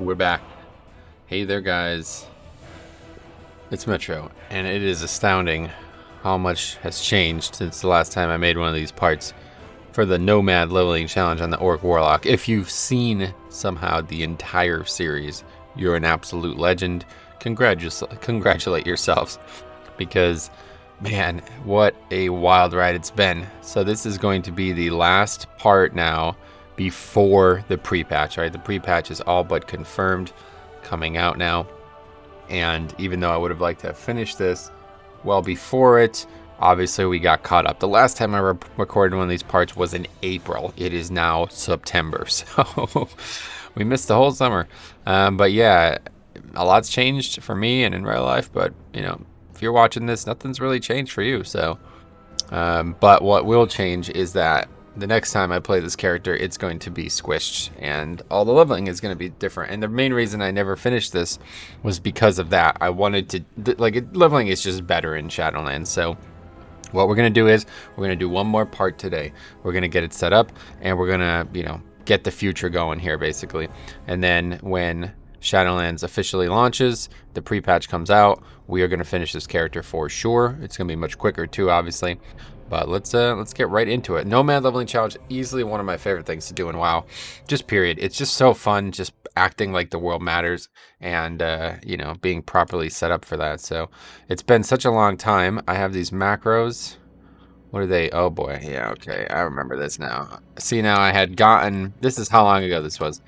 We're back. Hey there, guys. It's Metro, and it is astounding how much has changed since the last time I made one of these parts for the Nomad Leveling challenge on the Orc Warlock. If you've seen somehow the entire series, you're an absolute legend. Congratulate yourselves, because man, what a wild ride it's been. So this is going to be the last part now before the pre-patch, right? The pre-patch is all but confirmed, coming out now. And even though I would have liked to have finished this well before it, obviously we got caught up. The last time I recorded one of these parts was in April. It is now September, so we missed the whole summer. But yeah, a lot's changed for me and in real life, but you know, if you're watching this, nothing's really changed for you. So but what will change is that the next time I play this character, it's going to be squished, and all the leveling is going to be different. And the main reason I never finished this was because of that. I wanted to, leveling is just better in Shadowlands. So what we're going to do is we're going to do one more part today. We're going to get it set up, and we're going to, get the future going here, basically. And then when Shadowlands officially launches, the pre-patch comes out, we are going to finish this character for sure. It's going to be much quicker too, obviously. But let's get right into it. Nomad Leveling Challenge, easily one of my favorite things to do in WoW. Just period. It's just so fun, just acting like the world matters and, being properly set up for that. So it's been such a long time. I have these macros. What are they? Oh boy. Yeah, okay. I remember this now. See, now I had gotten, this is how long ago this was.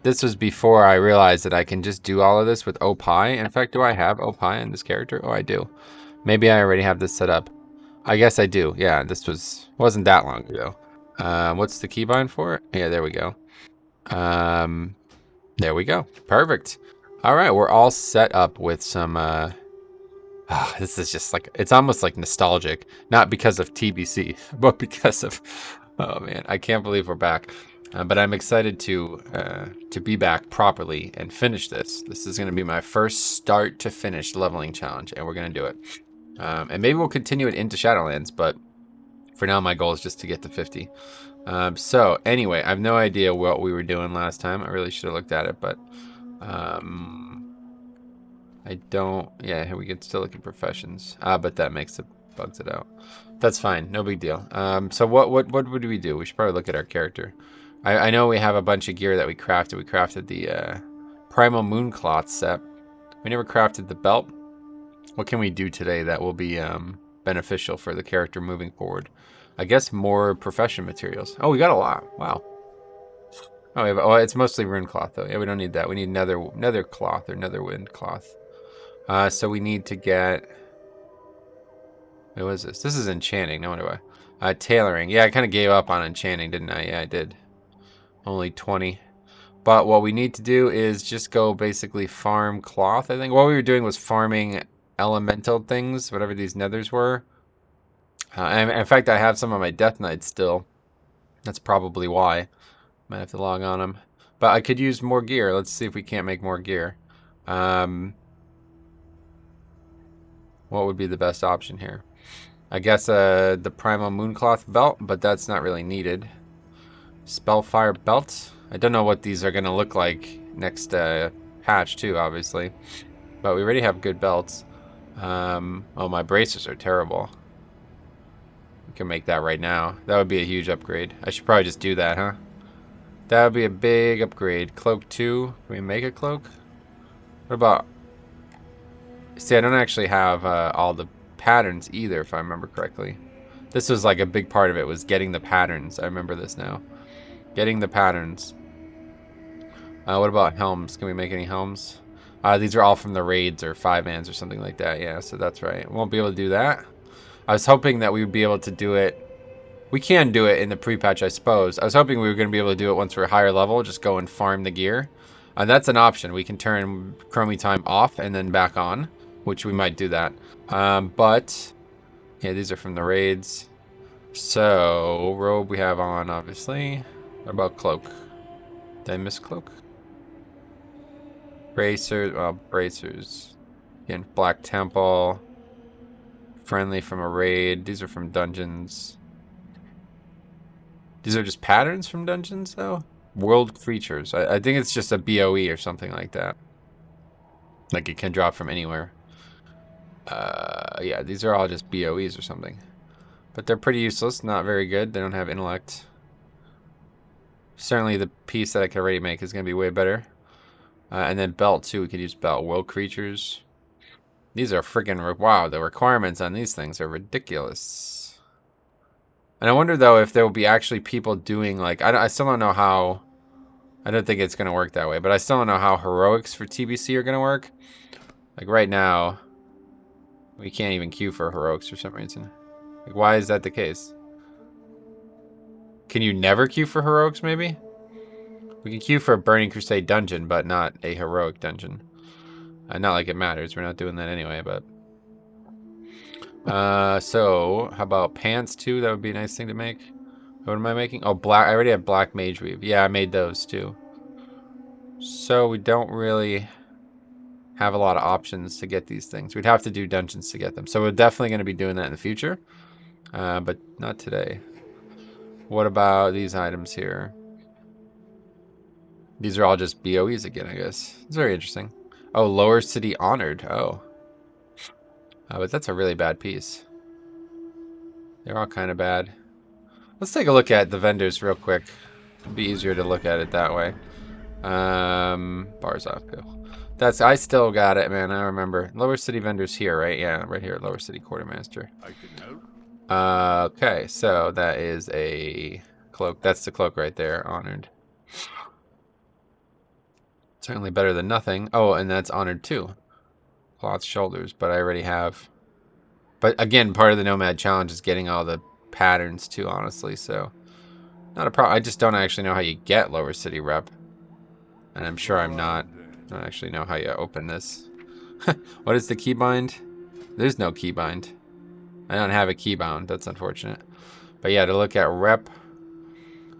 This was before I realized that I can just do all of this with Opie. In fact, do I have Opie in this character? Oh, I do. Maybe I already have this set up. I guess I do. Yeah, this wasn't that long ago. What's the keybind for it? Yeah, there we go. There we go. Perfect. All right, we're all set up with some. This is just like, it's almost like nostalgic, not because of TBC, but because of. Oh man, I can't believe we're back. But I'm excited to be back properly and finish this. This is going to be my first start to finish leveling challenge, and we're going to do it. And maybe we'll continue it into Shadowlands, but for now my goal is just to get to 50. So anyway, I have no idea what we were doing last time. I really should have looked at it, but I don't. Yeah, here we can still look at professions. But that bugs it out. That's fine, no big deal. So what would we do? We should probably look at our character. I know we have a bunch of gear that we crafted. We crafted the Primal Mooncloth set. We never crafted the belt. What can we do today that will be beneficial for the character moving forward? I guess more profession materials. Oh, we got a lot. Wow. Oh, it's mostly rune cloth though. Yeah, we don't need that. We need nether cloth or nether wind cloth. So we need to get. What was this? This is enchanting. No wonder why. Tailoring. Yeah, I kind of gave up on enchanting, didn't I? Yeah, I did. Only 20. But what we need to do is just go basically farm cloth. I think what we were doing was farming elemental things, whatever these nethers were. And in fact, I have some of my Death Knights still. That's probably why. Might have to log on them. But I could use more gear. Let's see if we can't make more gear. What would be the best option here? I guess the Primal Mooncloth belt, but that's not really needed. Spellfire belt. I don't know what these are going to look like next patch too, obviously. But we already have good belts. Oh, my bracers are terrible. We can make that right now. That would be a huge upgrade. I should probably just do that, huh? That would be a big upgrade. Cloak 2. Can we make a cloak? What about... See, I don't actually have all the patterns either, if I remember correctly. This was like a big part of it, was getting the patterns. I remember this now. Getting the patterns. What about helms? Can we make any helms? These are all from the raids or 5-mans or something like that. Yeah, so that's right. Won't be able to do that. I was hoping that we would be able to do it. We can do it in the pre-patch, I suppose. I was hoping we were going to be able to do it once we're higher level. Just go and farm the gear. That's an option. We can turn Chromie time off and then back on, which we might do that. But, yeah, these are from the raids. So, robe we have on, obviously. What about cloak? Did I miss cloak? Bracers, well, bracers. Again, Black Temple. Friendly from a raid. These are from dungeons. These are just patterns from dungeons, though? World creatures. I think it's just a BOE or something like that. Like it can drop from anywhere. Yeah, these are all just BOEs or something. But they're pretty useless, not very good. They don't have intellect. Certainly the piece that I can already make is going to be way better. And then belt too, we could use belt. World creatures. These are freaking, wow, the requirements on these things are ridiculous. And I wonder though if there will be actually people doing like, I still don't know how, I don't think it's going to work that way, but I still don't know how heroics for TBC are going to work. Like right now, we can't even queue for heroics for some reason. Like why is that the case? Can you never queue for heroics maybe? We can queue for a Burning Crusade dungeon, but not a heroic dungeon. Not like it matters. We're not doing that anyway, but... so, how about pants, too? That would be a nice thing to make. What am I making? Oh, black. I already have black mage weave. Yeah, I made those, too. So, we don't really have a lot of options to get these things. We'd have to do dungeons to get them. So, we're definitely going to be doing that in the future. But not today. What about these items here? These are all just BOEs again, I guess. It's very interesting. Oh, Lower City Honored. Oh. But that's a really bad piece. They're all kind of bad. Let's take a look at the vendors real quick. It'd be easier to look at it that way. Bars off. That's, I still got it, man. I remember. Lower City vendors here, right? Yeah, right here. Lower City Quartermaster. Okay, so that is a cloak. That's the cloak right there. Honored. Certainly better than nothing. Oh, and that's honored too. Cloth shoulders, but I already have. But again, part of the Nomad challenge is getting all the patterns too, honestly. So not a problem. I just don't actually know how you get Lower City rep, and I'm sure I'm not. I don't actually know how you open this. What is the keybind? There's no keybind. I don't have a keybound. That's unfortunate. But yeah, to look at rep,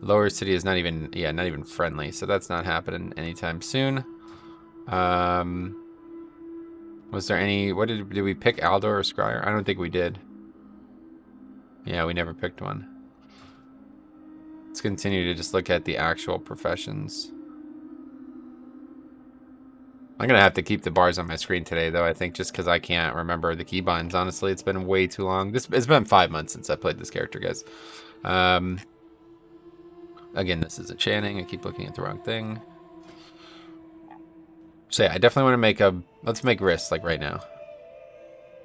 Lower City is not even, yeah, not even friendly. So that's not happening anytime soon. Was there any, what did we pick, Aldor or Scryer? I don't think we did. Yeah, we never picked one. Let's continue to just look at the actual professions. I'm going to have to keep the bars on my screen today, though, I think, just because I can't remember the keybinds, honestly. It's been way too long. It's been 5 months since I played this character, guys. Again, this is a Channing. I keep looking at the wrong thing. So yeah, I definitely want to make a... Let's make wrists, like, right now.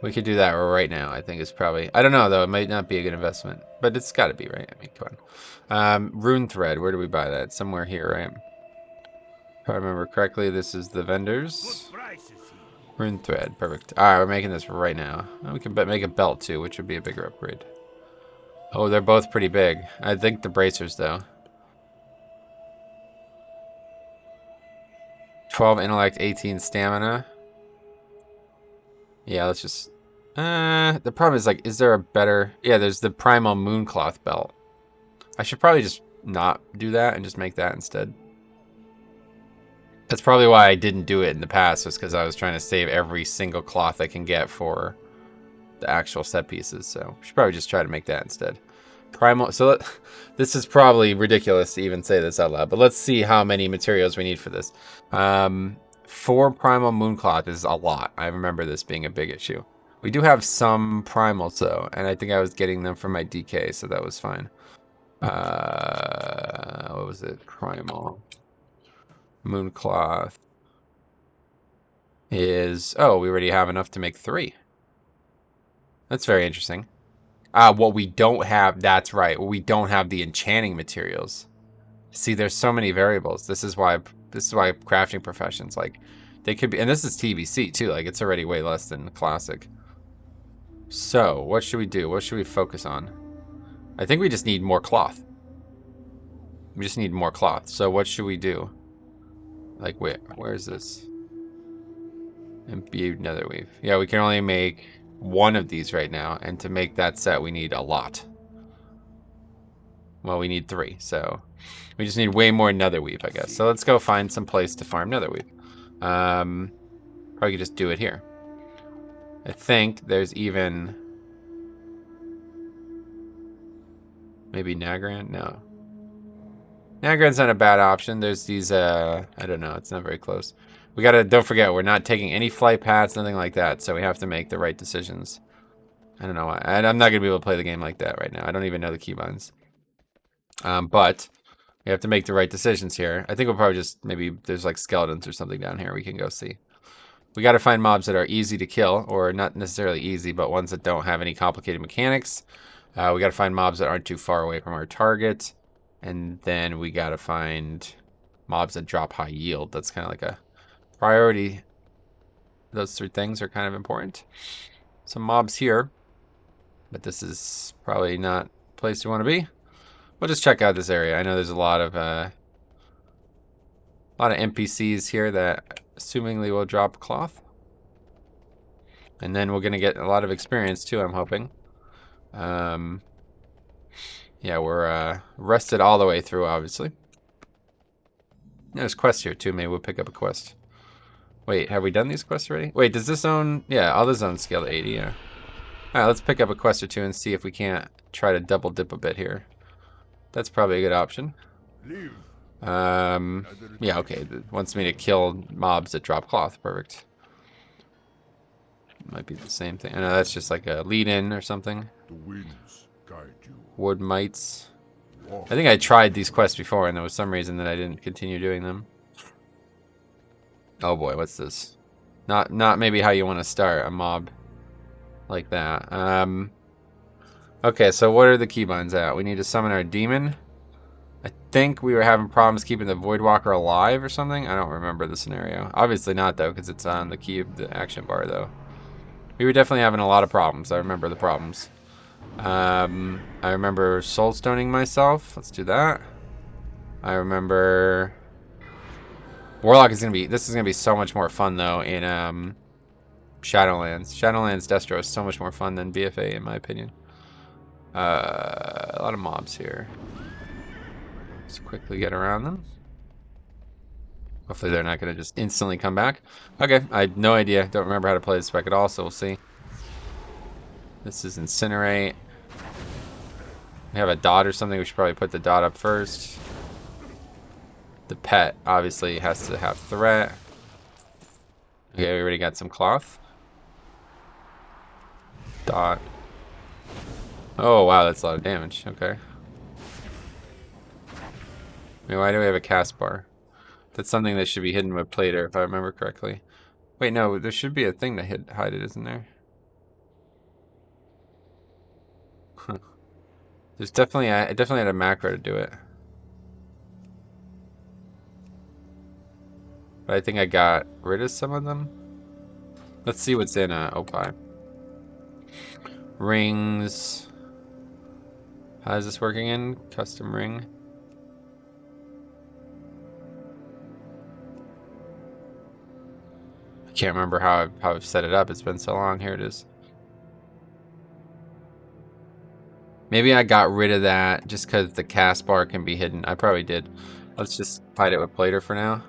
We could do that right now, I think it's probably... I don't know, though. It might not be a good investment. But it's got to be, right? I mean, come on. Rune thread. Where do we buy that? Somewhere here, right? If I remember correctly, this is the vendors. Rune thread. Perfect. Alright, we're making this right now. We can make a belt, too, which would be a bigger upgrade. Oh, they're both pretty big. I think the bracers, though. 12 intellect, 18 stamina. Yeah, let's just... the problem is, like, is there a better... Yeah, there's the Primal Mooncloth belt. I should probably just not do that and just make that instead. That's probably why I didn't do it in the past, was because I was trying to save every single cloth I can get for the actual set pieces. So we should probably just try to make that instead. Primal... So this is probably ridiculous to even say this out loud, but let's see how many materials we need for this. 4 Primal Mooncloth is a lot. I remember this being a big issue. We do have some primals, though, and I think I was getting them from my DK, so that was fine. What was it? Primal Mooncloth is... Oh, we already have enough to make 3. That's very interesting. What we don't have... That's right. We don't have the enchanting materials. See, there's so many variables. This is why crafting professions, like, they could be... And this is TBC, too. Like, it's already way less than classic. So, what should we do? What should we focus on? I think we just need more cloth. We just need more cloth. So what should we do? Like, where is this? Imbued netherweave. Yeah, we can only make 1 of these right now. And to make that set, we need a lot. Well, we need 3. So we just need way more netherweave, I guess. So let's go find some place to farm netherweave. Probably could just do it here. I think there's even... Maybe Nagran? No. Nagrad's not a bad option. There's these, I don't know, it's not very close. We gotta, don't forget, we're not taking any flight paths, nothing like that, so we have to make the right decisions. I don't know why. I'm not gonna be able to play the game like that right now. I don't even know the keybinds. But we have to make the right decisions here. I think we'll probably just, maybe there's like skeletons or something down here we can go see. We gotta find mobs that are easy to kill, or not necessarily easy, but ones that don't have any complicated mechanics. We gotta find mobs that aren't too far away from our target. And then we gotta find mobs that drop high yield. That's kind of like a priority. Those three things are kind of important. Some mobs here, but this is probably not the place you want to be. We'll just check out this area. I know there's a lot of NPCs here that assumingly will drop cloth. And then we're gonna get a lot of experience too, I'm hoping. Yeah, we're rested all the way through, obviously. There's quests here too. Maybe we'll pick up a quest. Wait, have we done these quests already? Wait, does this zone... Yeah, all the zones scale to 80, yeah. Alright, let's pick up a quest or two and see if we can't try to double dip a bit here. That's probably a good option. Yeah, okay. It wants me to kill mobs that drop cloth. Perfect. Might be the same thing. I know that's just like a lead-in or something. The winds guide you. Wood mites. I think I tried these quests before and there was some reason that I didn't continue doing them. Oh boy, what's this? Not maybe how you want to start a mob like that. Okay, so what are the keybinds at? We need to summon our demon. I think we were having problems keeping the Voidwalker alive or something. I don't remember the scenario. Obviously not though, because it's on the key of the action bar though. We were definitely having a lot of problems. I remember the problems. I remember soulstoning myself. Let's do that. I remember... Warlock is gonna be... This is gonna be so much more fun though in Shadowlands. Shadowlands Destro is so much more fun than BFA in my opinion. A lot of mobs here. Let's quickly get around them. Hopefully they're not gonna just instantly come back. Okay, I had no idea. Don't remember how to play the spec at all, so we'll see. This is Incinerate. We have a dot or something. We should probably put the dot up first. The pet obviously has to have threat. Okay, we already got some cloth. Dot. Oh wow, that's a lot of damage. Okay. I mean, why do we have a cast bar? That's something that should be hidden with Plater, if I remember correctly. Wait, no, there should be a thing to hide it, isn't there? There's definitely, I definitely had a macro to do it. But I think I got rid of some of them. Let's see what's in Opie. Rings. How is this working in? Custom ring. I can't remember how I've set it up. It's been so long. Here it is. Maybe I got rid of that just because the cast bar can be hidden. I probably did. Let's just hide it with Plater for now.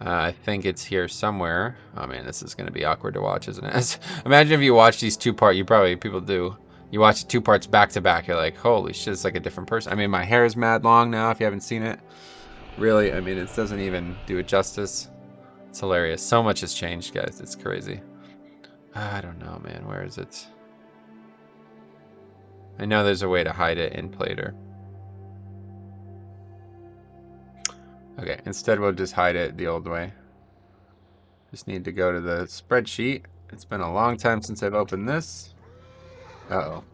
I think it's here somewhere. Oh man, this is going to be awkward to watch, isn't it? Imagine if you watch these two-part, people do. You watch the two parts back to back, you're like, holy shit, it's like a different person. I mean, my hair is mad long now if you haven't seen it. Really, I mean, it doesn't even do it justice. It's hilarious. So much has changed, guys. It's crazy. I don't know, man. Where is it? I know there's a way to hide it in Plater. Okay, instead we'll just hide it the old way. Just need to go to the spreadsheet. It's been a long time since I've opened this. Uh-oh.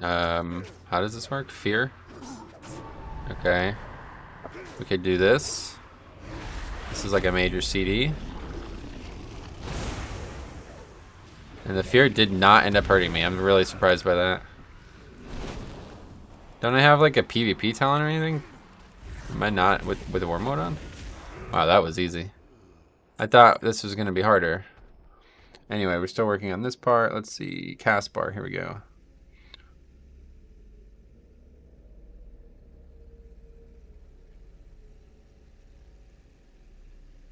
How does this work? Fear? Okay. We could do this. This is like a major CD. And the fear did not end up hurting me. I'm really surprised by that. Don't I have like a PvP talent or anything? Am I not with the war mode on? Wow, that was easy. I thought this was going to be harder. Anyway, we're still working on this part. Let's see. Cast bar. Here we go.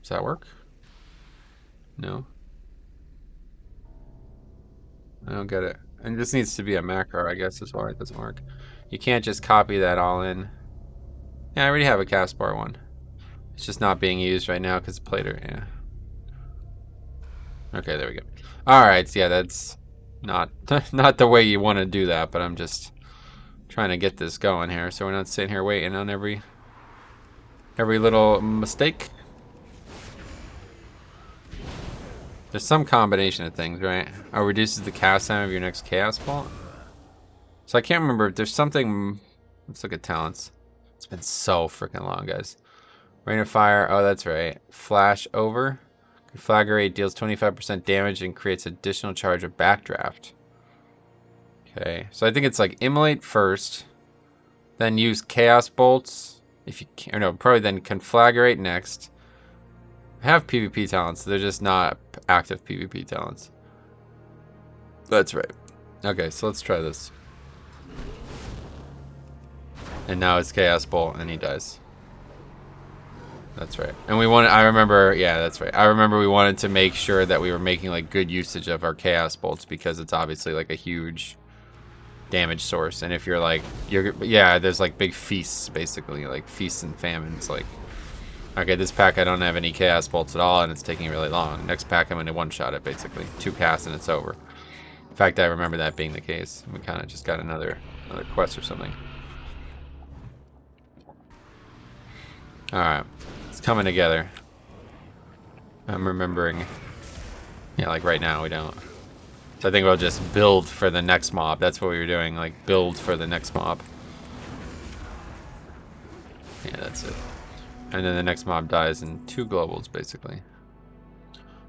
Does that work? No. I don't get it. And this needs to be a macro, I guess is why it doesn't work. You can't just copy that all in. Yeah, I already have a cast bar one. It's just not being used right now because plater, yeah. Okay, there we go. Alright, so yeah, that's not not the way you want to do that, but I'm just trying to get this going here so we're not sitting here waiting on every little mistake. There's some combination of things, right? Oh, reduces the cast time of your next chaos bolt. So I can't remember if there's something. Let's look at talents. It's been so freaking long, guys. Rain of Fire. Oh, that's right. Flash over. Conflagrate deals 25% damage and creates additional charge of backdraft. Okay, so I think it's like immolate first, then use chaos bolts. If you can, or no, probably then conflagrate next. I have PvP talents, they're just not active PvP talents. That's right. Okay, so let's try this. And now it's Chaos Bolt and he dies. That's right. And we wanted, I remember, yeah, that's right. I remember we wanted to make sure that we were making like good usage of our Chaos Bolts because it's obviously like a huge damage source. And if you're like, yeah, there's like big feasts basically, like feasts and famines, like. Okay, this pack I don't have any Chaos Bolts at all, and it's taking really long. Next pack I'm going to one-shot it, basically. 2 casts and it's over. In fact, I remember that being the case. We kind of just got another quest or something. Alright, it's coming together. I'm remembering. Yeah, like right now we don't. So I think we'll just build for the next mob. That's what we were doing, like build for the next mob. Yeah, that's it. And then the next mob dies in 2 globals, basically.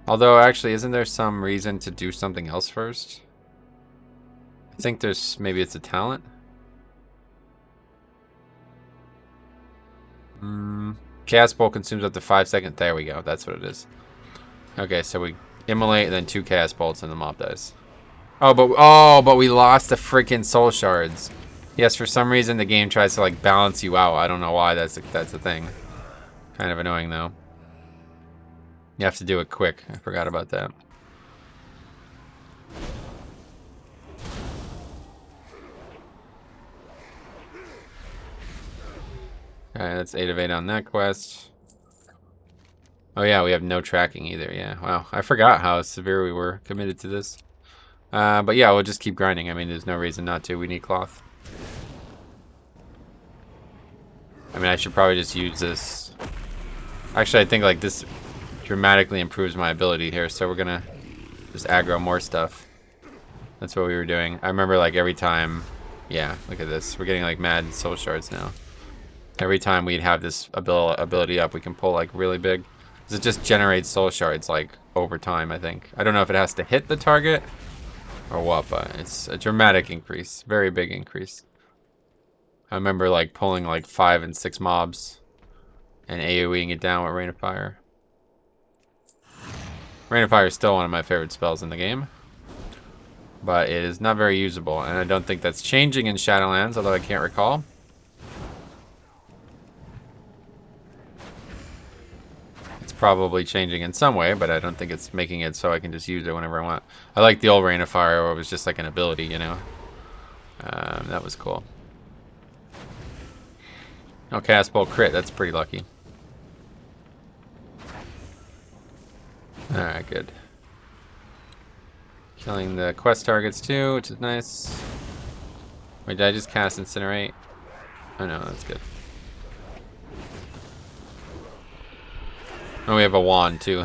Although, actually, isn't there some reason to do something else first? I think there's, maybe it's a talent? Chaos Bolt consumes up to 5 seconds. There we go, that's what it is. Okay, so we immolate and then 2 Chaos Bolts and the mob dies. Oh, but we lost the freaking soul shards. Yes, for some reason the game tries to like balance you out. I don't know why that's a thing. Kind of annoying though. You have to do it quick. I forgot about that. Alright, that's 8 of 8 on that quest. Oh yeah, we have no tracking either. Yeah, wow. I forgot how severe we were committed to this. But yeah, we'll just keep grinding. I mean, there's no reason not to. We need cloth. I mean, I should probably just use this. Actually, I think like this dramatically improves my ability here, so we're gonna just aggro more stuff. That's what we were doing. I remember like every time, yeah, look at this. We're getting like mad soul shards now. Every time we'd have this ability up, we can pull like really big. Because it just generates soul shards like over time, I think. I don't know if it has to hit the target or what, but it's a dramatic increase. Very big increase. I remember like pulling like 5 and 6 mobs and AoEing it down with Rain of Fire. Rain of Fire is still one of my favorite spells in the game. But it is not very usable, and I don't think that's changing in Shadowlands, although I can't recall. It's probably changing in some way, but I don't think it's making it so I can just use it whenever I want. I like the old Rain of Fire where it was just like an ability, you know. That was cool. Oh, Cast Bolt crit, that's pretty lucky. Alright, good. Killing the quest targets too, which is nice. Wait, did I just cast Incinerate? Oh no, that's good. Oh, we have a wand too.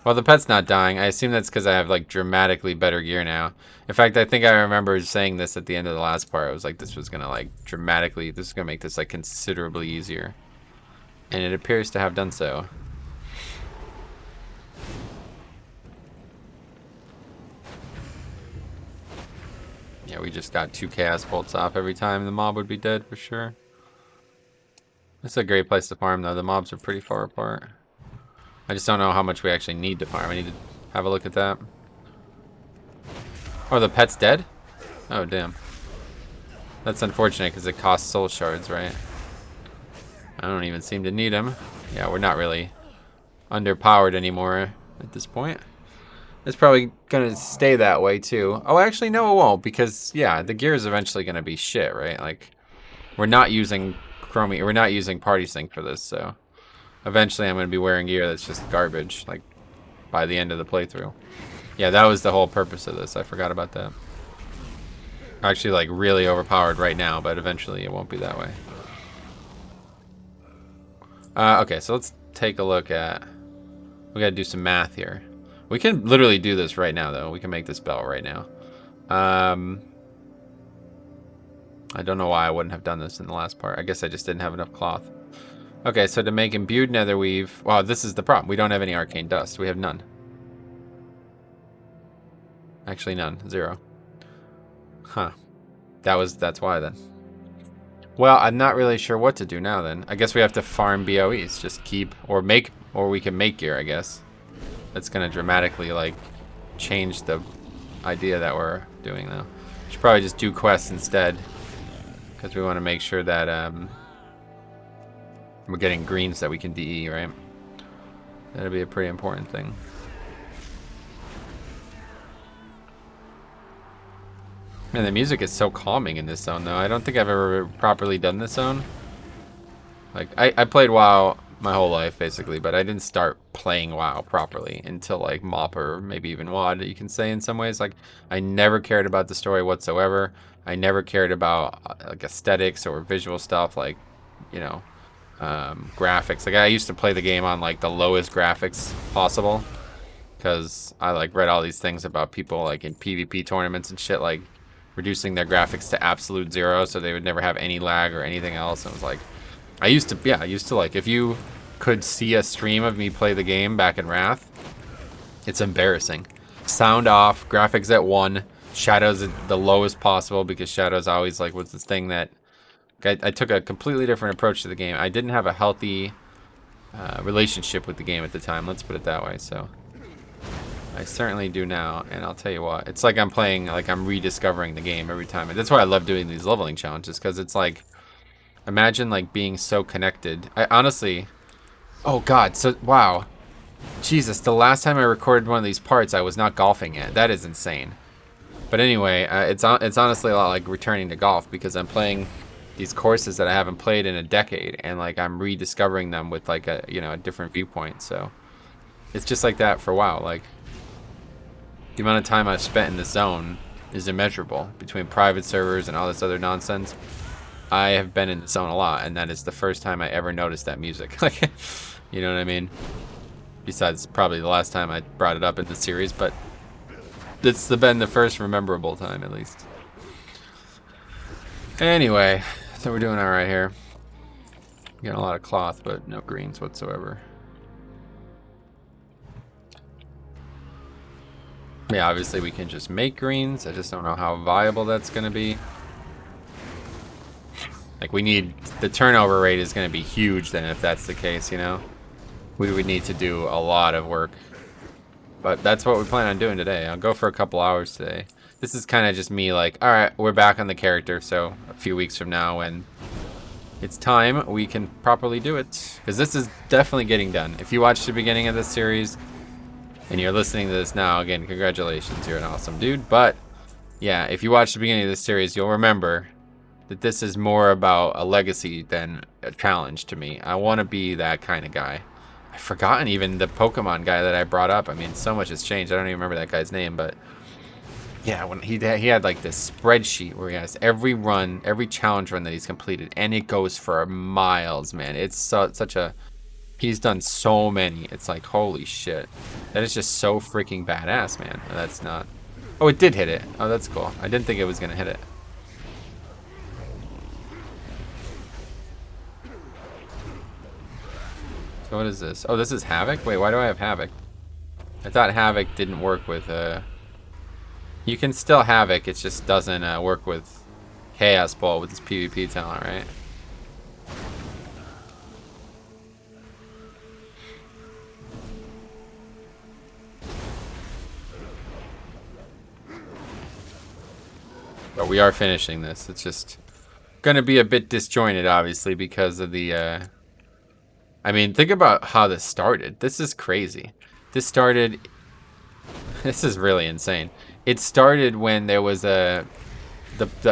Well, the pet's not dying. I assume that's because I have like dramatically better gear now. In fact, I think I remember saying this at the end of the last part. I was like, this was gonna like dramatically, this is gonna make this like considerably easier. And it appears to have done so. Yeah, we just got 2 Chaos Bolts off every time. The mob would be dead for sure. This is a great place to farm though. The mobs are pretty far apart. I just don't know how much we actually need to farm. I need to have a look at that. Oh, the pet's dead? Oh, damn. That's unfortunate because it costs soul shards, right? I don't even seem to need them. Yeah, we're not really underpowered anymore at this point. It's probably gonna stay that way too. Oh, actually, no, it won't, because yeah, the gear is eventually gonna be shit, right? Like, we're not using we're not using Party Sync for this, so eventually I'm gonna be wearing gear that's just garbage, like by the end of the playthrough. Yeah, that was the whole purpose of this. I forgot about that. Actually, like really overpowered right now, but eventually it won't be that way. Okay, so let's take a look at. We gotta do some math here. We can literally do this right now, though. We can make this bell right now. I don't know why I wouldn't have done this in the last part. I guess I just didn't have enough cloth. Okay, so to make imbued netherweave... Wow, this is the problem. We don't have any arcane dust. We have none. Actually, none. 0. Huh. That's why, then. Well, I'm not really sure what to do now, then. I guess we have to farm BOEs. Just keep... Or we can make gear, I guess. That's going to dramatically, like, change the idea that we're doing, though. Should probably just do quests instead. Because we want to make sure that, we're getting greens that we can DE, right? That'll be a pretty important thing. Man, the music is so calming in this zone, though. I don't think I've ever properly done this zone. Like, I played WoW my whole life, basically, but I didn't start playing WoW properly until, like, MoP or maybe even WoD, you can say in some ways. Like, I never cared about the story whatsoever. I never cared about, like, aesthetics or visual stuff, like, you know, graphics. Like, I used to play the game on, like, the lowest graphics possible. Because I, like, read all these things about people, like, in PvP tournaments and shit, like, reducing their graphics to absolute 0 so they would never have any lag or anything else. And it was like, I used to like, if you could see a stream of me play the game back in Wrath, it's embarrassing. Sound off, graphics at 1, shadows at the lowest possible, because shadows always, like, was this thing that I took a completely different approach to the game. I didn't have a healthy relationship with the game at the time, let's put it that way. So I certainly do now, and I'll tell you what, it's like I'm playing, like I'm rediscovering the game every time. And that's why I love doing these leveling challenges, because it's like, imagine like being so connected. I honestly, oh god, so wow, Jesus, the last time I recorded one of these parts, I was not golfing yet. That is insane. But anyway, it's honestly a lot like returning to golf, because I'm playing these courses that I haven't played in a decade, and like I'm rediscovering them with like a, you know, a different viewpoint. So it's just like that for WoW. Like, the amount of time I've spent in the zone is immeasurable between private servers and all this other nonsense. I have been in the zone a lot, and that is the first time I ever noticed that music. Like, you know what I mean? Besides probably the last time I brought it up in the series, but it's been the first rememberable time, at least. Anyway, so we're doing all right here. Getting a lot of cloth, but no greens whatsoever. Yeah, obviously we can just make greens. I just don't know how viable that's going to be. Like, we need, the turnover rate is going to be huge then if that's the case, you know? We would need to do a lot of work. But that's what we plan on doing today. I'll go for a couple hours today. This is kind of just me like, alright, we're back on the character, so a few weeks from now when it's time, we can properly do it. Because this is definitely getting done. If you watched the beginning of this series, and you're listening to this now, again, congratulations, you're an awesome dude. But yeah, if you watch the beginning of this series, you'll remember that this is more about a legacy than a challenge to me. I want to be that kind of guy. I've forgotten even the Pokemon guy that I brought up. I mean, so much has changed. I don't even remember that guy's name, but yeah, when he had like this spreadsheet where he has every run, every challenge run that he's completed, and it goes for miles, man. It's such a... He's done so many. It's like, holy shit. That is just so freaking badass, man. That's not... Oh, it did hit it. Oh, that's cool. I didn't think it was going to hit it. So what is this? Oh, this is Havoc? Wait, why do I have Havoc? I thought Havoc didn't work with... You can still Havoc, it just doesn't work with Chaos Ball with his PvP talent, right? But we are finishing this. It's just gonna be a bit disjointed, obviously, because of the I mean, think about how this started. This is crazy. This started This is really insane. It started when there was the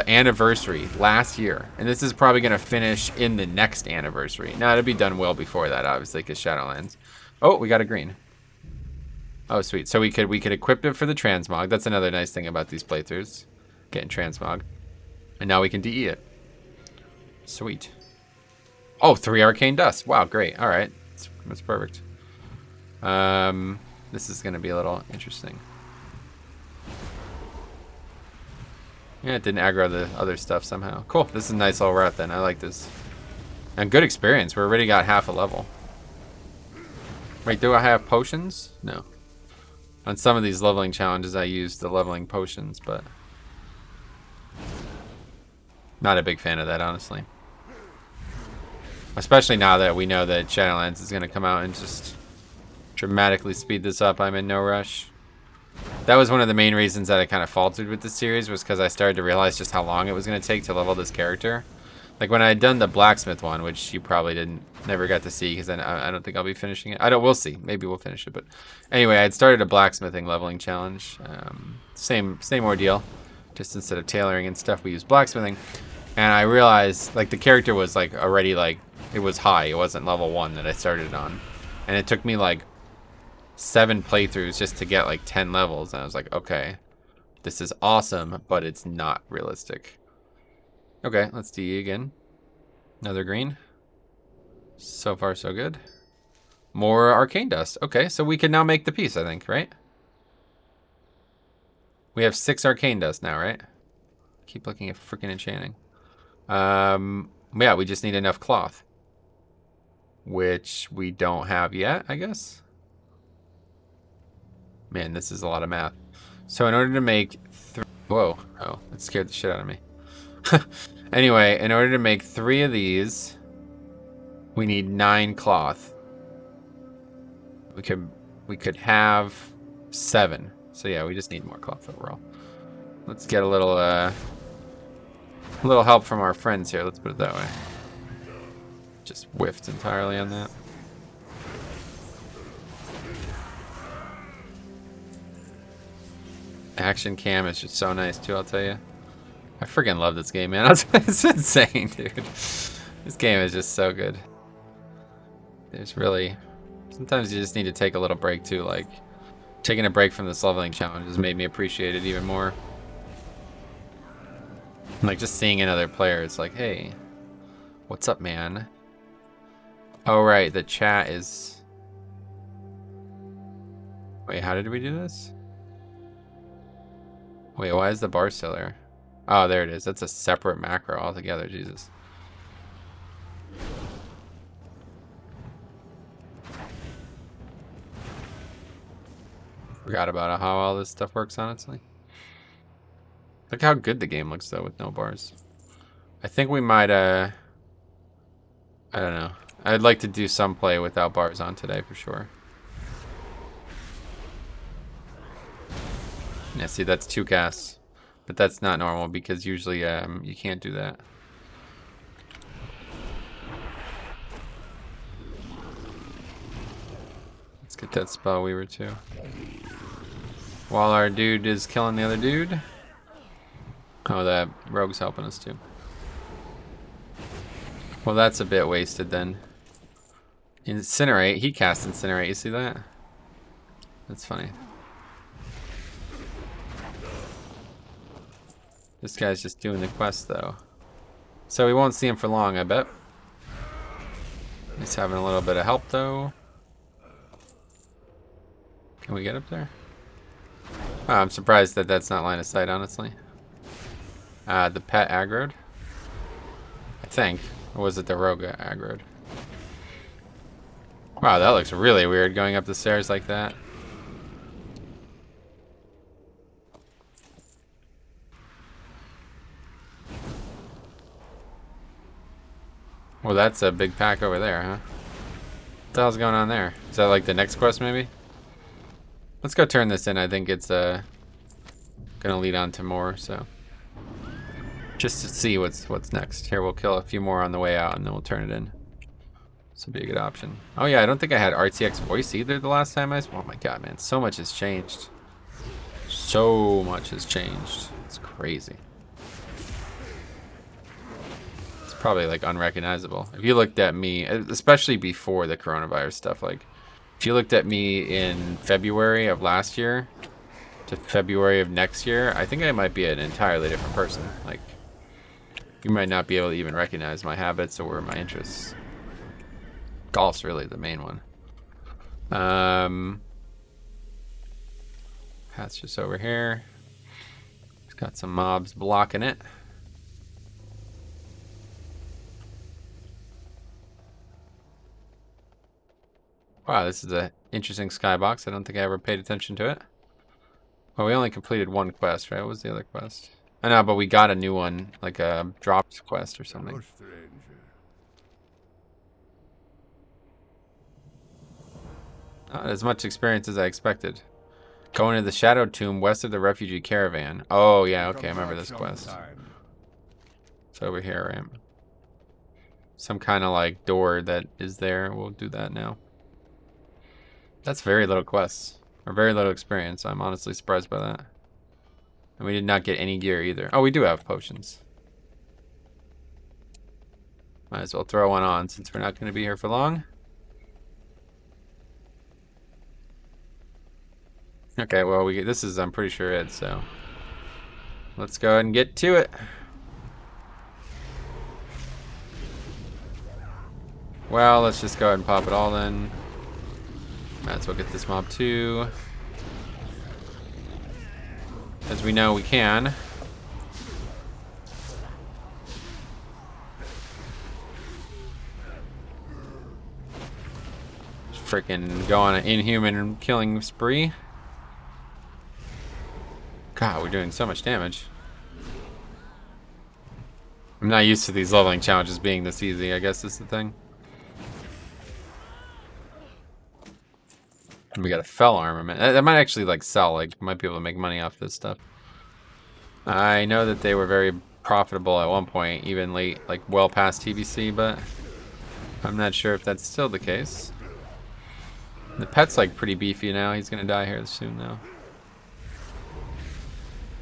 anniversary last year, and this is probably gonna finish in the next anniversary. Now it'll be done well before that, obviously, because Shadowlands. Oh, we got a green. Oh, sweet. So we could equip it for the transmog. That's another nice thing about these playthroughs, getting transmog. And now we can DE it. Sweet. Oh, 3 arcane dust. Wow, great. All right, that's perfect. This is gonna be a little interesting. Yeah, it didn't aggro the other stuff somehow. Cool. This is a nice little route then. I like this. And good experience. We already got half a level. Wait, do I have potions? No. On some of these leveling challenges, I use the leveling potions, but not a big fan of that, honestly. Especially now that we know that Shadowlands is going to come out and just dramatically speed this up. I'm in no rush. That was one of the main reasons that I kind of faltered with this series, was because I started to realize just how long it was going to take to level this character. Like when I had done the blacksmith one, which you probably never got to see, because I don't think I'll be finishing it. We'll see. Maybe we'll finish it. But anyway, I had started a blacksmithing leveling challenge. Same ordeal. Just instead of tailoring and stuff, we used blacksmithing. And I realized like the character was like already like, it was high. It wasn't level 1 that I started it on. And it took me like 7 playthroughs just to get like 10 levels. And I was like, okay, this is awesome, but it's not realistic. Okay, let's DE again. Another green. So far, so good. More arcane dust. Okay, so we can now make the piece, I think, right? We have 6 arcane dust now, right? Keep looking at freaking enchanting. Yeah, we just need enough cloth, which we don't have yet, I guess. Man, this is a lot of math. So in order to make whoa, oh, that scared the shit out of me. Anyway, in order to make 3 of these, we need 9 cloth. We could have 7. So yeah, we just need more cloth overall. Let's get a little help from our friends here. Let's put it that way. Just whiffed entirely on that. Action cam is just so nice too, I'll tell you. I freaking love this game, man. It's insane, dude. This game is just so good. There's really... Sometimes you just need to take a little break too, like... Taking a break from this leveling challenge has made me appreciate it even more. Like, just seeing another player, it's like, hey, what's up, man? Oh, right, the chat is... Wait, how did we do this? Wait, why is the bar still there? Oh, there it is. That's a separate macro altogether, Jesus. Forgot about how all this stuff works, honestly. Look how good the game looks, though, with no bars. I think we might, I don't know. I'd like to do some play without bars on today, for sure. Yeah, see, that's 2 casts. But that's not normal, because usually, you can't do that. Let's get that spell weaver, too. While our dude is killing the other dude. Oh, that rogue's helping us too. Well, that's a bit wasted then. Incinerate. He cast Incinerate. You see that? That's funny. This guy's just doing the quest though. So we won't see him for long, I bet. He's having a little bit of help though. Can we get up there? Oh, I'm surprised that that's not line of sight, honestly. The pet aggroed, I think. Or was it the rogue aggroed? Wow, that looks really weird going up the stairs like that. Well, that's a big pack over there, huh? What the hell's going on there? Is that like the next quest, maybe? Let's go turn this in. I think it's gonna lead on to more, so just to see what's next. Here, we'll kill a few more on the way out, and then we'll turn it in. This would be a good option. Oh yeah, I don't think I had RTX voice either the last time I... Oh my god, man, so much has changed. So much has changed. It's crazy. It's probably like unrecognizable. If you looked at me, especially before the coronavirus stuff, like if you looked at me in February of last year to February of next year, I think I might be an entirely different person. Like, you might not be able to even recognize my habits or my interests. Golf's really the main one. Path's just over here. It's got some mobs blocking it. Wow, this is an interesting skybox. I don't think I ever paid attention to it. Well, we only completed one quest, right? What was the other quest? I know, but we got a new one, like a dropped quest or something. Hello, stranger. Not as much experience as I expected. Going to the Shadow Tomb west of the refugee caravan. Oh, yeah, okay, I remember this quest. It's over here, right? Some kind of like door that is there. We'll do that now. That's very little quests. Or very little experience. I'm honestly surprised by that. And we did not get any gear either. Oh, we do have potions. Might as well throw one on since we're not going to be here for long. Okay, well, this is, I'm pretty sure it, so let's go ahead and get to it. Well, let's just go ahead and pop it all then. Might as well get this mob too. As we know we can. Freaking go on an inhuman killing spree. God, we're doing so much damage. I'm not used to these leveling challenges being this easy, I guess is the thing. And we got a fell armament. That might actually like sell, like might be able to make money off this stuff. I know that they were very profitable at one point, even late, like well past TBC, but I'm not sure if that's still the case. The pet's like pretty beefy now. He's gonna die here soon though.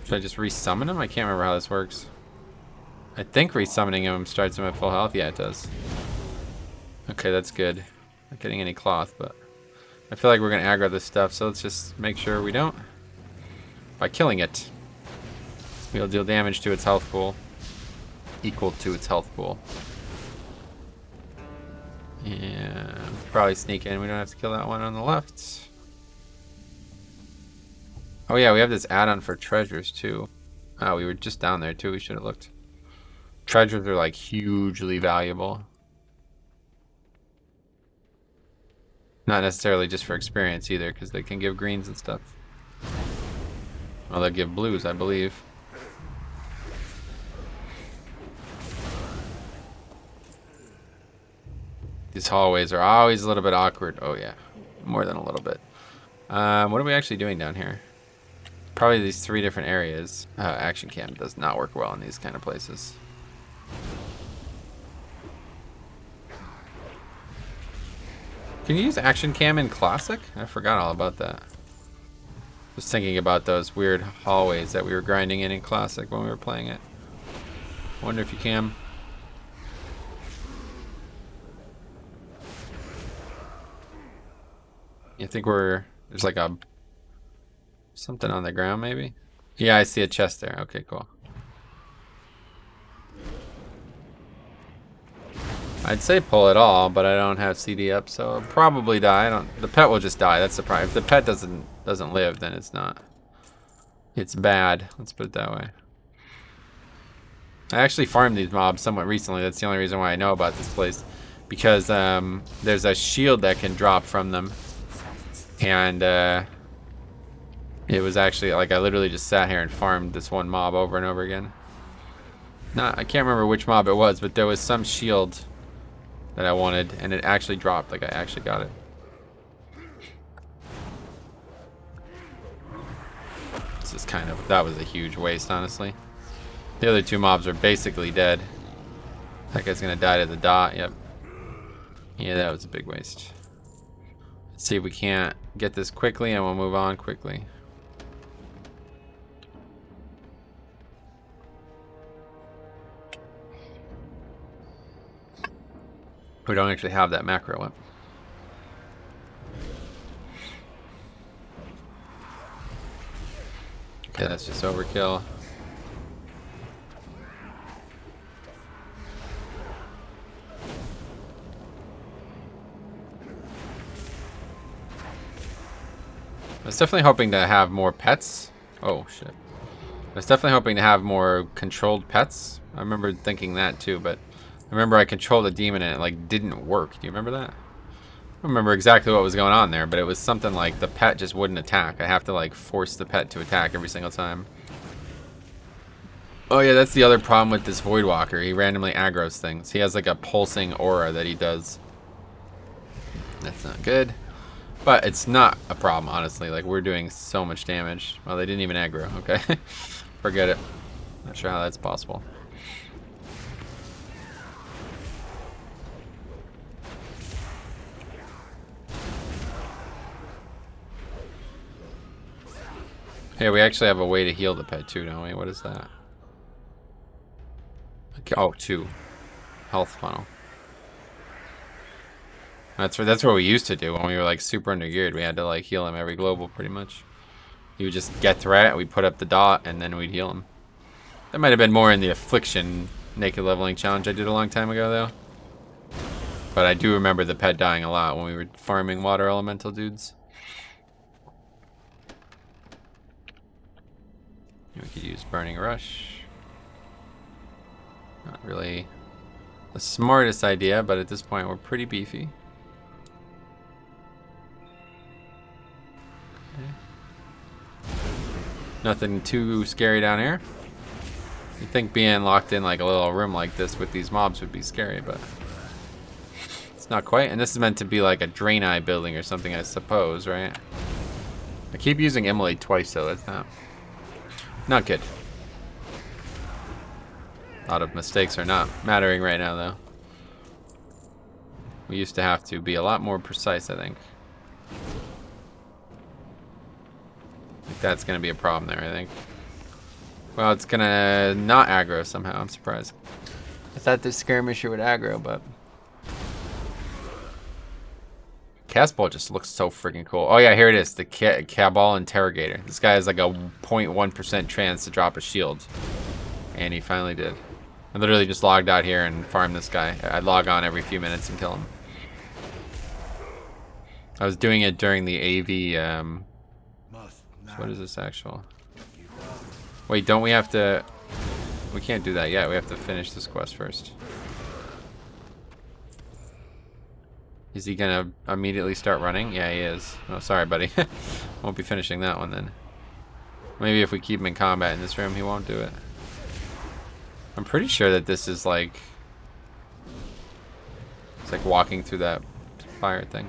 Should I just resummon him? I can't remember how this works. I think resummoning him starts him at full health. Yeah, it does. Okay, that's good. Not getting any cloth, but I feel like we're gonna aggro this stuff, so let's just make sure we don't. By killing it, we'll deal damage to its health pool, equal to its health pool. Yeah, probably sneak in. We don't have to kill that one on the left. Oh yeah, we have this add-on for treasures too. Oh, we were just down there too. We should have looked. Treasures are like hugely valuable. Not necessarily just for experience either, because they can give greens and stuff. Well, they'll give blues, I believe. These hallways are always a little bit awkward. Oh yeah, more than a little bit. What are we actually doing down here? Probably these 3 different areas. Action cam does not work well in these kind of places. Can you use action cam in classic? I forgot all about that. Just thinking about those weird hallways that we were grinding in classic when we were playing it. Wonder if you can. You think there's like something on the ground maybe? Yeah, I see a chest there. Okay, cool. I'd say pull it all, but I don't have CD up, so I'll probably die. The pet will just die. That's the problem. If the pet doesn't live, then it's not. It's bad. Let's put it that way. I actually farmed these mobs somewhat recently. That's the only reason why I know about this place, because there's a shield that can drop from them, and it was actually like I literally just sat here and farmed this one mob over and over again. I can't remember which mob it was, but there was some shield that I wanted, and it actually dropped. Like I actually got it. This is that was a huge waste, honestly. The other 2 mobs are basically dead. That guy's gonna die to the dot. Yep. Yeah, that was a big waste. Let's see if we can't get this quickly, and we'll move on quickly. We don't actually have that macro up. Okay, that's just overkill. I was definitely hoping to have more pets. Oh, shit. I was definitely hoping to have more controlled pets. I remember thinking that too, but I remember I controlled a demon and it like didn't work. Do you remember that? I don't remember exactly what was going on there, but it was something like the pet just wouldn't attack. I have to like force the pet to attack every single time. Oh yeah, that's the other problem with this Voidwalker. He randomly aggroes things. He has like a pulsing aura that he does. That's not good. But it's not a problem, honestly. Like, we're doing so much damage. Well, they didn't even aggro. Okay. Forget it. Not sure how that's possible. Hey, we actually have a way to heal the pet too, don't we? What is that? Okay. Oh, 2. Health funnel. That's what we used to do when we were like super undergeared. We had to like heal him every global pretty much. He would just get threat, we put up the dot, and then we'd heal him. That might have been more in the Affliction naked leveling challenge I did a long time ago though. But I do remember the pet dying a lot when we were farming water elemental dudes. We could use Burning Rush. Not really the smartest idea, but at this point we're pretty beefy. Nothing too scary down here. You'd think being locked in like a little room like this with these mobs would be scary, but it's not quite. And this is meant to be like a Draenei building or something, I suppose, right? I keep using Immolate twice, though. That's not good. A lot of mistakes are not mattering right now, though. We used to have to be a lot more precise, I think. That's gonna be a problem there, I think. Well, it's gonna not aggro somehow. I'm surprised. I thought this skirmisher would aggro, but Cast Ball just looks so freaking cool. Oh yeah, here it is, the Cabal Interrogator. This guy has like a 0.1% chance to drop a shield, and he finally did. I literally just logged out here and farmed this guy. I'd log on every few minutes and kill him. I was doing it during the AV. What is this actual? Wait, don't we have to... We can't do that yet. We have to finish this quest first. Is he gonna immediately start running? Yeah, he is. Oh, sorry, buddy. Won't be finishing that one then. Maybe if we keep him in combat in this room, he won't do it. I'm pretty sure that this is like... It's like walking through that fire thing.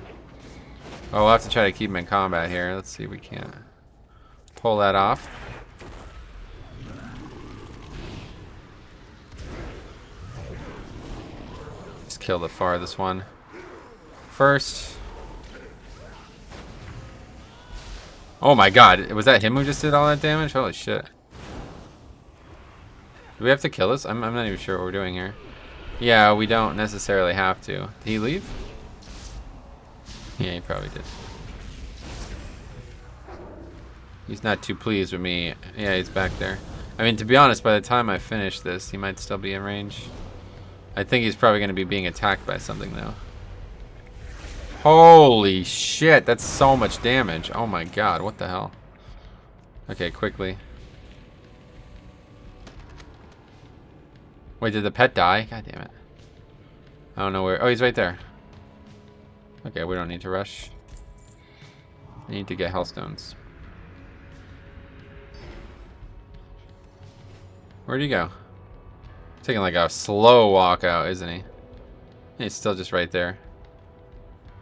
Oh, we'll have to try to keep him in combat here. Let's see if we can't pull that off. Just kill the farthest one first. Oh my god, was that him who just did all that damage? Holy shit. Do we have to kill this? I'm not even sure what we're doing here. Yeah, we don't necessarily have to. Did he leave? Yeah, he probably did. He's not too pleased with me. Yeah, he's back there. I mean, to be honest, by the time I finish this, he might still be in range. I think he's probably going to be being attacked by something, though. Holy shit, that's so much damage. Oh my god, what the hell? Okay, quickly. Wait, did the pet die? God damn it. I don't know where. Oh, he's right there. Okay, we don't need to rush. I need to get hearthstones. Where'd he go? Taking like a slow walk out, isn't he? He's still just right there.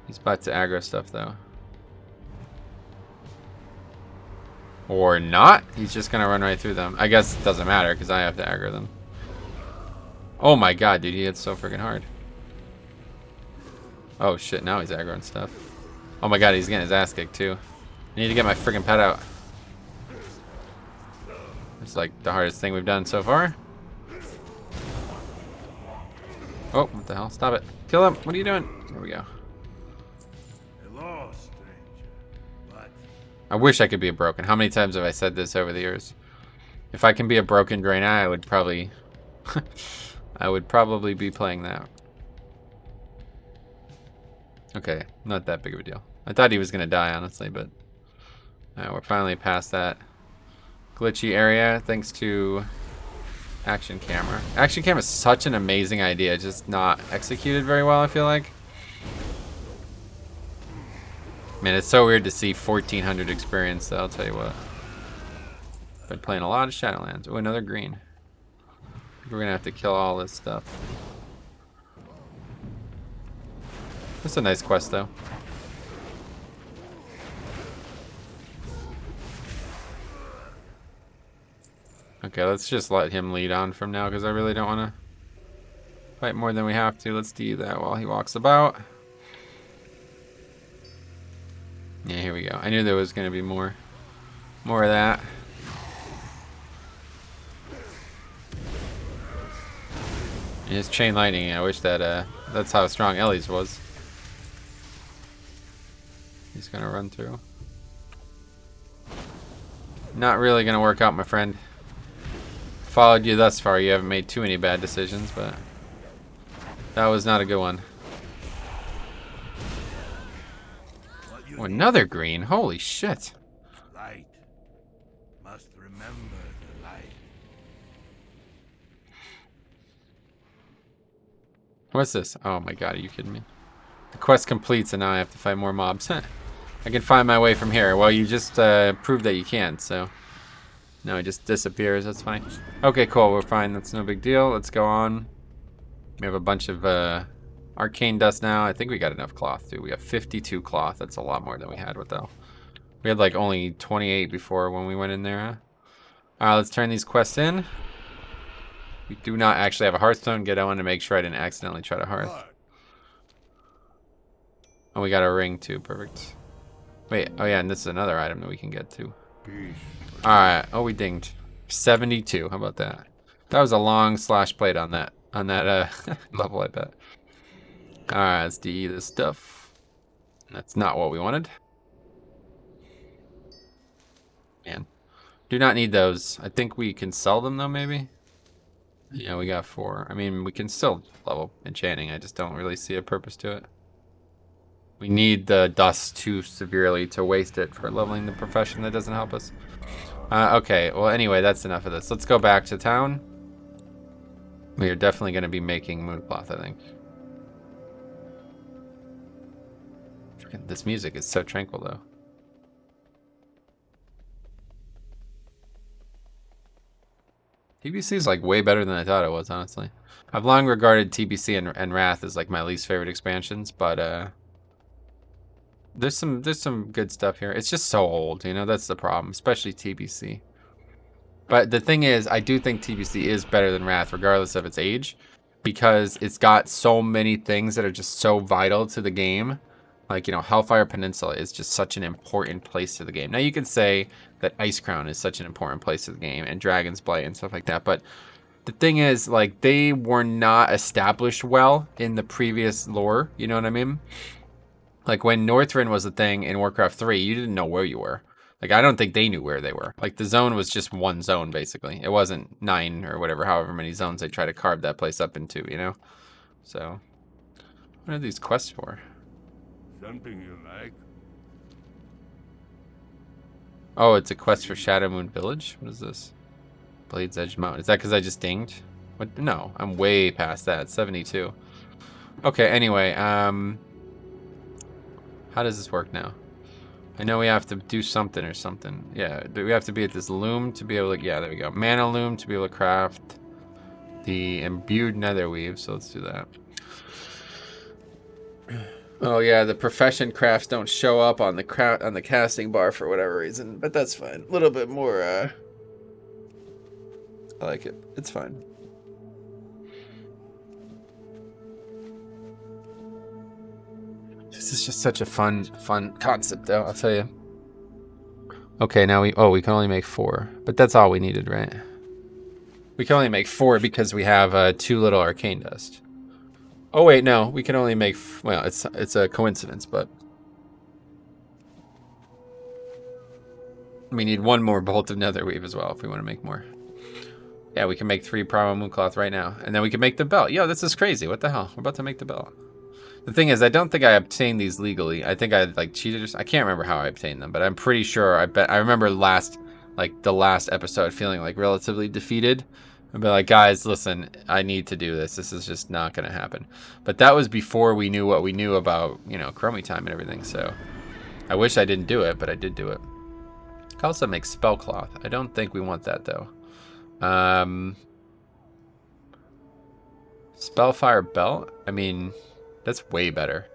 He's about to aggro stuff though. Or not. He's just gonna run right through them. I guess it doesn't matter because I have to aggro them. Oh my god, dude, he hits so freaking hard. Oh shit, now he's aggroing stuff. Oh my god, he's getting his ass kicked too. I need to get my freaking pet out. It's like the hardest thing we've done so far. Oh, what the hell? Stop it. Kill him. What are you doing? There we go. Hello, stranger. What? I wish I could be a broken. How many times have I said this over the years? If I can be a broken Draenei, I would probably... I would probably be playing that. Okay, not that big of a deal. I thought he was going to die, honestly, but... Alright, we're finally past that glitchy area, thanks to Action Camera. Action Camera is such an amazing idea, just not executed very well, I feel like. Man, it's so weird to see 1400 experience, though, I'll tell you what. Been playing a lot of Shadowlands. Oh, another green. We're gonna have to kill all this stuff. That's a nice quest, though. Okay, let's just let him lead on from now, because I really don't want to fight more than we have to. Let's do that while he walks about. Yeah, here we go. I knew there was going to be more of that. And his chain lightning, I wish that that's how strong Ellie's was. He's going to run through. Not really going to work out, my friend. Followed you thus far, you haven't made too many bad decisions, but that was not a good one. Oh, another green, holy shit. Light. Must remember the light. What's this? Oh my god, are you kidding me? The quest completes and now I have to fight more mobs. I can find my way from here. Well, you just proved that you can't, so... No, it just disappears. That's fine. Okay, cool. We're fine. That's no big deal. Let's go on. We have a bunch of arcane dust now. I think we got enough cloth, too. We have 52 cloth. That's a lot more than we had with though. We had like only 28 before when we went in there, huh? Alright, let's turn these quests in. We do not actually have a hearthstone. Get on to make sure I didn't accidentally try to hearth. Oh, we got a ring, too. Perfect. Wait. Oh, yeah, and this is another item that we can get, too. Peace. Alright, oh we dinged. 72, how about that? That was a long slash plate on that level, I bet. Alright, let's DE this stuff. That's not what we wanted. Man. Do not need those. I think we can sell them though, maybe? Yeah, we got 4. I mean, we can still level enchanting, I just don't really see a purpose to it. We need the dust too severely to waste it for leveling the profession that doesn't help us. Okay, well anyway, that's enough of this. Let's go back to town. We are definitely going to be making mooncloth, I think. Freaking, this music is so tranquil, though. TBC is like way better than I thought it was, honestly. I've long regarded TBC and Wrath as like my least favorite expansions, but there's some good stuff here. It's just so old, you know, that's the problem, especially TBC. But the thing is, I do think TBC is better than Wrath, regardless of its age, because it's got so many things that are just so vital to the game. Like, you know, Hellfire Peninsula is just such an important place to the game. Now, you can say that Icecrown is such an important place to the game, and Dragon's Blight and stuff like that, but the thing is, like, they were not established well in the previous lore, you know what I mean? Like, when Northrend was a thing in Warcraft 3, you didn't know where you were. Like, I don't think they knew where they were. Like, the zone was just one zone, basically. It wasn't 9 or whatever, however many zones they try to carve that place up into, you know? So, what are these quests for? Something you like? Oh, it's a quest for Shadow Moon Village? What is this? Blade's Edge Mountain. Is that because I just dinged? What? No, I'm way past that. 72. Okay, anyway, how does this work now? I know we have to do something or something. Yeah, we have to be at this loom to be able to... Yeah, there we go. Mana loom to be able to craft the imbued netherweave. So let's do that. Oh yeah, the profession crafts don't show up on the casting bar for whatever reason, but that's fine. A little bit more. I like it. It's fine. This is just such a fun concept, though. I'll tell you. Okay, now we can only make 4, but that's all we needed, right? We can only make 4 because we have 2 little arcane dust. Oh wait, no, we can only make. Well, it's a coincidence, but we need one more bolt of netherweave as well if we want to make more. Yeah, we can make 3 primal moon cloth right now, and then we can make the belt. Yo, this is crazy. What the hell? We're about to make the belt. The thing is, I don't think I obtained these legally. I think I like cheated. I can't remember how I obtained them, but I'm pretty sure. I remember the last episode feeling like relatively defeated. I'd be like, guys, listen, I need to do this. This is just not gonna happen. But that was before we knew what we knew about, you know, chromie time and everything. So I wish I didn't do it, but I did do it. I can also make spell cloth. I don't think we want that though. Spellfire belt. I mean, that's way better.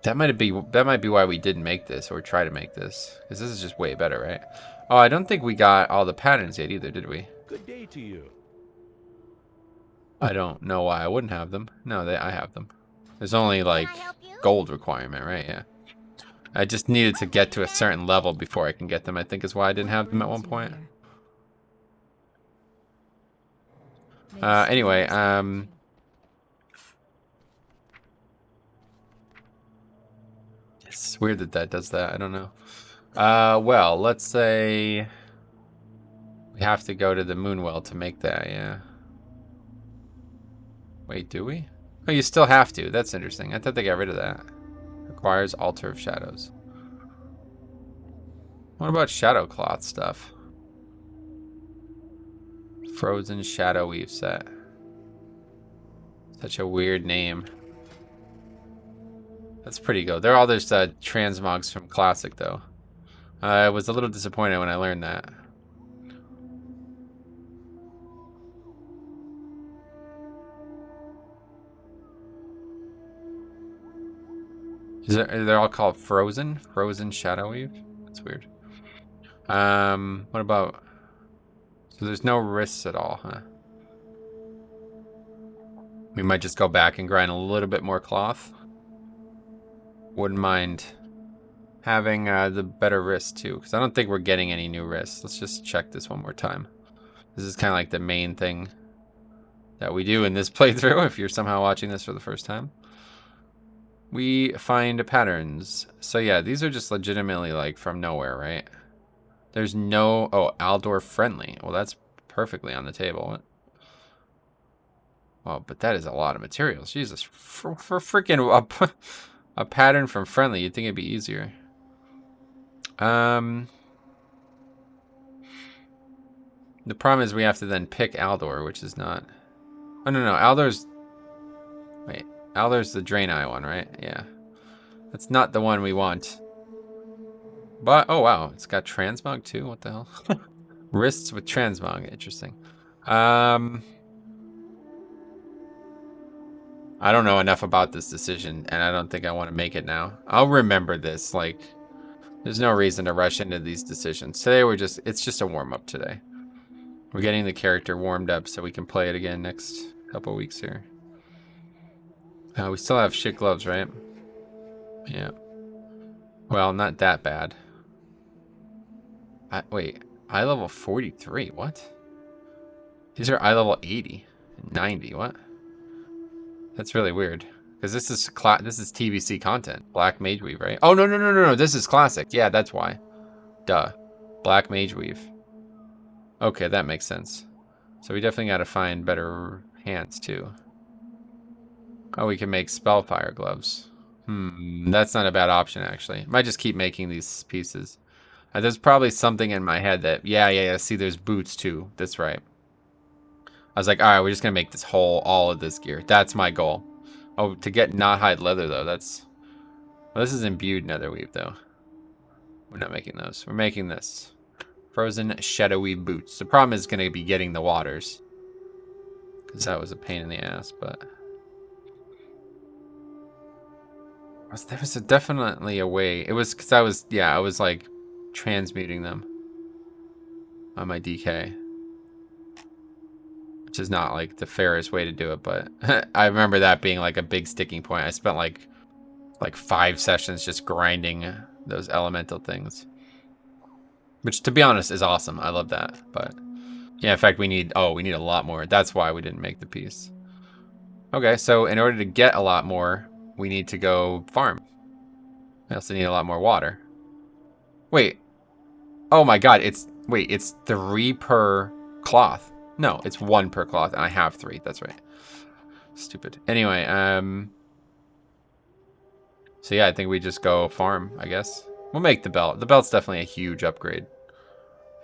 That might be why we didn't make this or try to make this, because this is just way better, right? Oh, I don't think we got all the patterns yet either, did we? Good day to you. I don't know why I wouldn't have them. No, I have them. There's only like gold requirement, right? Yeah. I just needed to get to a certain level before I can get them, I think is why I didn't have them at one point. Anyway, it's weird that that does that. I don't know. Well, let's say we have to go to the Moonwell to make that, yeah. Wait, do we? Oh, you still have to. That's interesting. I thought they got rid of that. Requires Altar of Shadows. What about Shadow Cloth stuff? Frozen Shadow Weave set. Such a weird name. That's pretty good. They're all just transmogs from Classic, though. I was a little disappointed when I learned that. They're all called Frozen? Frozen Shadow Weave? That's weird. What about... So there's no risks at all, huh? We might just go back and grind a little bit more cloth. Wouldn't mind having the better wrists too, because I don't think we're getting any new wrists. Let's just check this one more time. This is kind of like the main thing that we do in this playthrough if you're somehow watching this for the first time. We find patterns. So yeah, these are just legitimately like from nowhere, right? There's no... Oh, Aldor friendly. Well, that's perfectly on the table. Oh, but that is a lot of materials. Jesus. For freaking... A pattern from friendly, you'd think it'd be easier. The problem is we have to then pick Aldor, which is not... Oh, no, Aldor's... Wait, Aldor's the Draenei one, right? Yeah. That's not the one we want. But, oh wow, it's got transmog too? What the hell? Wrists with transmog, interesting. I don't know enough about this decision, and I don't think I want to make it now. I'll remember this, like, there's no reason to rush into these decisions. Today it's just a warm-up today. We're getting the character warmed up so we can play it again next couple weeks here. We still have shit gloves, right? Yeah. Well, not that bad. Wait, eye level 43, what? These are eye level 80, 90, what? That's really weird. Because this is TBC content. Black Mage Weave, right? Oh, no, this is classic. Yeah, that's why. Duh. Black Mage Weave. Okay, that makes sense. So we definitely got to find better hands, too. Oh, we can make Spellfire gloves. That's not a bad option, actually. Might just keep making these pieces. There's probably something in my head that... Yeah, see, there's boots, too. That's right. I was like, all right, we're just going to make this all of this gear. That's my goal. Oh, to get not hide leather, though, that's... Well, this is imbued netherweave, though. We're not making those. We're making this. Frozen shadowy boots. The problem is going to be getting the waters. Because that was a pain in the ass, but... There was definitely a way. It was because I was like transmuting them on my DK. Which is not like the fairest way to do it, but I remember that being like a big sticking point. I spent like 5 sessions just grinding those elemental things. Which, to be honest, is awesome. I love that. But yeah, in fact, we need a lot more. That's why we didn't make the piece. Okay, so in order to get a lot more, we need to go farm. We also need a lot more water. Wait. Oh my god, it's... Wait, it's 3 per cloth. No, it's 1 per cloth, and I have 3. That's right. Stupid. Anyway, so yeah, I think we just go farm, I guess. We'll make the belt. The belt's definitely a huge upgrade.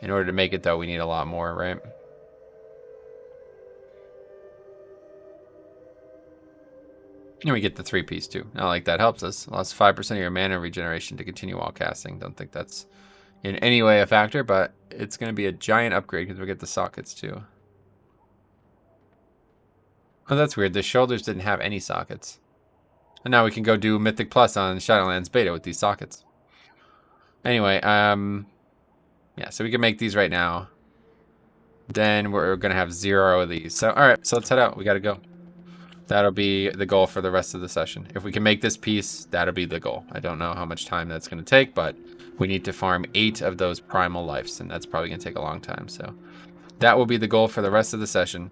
In order to make it, though, we need a lot more, right? And we get the 3-piece, too. Not like that helps us. Lost 5% of your mana regeneration to continue while casting. Don't think that's in any way a factor, but it's going to be a giant upgrade because we get the sockets, too. Oh, that's weird. The shoulders didn't have any sockets. And now we can go do Mythic Plus on Shadowlands Beta with these sockets. Anyway, yeah, so we can make these right now. Then we're going to have 0 of these. So, all right, so let's head out. We got to go. That'll be the goal for the rest of the session. If we can make this piece, that'll be the goal. I don't know how much time that's going to take, but we need to farm 8 of those primal lives, and that's probably going to take a long time. So that will be the goal for the rest of the session.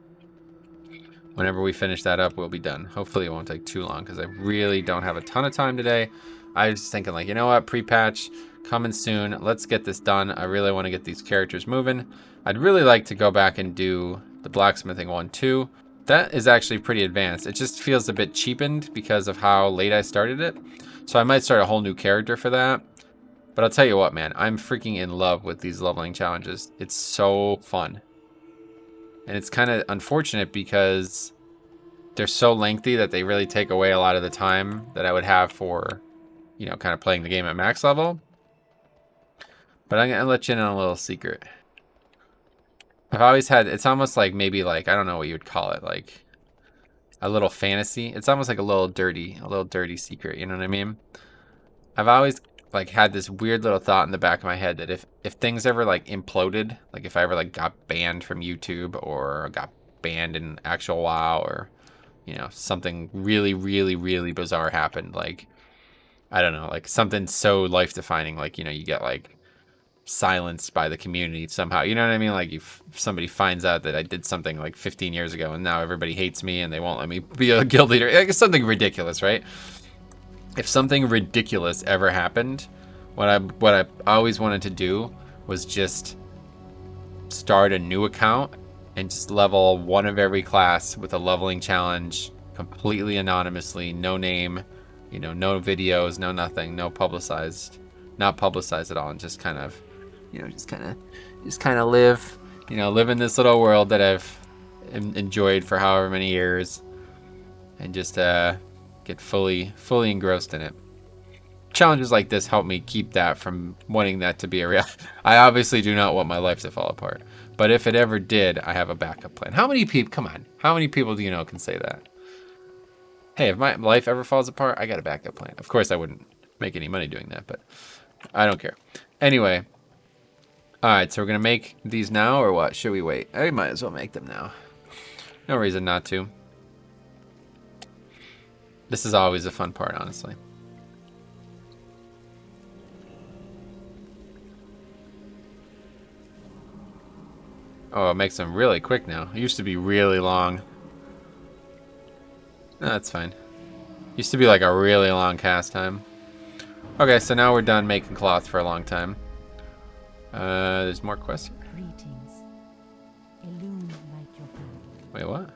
Whenever we finish that up, we'll be done. Hopefully it won't take too long because I really don't have a ton of time today. I was thinking like, you know what, pre-patch coming soon. Let's get this done. I really want to get these characters moving. I'd really like to go back and do the blacksmithing one too. That is actually pretty advanced. It just feels a bit cheapened because of how late I started it. So I might start a whole new character for that. But I'll tell you what, man, I'm freaking in love with these leveling challenges. It's so fun. And it's kind of unfortunate because they're so lengthy that they really take away a lot of the time that I would have for, you know, kind of playing the game at max level. But I'm going to let you in on a little secret. I've always had, it's almost like maybe like, I don't know what you would call it, like a little fantasy. It's almost like a little dirty secret, you know what I mean? I've always like had this weird little thought in the back of my head that if things ever like imploded, like if I ever like got banned from YouTube or got banned in actual WoW or, you know, something really, really, really bizarre happened, like, I don't know, like something so life defining, like, you know, you get like silenced by the community somehow, you know what I mean? Like if somebody finds out that I did something like 15 years ago and now everybody hates me and they won't let me be a guild leader, like something ridiculous, right? If something ridiculous ever happened, what I always wanted to do was just start a new account and just level 1 of every class with a leveling challenge completely anonymously, no name, you know, no videos, no nothing, no publicized, not publicized at all, and just kind of, you know, just kind of live, you know, live in this little world that I've enjoyed for however many years, and just get fully engrossed in it. Challenges like this help me keep that from wanting that to be a real. I obviously do not want my life to fall apart, but if it ever did, I have a backup plan. How many people? Come on, how many people do you know can say that? Hey, if my life ever falls apart, I got a backup plan. Of course, I wouldn't make any money doing that, but I don't care. Anyway. Alright, so we're going to make these now, or what? Should we wait? I might as well make them now. No reason not to. This is always a fun part, honestly. Oh, it makes them really quick now. It used to be really long. No, that's fine. Used to be like a really long cast time. Okay, so now we're done making cloth for a long time. There's more quests. Greetings. Illuminate your path. Wait, what?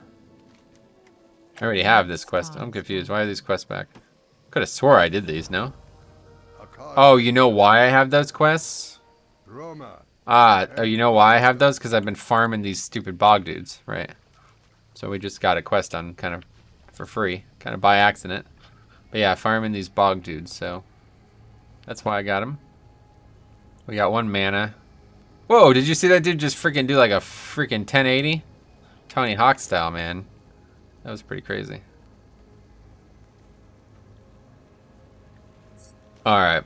I already have this quest. I'm confused. Why are these quests back? Could have swore I did these, no? Oh, you know why I have those quests? Oh, you know why I have those? Because I've been farming these stupid bog dudes, right? So we just got a quest on kind of for free, kind of by accident. But yeah, farming these bog dudes, so that's why I got them. We got 1 mana. Whoa, did you see that dude just freaking do like a freaking 1080? Tony Hawk style, man. That was pretty crazy. Alright.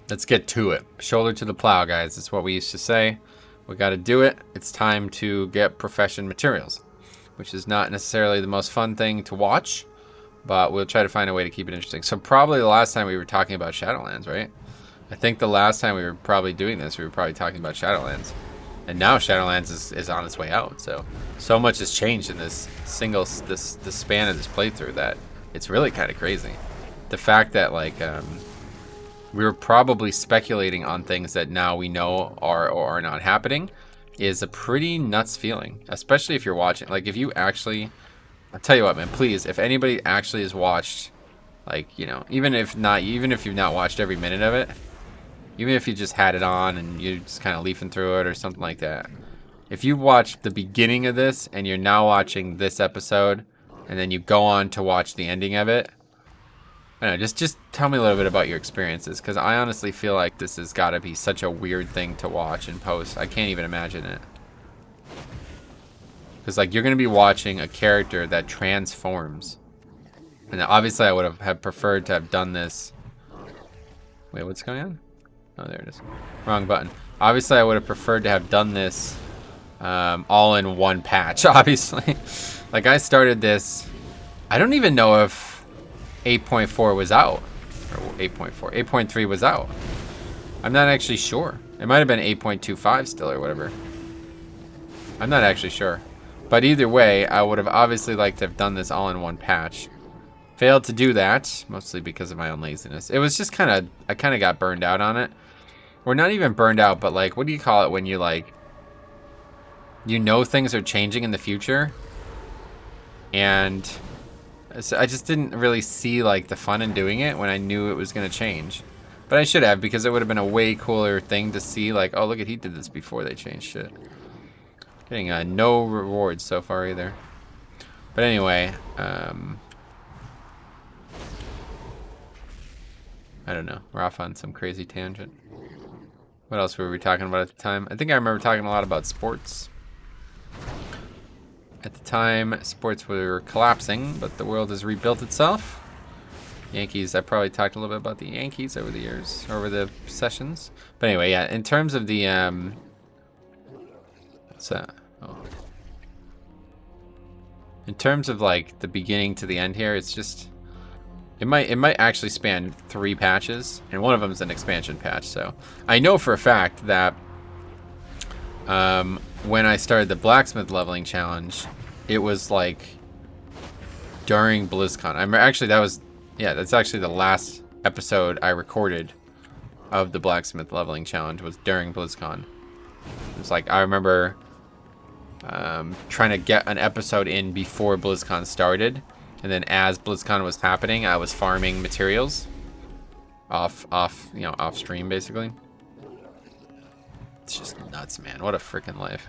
Let's get to it. Shoulder to the plow, guys. That's what we used to say. We got to do it. It's time to get profession materials, which is not necessarily the most fun thing to watch, but we'll try to find a way to keep it interesting. So probably the last time we were talking about Shadowlands, right? I think the last time we were probably doing this, we were probably talking about Shadowlands. And now Shadowlands is on its way out. So much has changed in this span of this playthrough that it's really kind of crazy. The fact that like we were probably speculating on things that now we know are or are not happening is a pretty nuts feeling, especially if you're watching. Like if you actually, I'll tell you what, man, please, if anybody actually has watched, like, you know, even if you've not watched every minute of it, even if you just had it on and you're just kind of leafing through it or something like that, if you watched the beginning of this and you're now watching this episode and then you go on to watch the ending of it, I don't know, just tell me a little bit about your experiences, because I honestly feel like this has got to be such a weird thing to watch and post. I can't even imagine it. Because like you're going to be watching a character that transforms. And obviously I would have preferred to have done this. Wait, what's going on? Oh, there it is. Wrong button. Obviously I would have preferred to have done this all in one patch, obviously. Like I started this, I don't even know if 8.4 was out, or 8.3 was out. I'm not actually sure. It might have been 8.25 still or whatever. I'm not actually sure. But either way, I would have obviously liked to have done this all in one patch. Failed to do that, mostly because of my own laziness. It was just kind of, I kind of got burned out on it. Or not even burned out, but like, what do you call it when you like, you know things are changing in the future? And so I just didn't really see like the fun in doing it when I knew it was going to change. But I should have, because it would have been a way cooler thing to see, like, oh, look at, he did this before they changed shit. Getting no rewards so far either. But anyway, I don't know. We're off on some crazy tangent. What else were we talking about at the time? I think I remember talking a lot about sports. At the time, sports were collapsing, but the world has rebuilt itself. Yankees, I probably talked a little bit about the Yankees over the years, over the sessions. But anyway, yeah, in terms of the, what's that? Oh. In terms of like the beginning to the end here, it's just, it might actually span 3 patches, and one of them is an expansion patch. So I know for a fact that when I started the blacksmith leveling challenge, it was like during BlizzCon. I'm actually, that's actually the last episode I recorded of the blacksmith leveling challenge was during BlizzCon. It was like, I remember trying to get an episode in before BlizzCon started, and then as BlizzCon was happening, I was farming materials off stream basically. It's just nuts, man. What a freaking life.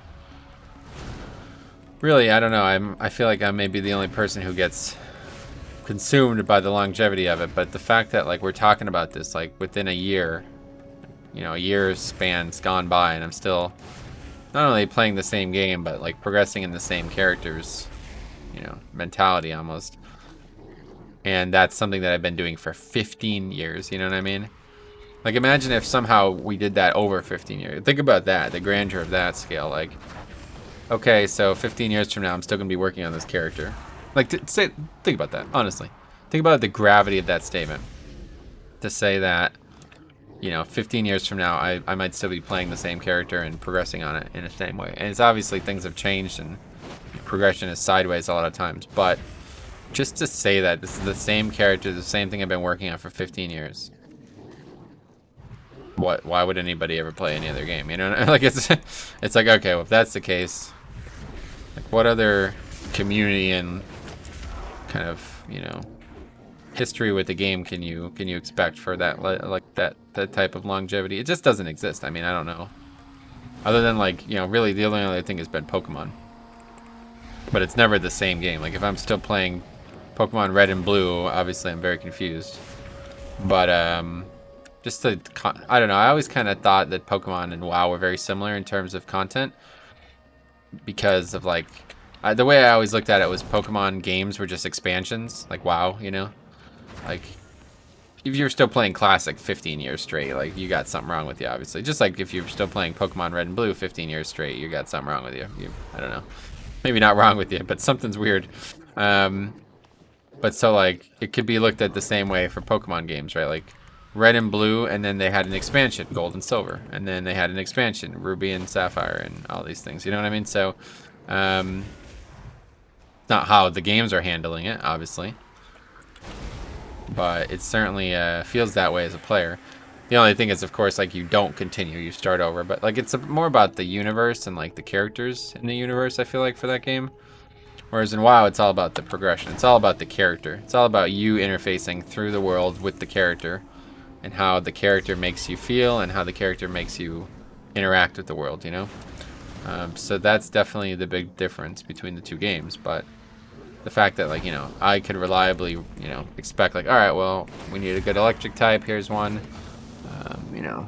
Really, I don't know. I feel like I may be the only person who gets consumed by the longevity of it, but the fact that like we're talking about this like within a year, you know, a year's span's gone by, and I'm still not only playing the same game, but like progressing in the same characters, you know, mentality almost. And that's something that I've been doing for 15 years, you know what I mean? Like imagine if somehow we did that over 15 years. Think about that, the grandeur of that scale. Like, okay, so 15 years from now, I'm still gonna be working on this character. Like, think about that, honestly. Think about the gravity of that statement. To say that, you know, 15 years from now, I might still be playing the same character and progressing on it in the same way. And it's obviously things have changed and progression is sideways a lot of times. But just to say that this is the same character, the same thing I've been working on for 15 years. Why would anybody ever play any other game? You know, like it's like, okay, well if that's the case, like what other community and kind of, you know, history with the game can you expect for that, like that type of longevity? It just doesn't exist. I mean, I don't know. Other than like, you know, really the only other thing has been Pokemon. But it's never the same game. Like if I'm still playing Pokemon Red and Blue, obviously I'm very confused. But just to, I don't know, I always kind of thought that Pokemon and WoW were very similar in terms of content. Because of like, the way I always looked at it was Pokemon games were just expansions, like WoW, you know? Like, if you're still playing Classic 15 years straight, like, you got something wrong with you, obviously. Just like if you're still playing Pokemon Red and Blue 15 years straight, you got something wrong with you. I don't know. Maybe not wrong with you, but something's weird. But so, like, it could be looked at the same way for Pokemon games, right? Like, red and blue, and then they had an expansion, gold and silver, and then they had an expansion, ruby and sapphire, and all these things. You know what I mean? So, not how the games are handling it, obviously, but it certainly feels that way as a player. The only thing is, of course, like, you don't continue, you start over, but like it's more about the universe and like the characters in the universe, I feel like, for that game. Whereas in WoW, it's all about the progression. It's all about the character. It's all about you interfacing through the world with the character and how the character makes you feel and how the character makes you interact with the world, you know? So that's definitely the big difference between the two games. But the fact that, like, you know, I could reliably, you know, expect, like, all right, well, we need a good electric type. Here's one. You know,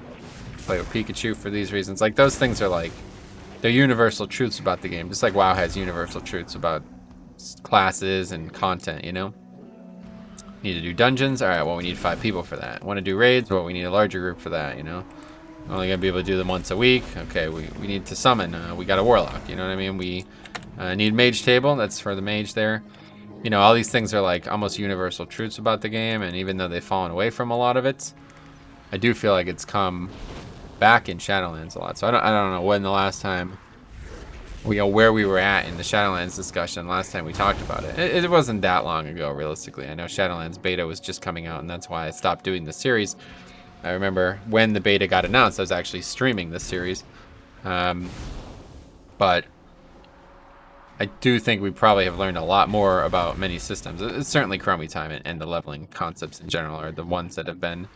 play with Pikachu for these reasons. Like, those things are, like, they're universal truths about the game. Just like WoW has universal truths about classes and content, you know? Need to do dungeons? All right, well, we need 5 people for that. Want to do raids? Well, we need a larger group for that, you know? Only gonna be able to do them once a week. Okay, we need to summon. We got a Warlock, you know what I mean? We need mage table. That's for the mage there. You know, all these things are like almost universal truths about the game, and even though they've fallen away from a lot of it, I do feel like it's come back in Shadowlands a lot. So I don't know when the last time, you know, where we were at in the Shadowlands discussion last time we talked about it. It wasn't that long ago, realistically. I know Shadowlands beta was just coming out, and that's why I stopped doing the series. I remember when the beta got announced, I was actually streaming this series. But I do think we probably have learned a lot more about many systems. It's certainly Chromie time and the leveling concepts in general are the ones that have been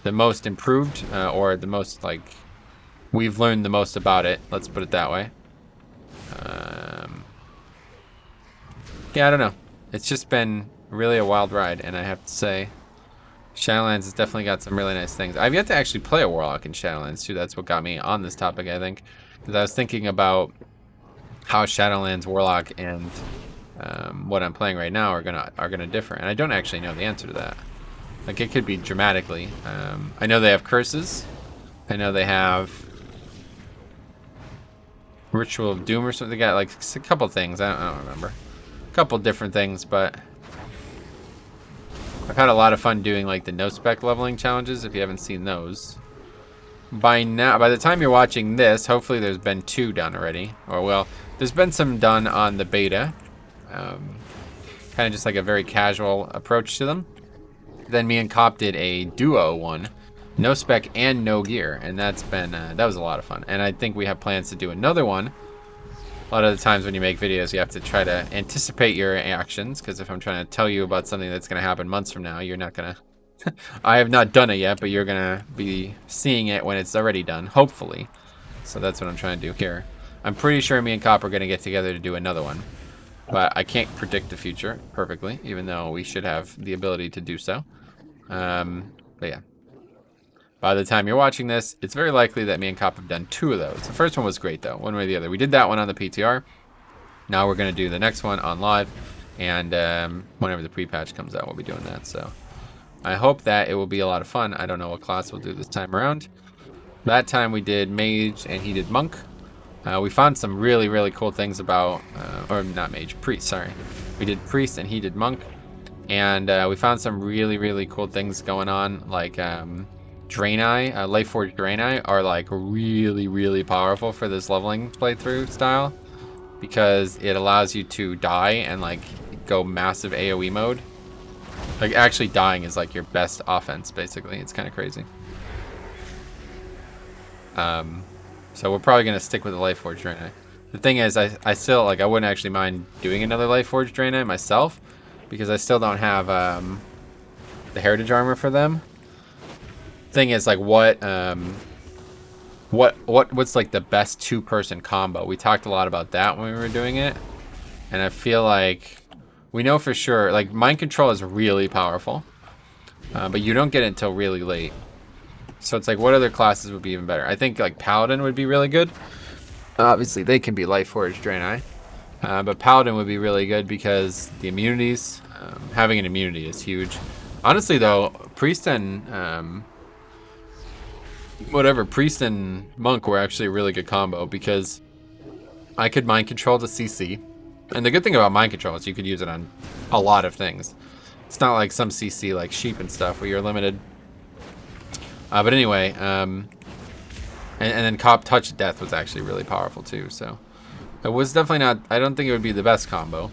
the most improved, or the most, like, we've learned the most about it. Let's put it that way. Yeah, I don't know. It's just been really a wild ride, and I have to say, Shadowlands has definitely got some really nice things. I've yet to actually play a Warlock in Shadowlands too. That's what got me on this topic, I think, because I was thinking about how Shadowlands, Warlock, and what I'm playing right now are gonna differ, and I don't actually know the answer to that. Like, it could be dramatically. I know they have curses. I know they have Ritual of Doom or something. They got like a couple things. I don't remember. A couple different things, but I've had a lot of fun doing like the no spec leveling challenges. If you haven't seen those, by the time you're watching this, hopefully there's been 2 done already. Or, well, there's been some done on the beta. Kind of just like a very casual approach to them. Then me and Cop did a duo one, no spec and no gear, and that's been that was a lot of fun. And I think we have plans to do another one. A lot of the times when you make videos, you have to try to anticipate your actions, because if I'm trying to tell you about something that's going to happen months from now, you're not going to... I have not done it yet, but you're going to be seeing it when it's already done, hopefully. So that's what I'm trying to do here. I'm pretty sure me and Cop are going to get together to do another one. But I can't predict the future perfectly, even though we should have the ability to do so. But yeah. By the time you're watching this, it's very likely that me and Cop have done 2 of those. The first one was great, though, one way or the other. We did that one on the PTR. Now we're going to do the next one on live. And whenever the pre-patch comes out, we'll be doing that. So I hope that it will be a lot of fun. I don't know what class we'll do this time around. That time we did Mage and he did Monk. We found some really, really cool things about... or not Mage, Priest, sorry. We did Priest and he did Monk. And we found some really, really cool things going on. Like... Draenei, Lightforged Draenei are like really, really powerful for this leveling playthrough style, because it allows you to die and like go massive AoE mode. Like, actually dying is like your best offense, basically. It's kind of crazy. So we're probably gonna stick with the Lightforged Draenei. The thing is, I still, like, I wouldn't actually mind doing another Lightforged Draenei myself, because I still don't have the heritage armor for them. Thing is, like, what's like the best 2-person combo? We talked a lot about that when we were doing it, and I feel like we know for sure, like, mind control is really powerful, but you don't get it until really late. So it's like, what other classes would be even better? I think like Paladin would be really good. Obviously they can be Lightforged Draenei, but Paladin would be really good because the immunities, having an immunity is huge. Honestly though, Priest and Priest and Monk were actually a really good combo, because I could mind control the CC. And the good thing about mind control is you could use it on a lot of things. It's not like some CC like sheep and stuff where you're limited But anyway, and then Cop Touch Death was actually really powerful too. So it was definitely not. I don't think it would be the best combo.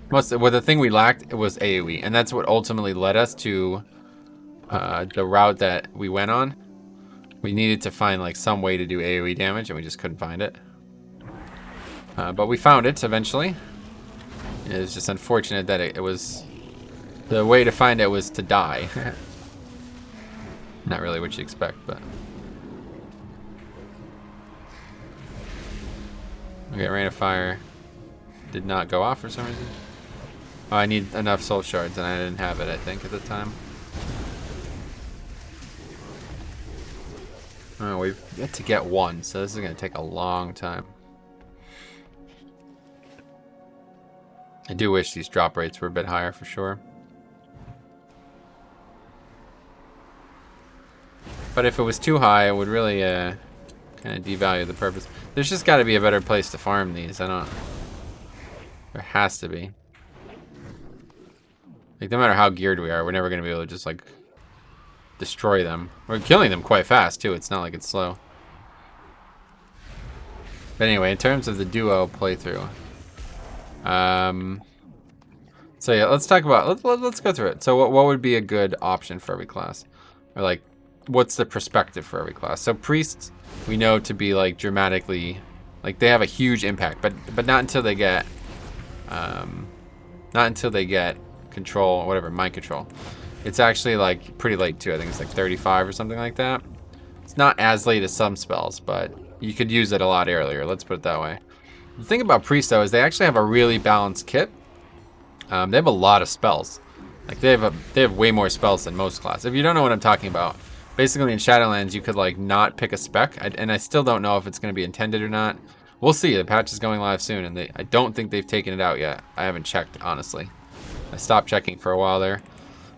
The thing we lacked was AoE, and that's what ultimately led us to the route that we went on. We needed to find like some way to do AoE damage, and we just couldn't find it. But we found it eventually. It was just unfortunate that it was the way to find it was to die. Not really what you expect, but okay. Rain of Fire did not go off for some reason. Oh, I need enough soul shards, and I didn't have it, I think, at the time. Oh, we've yet to get one, so this is going to take a long time. I do wish these drop rates were a bit higher for sure. But if it was too high, it would really kind of devalue the purpose. There's just got to be a better place to farm these. There has to be. Like, no matter how geared we are, we're never going to be able to just, like, destroy them. We're killing them quite fast, too. It's not like it's slow. But anyway, in terms of the duo playthrough. So yeah, let's talk about, let's go through it. So what would be a good option for every class? Or, like, what's the perspective for every class? So priests, we know to be, like, dramatically, like, they have a huge impact. But not until they get, control, or whatever, mind control. It's actually like pretty late too. I think it's like 35 or something like that. It's not as late as some spells, but you could use it a lot earlier. Let's put it that way. The thing about priests though is they actually have a really balanced kit. They have a lot of spells. Like they have way more spells than most classes. If you don't know what I'm talking about, basically in Shadowlands you could like not pick a spec, and I still don't know if it's going to be intended or not. We'll see. The patch is going live soon, and I don't think they've taken it out yet. I haven't checked, honestly. I stopped checking for a while there,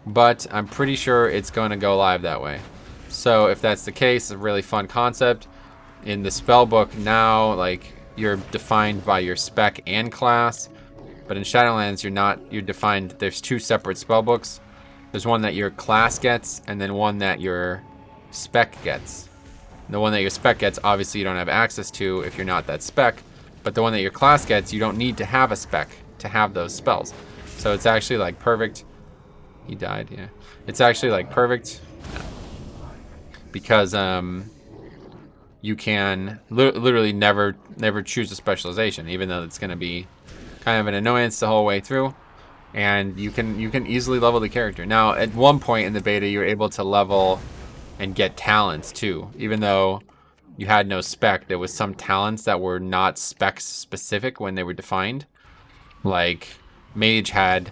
but I'm pretty sure it's going to go live that way. So if that's the case, a really fun concept. In the spell book now, like, you're defined by your spec and class, but in Shadowlands you're defined. There's two separate spell books. There's one that your class gets, and then one that your spec gets. The one that your spec gets, obviously you don't have access to if you're not that spec, but the one that your class gets, you don't need to have a spec to have those spells. So it's actually like perfect. He died, yeah. It's actually like perfect because you can literally never choose a specialization, even though it's going to be kind of an annoyance the whole way through. And you can easily level the character. Now, at one point in the beta, you were able to level and get talents too. Even though you had no spec, there was some talents that were not spec specific when they were defined. Like Mage had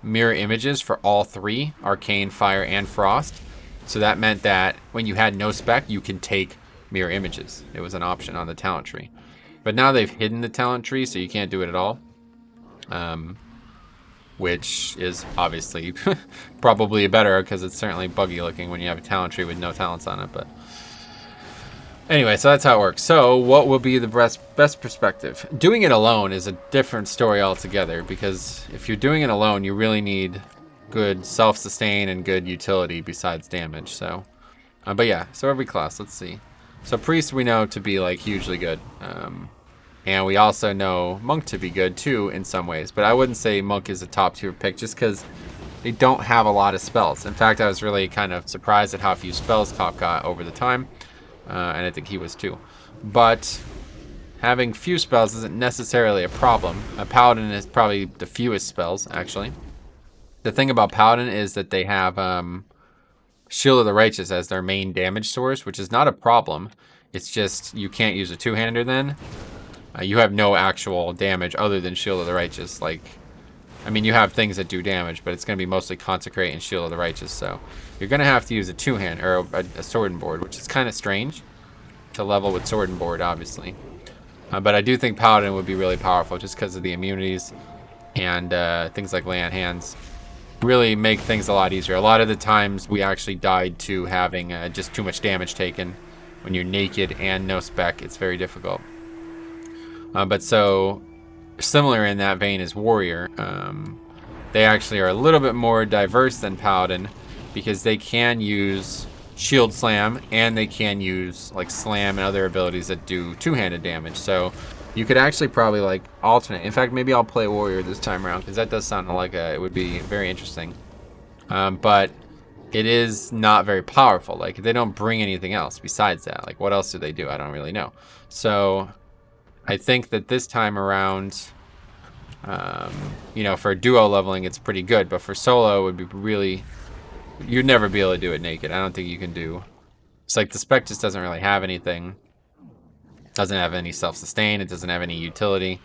mirror images for all three, Arcane, Fire, and Frost. So that meant that when you had no spec, you could take mirror images. It was an option on the talent tree. But now they've hidden the talent tree, so you can't do it at all. Which is obviously probably better, because it's certainly buggy looking when you have a talent tree with no talents on it. But anyway, so that's how it works. So what will be the best perspective? Doing it alone is a different story altogether, because if you're doing it alone, you really need good self-sustain and good utility besides damage. So, but yeah, so every class, let's see. So priest we know to be like hugely good. And we also know Monk to be good too in some ways, but I wouldn't say Monk is a top tier pick just because they don't have a lot of spells. In fact, I was really kind of surprised at how few spells Cop got over the time, and I think he was too. But having few spells isn't necessarily a problem. A Paladin is probably the fewest spells, actually. The thing about Paladin is that they have Shield of the Righteous as their main damage source, which is not a problem. It's just you can't use a two-hander then. You have no actual damage other than Shield of the Righteous. Like, I mean, you have things that do damage, but it's going to be mostly Consecrate and Shield of the Righteous. So you're going to have to use a two-hand or a sword and board, which is kind of strange to level with sword and board, obviously. But I do think Paladin would be really powerful just because of the immunities and things like Lay on Hands. Really make things a lot easier. A lot of the times we actually died to having just too much damage taken. When you're naked and no spec, it's very difficult. But so, similar in that vein is Warrior. They actually are a little bit more diverse than Paladin because they can use shield slam, and they can use like slam and other abilities that do two-handed damage. So you could actually probably like alternate. In fact, maybe I'll play warrior this time around because that does sound like it would be very interesting. But it is not very powerful. Like they don't bring anything else besides that. Like what else do they do? I don't really know. So I think that this time around, you know, for duo leveling, it's pretty good. But for solo, it would be really... You'd never be able to do it naked. I don't think you can do... It's like the spec just doesn't really have anything. Doesn't have any self-sustain. It doesn't have any utility.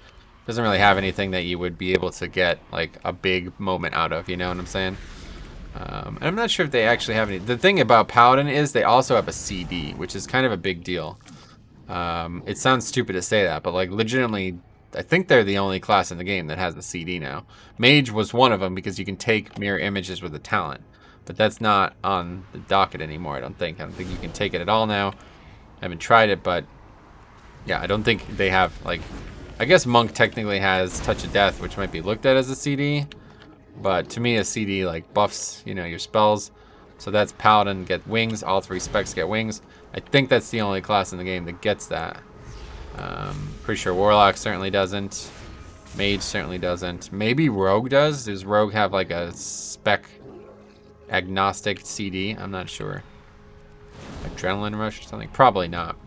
Doesn't really have anything that you would be able to get like a big moment out of. You know what I'm saying? And I'm not sure if they actually have any... The thing about Paladin is they also have a CD, which is kind of a big deal. It sounds stupid to say that, but like legitimately, I think they're the only class in the game that has a CD now. Mage was one of them because you can take mirror images with a talent. But that's not on the docket anymore, I don't think. I don't think you can take it at all now. I haven't tried it, but yeah, I don't think they have, like... I guess Monk technically has Touch of Death, which might be looked at as a CD. But to me, a CD, like, buffs, you know, your spells. So that's Paladin, get wings. All three specs get wings. I think that's the only class in the game that gets that. Pretty sure Warlock certainly doesn't. Mage certainly doesn't. Maybe Rogue does. Does Rogue have, like, a spec... agnostic CD? I'm not sure. Adrenaline rush or something? Probably not.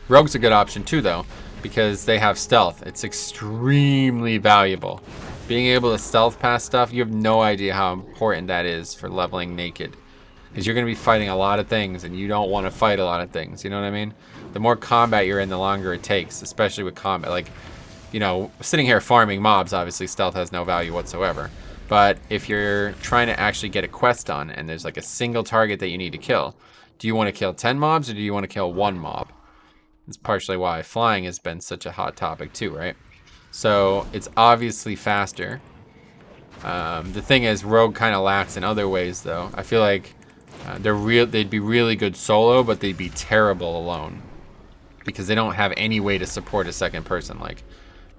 Rogue's a good option too, though, because they have stealth. It's extremely valuable. Being able to stealth past stuff, you have no idea how important that is for leveling naked. Because you're going to be fighting a lot of things, and you don't want to fight a lot of things. You know what I mean? The more combat you're in, the longer it takes, especially with combat. Like, you know, sitting here farming mobs, obviously stealth has no value whatsoever. But if you're trying to actually get a quest done and there's like a single target that you need to kill, do you want to kill 10 mobs or do you want to kill one mob? That's partially why flying has been such a hot topic too, right? So it's obviously faster. The thing is, Rogue kind of lacks in other ways though. I feel like they'd be really good solo, but they'd be terrible alone. Because they don't have any way to support a second person. Like,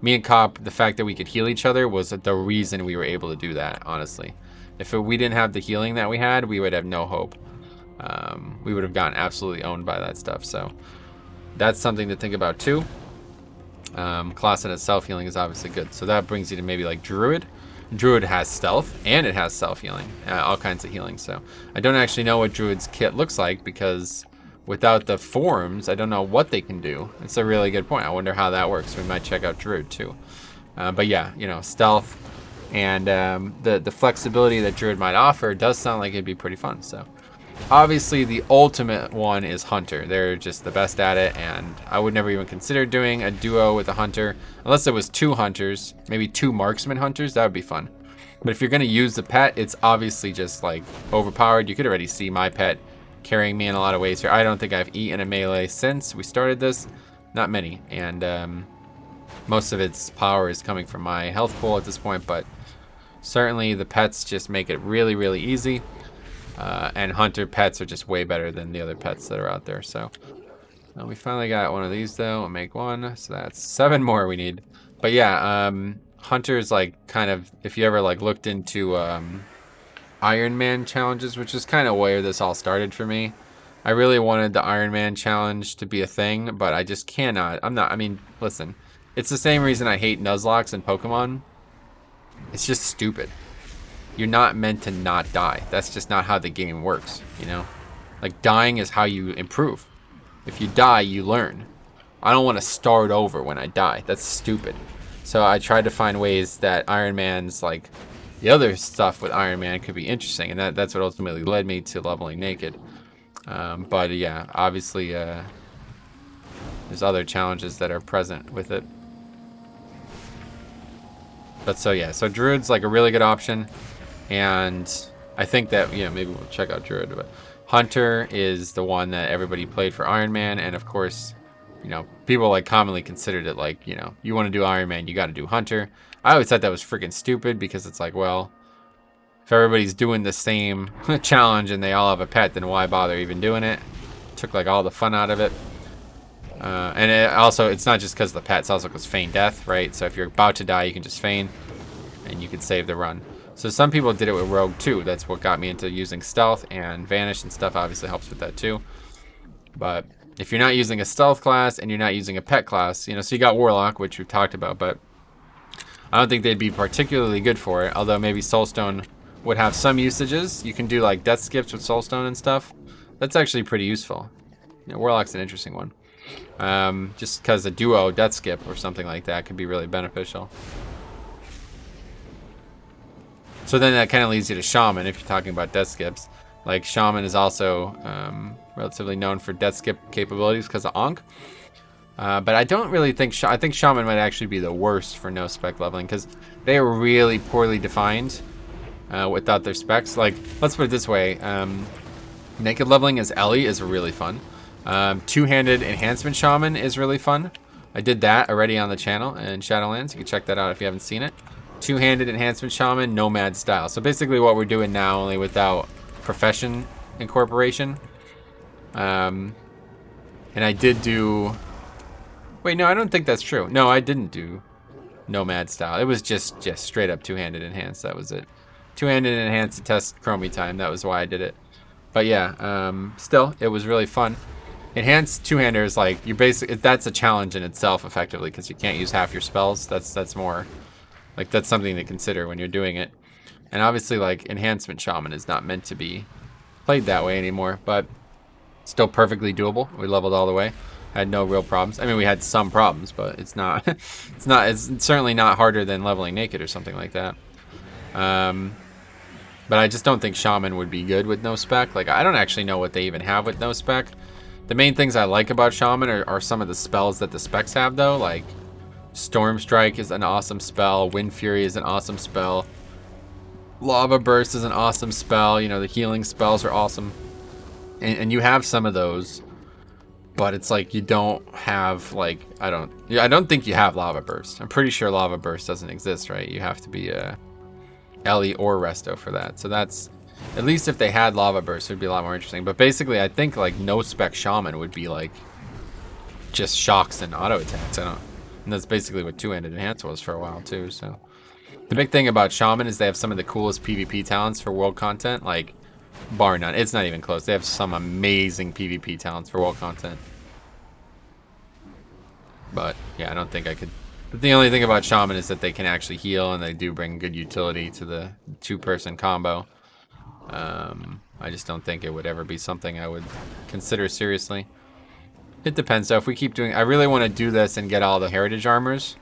me and Cop, the fact that we could heal each other was the reason we were able to do that, honestly. If we didn't have the healing that we had, we would have no hope. We would have gotten absolutely owned by that stuff. So that's something to think about too. Class in itself, healing is obviously good. So that brings you to maybe like Druid. Druid has stealth and it has self-healing. All kinds of healing. So I don't actually know what Druid's kit looks like because... without the forms, I don't know what they can do. It's a really good point. I wonder how that works. We might check out Druid too. But yeah, you know, stealth and the flexibility that Druid might offer does sound like it'd be pretty fun. So obviously the ultimate one is Hunter. They're just the best at it, and I would never even consider doing a duo with a Hunter unless there was two Hunters, maybe two Marksman Hunters. That would be fun. But if you're going to use the pet, it's obviously just like overpowered. You could already see my pet carrying me in a lot of ways here. I don't think I've eaten a melee since we started this. Not many. And most of its power is coming from my health pool at this point, but certainly the pets just make it really, really easy. And hunter pets are just way better than the other pets that are out there. So we finally got one of these though. I'll make one. So that's 7 more we need. But yeah, hunter is like kind of, if you ever like looked into Iron Man challenges, which is kind of where this all started for me. I really wanted the Iron Man challenge to be a thing, but I just cannot. I mean, listen, it's the same reason I hate Nuzlockes in Pokemon. It's just stupid. You're not meant to not die. That's just not how the game works, you know? Like, dying is how you improve. If you die, you learn. I don't want to start over when I die. That's stupid. So I tried to find ways that Iron Man's, like, the other stuff with Iron Man could be interesting, and that's what ultimately led me to leveling naked. But yeah, obviously there's other challenges that are present with it. But so yeah, so Druid's like a really good option, and I think that, you know, maybe we'll check out Druid, but Hunter is the one that everybody played for Iron Man, and of course, you know, people like commonly considered it like, you know, you want to do Iron Man, you got to do Hunter. I always thought that was freaking stupid because it's like, well, if everybody's doing the same challenge and they all have a pet, then why bother even doing it? Took like all the fun out of it. And it's not just because of the pet, it's also because feign death, right? So if you're about to die, you can just feign and you can save the run. So some people did it with Rogue too. That's what got me into using Stealth, and Vanish and stuff obviously helps with that too. But if you're not using a Stealth class and you're not using a pet class, you know, so you got Warlock, which we've talked about, but I don't think they'd be particularly good for it. Although maybe Soulstone would have some usages. You can do like death skips with Soulstone and stuff. That's actually pretty useful. You know, Warlock's an interesting one. Just because a duo death skip or something like that could be really beneficial. So then that kind of leads you to Shaman if you're talking about death skips. Like Shaman is also relatively known for death skip capabilities because of Ankh. But I don't really think, I think Shaman might actually be the worst for no spec leveling because they are really poorly defined without their specs. Like, let's put it this way, naked leveling as Ellie is really fun. Two-handed enhancement Shaman is really fun. I did that already on the channel in Shadowlands. You can check that out if you haven't seen it. Two-handed enhancement Shaman, Nomad style. So basically what we're doing now, only without profession incorporation. And I did do... Wait, no, I don't think that's true. No, I didn't do Nomad style. It was just straight up two-handed enhanced. That was it. Two-handed enhanced to test Chromie time. That was why I did it. But yeah, still, it was really fun. Enhanced two-hander is like, you're basically, that's a challenge in itself effectively because you can't use half your spells. That's more, like that's something to consider when you're doing it. And obviously like enhancement shaman is not meant to be played that way anymore, but still perfectly doable. We leveled all the way. Had no real problems. I mean, we had some problems, but it's not, it's certainly not harder than leveling naked or something like that. But I just don't think Shaman would be good with no spec. Like, I don't actually know what they even have with no spec. The main things I like about Shaman are some of the spells that the specs have, though. Like, Storm Strike is an awesome spell. Wind Fury is an awesome spell. Lava Burst is an awesome spell. You know, the healing spells are awesome. And you have some of those. But it's like you don't have, like, I don't think you have Lava Burst. I'm pretty sure Lava Burst doesn't exist, right? You have to be Ellie or Resto for that. So that's, at least if they had Lava Burst, it would be a lot more interesting. But basically, I think like no spec Shaman would be like just shocks and auto attacks. And that's basically what two-handed enhance was for a while too. So the big thing about Shaman is they have some of the coolest PvP talents for world content, like bar none. It's not even close. They have some amazing PvP talents for world content. But yeah, I don't think I could. The only thing about Shaman is that they can actually heal, and they do bring good utility to the two-person combo. I just don't think it would ever be something I would consider seriously. It depends, though. If we keep doing... I really want to do this and get all the heritage armors.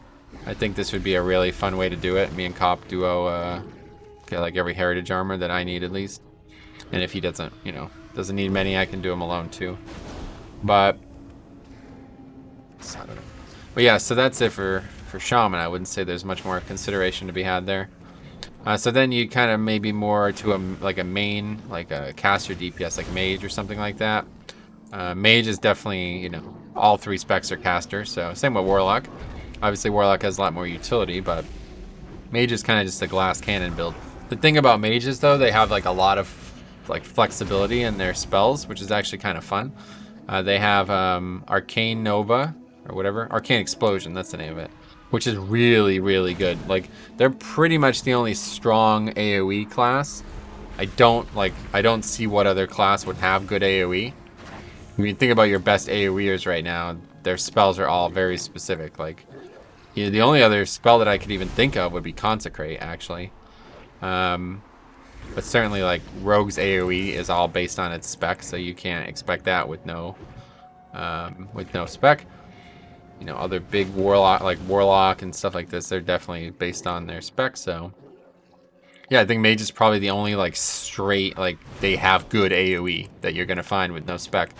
I think this would be a really fun way to do it. Me and Cop duo get like every heritage armor that I need, at least. And if he doesn't, you know, doesn't need many, I can do them alone, too. But... I don't know. But yeah, so that's it for Shaman. I wouldn't say there's much more consideration to be had there. So then you kind of maybe more to a main, like a caster DPS, like Mage or something like that. Mage is definitely, you know, all three specs are caster, so same with Warlock. Obviously Warlock has a lot more utility, but Mage is kind of just a glass cannon build. The thing about Mages, though, they have like a lot of like flexibility in their spells, which is actually kind of fun. They have Arcane Nova, or whatever. Arcane Explosion, that's the name of it. Which is really, really good. Like, they're pretty much the only strong AoE class. I don't see what other class would have good AoE. When you think about your best AoEers right now, their spells are all very specific. Like, you know, the only other spell that I could even think of would be Consecrate, actually. But certainly, like, Rogue's AoE is all based on its spec, so you can't expect that with no spec. You know, other big Warlock and stuff like this, they're definitely based on their specs. So yeah, I think Mage is probably the only like straight, like they have good AoE that you're gonna find with no spec.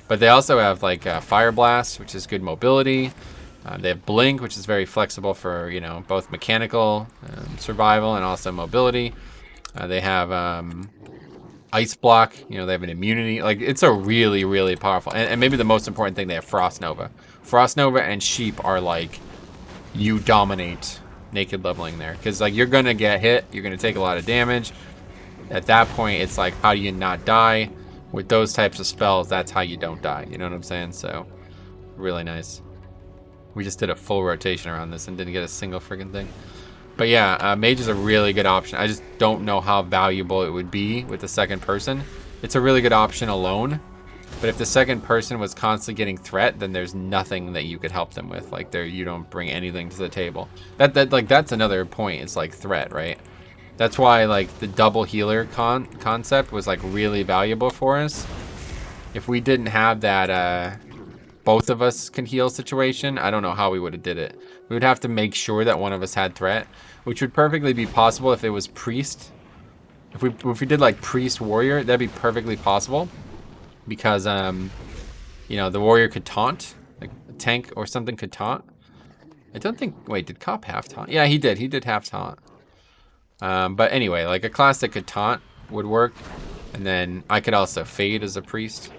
But they also have like Fire Blast, which is good mobility. They have Blink, which is very flexible for, you know, both mechanical survival and also mobility. They have Ice Block, you know, they have an immunity. Like, it's a really, really powerful, and maybe the most important thing, they have Frost Nova. Frost Nova and Sheep are like, you dominate naked leveling there. Because, like, you're going to get hit, you're going to take a lot of damage. At that point, it's like, how do you not die? With those types of spells, that's how you don't die. You know what I'm saying? So, really nice. We just did a full rotation around this and didn't get a single friggin' thing. But yeah, mage is a really good option. I just don't know how valuable it would be with the second person. It's a really good option alone. But if the second person was constantly getting threat, then there's nothing that you could help them with. Like you don't bring anything to the table. That's another point. It's like threat, right? That's why like the double healer concept was like really valuable for us. If we didn't have that both of us can heal situation, I don't know how we would have did it. We would have to make sure that one of us had threat, which would perfectly be possible if it was priest. If we did like priest warrior, that'd be perfectly possible. Because, you know, the warrior could taunt. Like, a tank or something could taunt. I don't think... Wait, did Cop half taunt? Yeah, he did. He did half taunt. But anyway, like, a class that could taunt would work. And then I could also fade as a priest.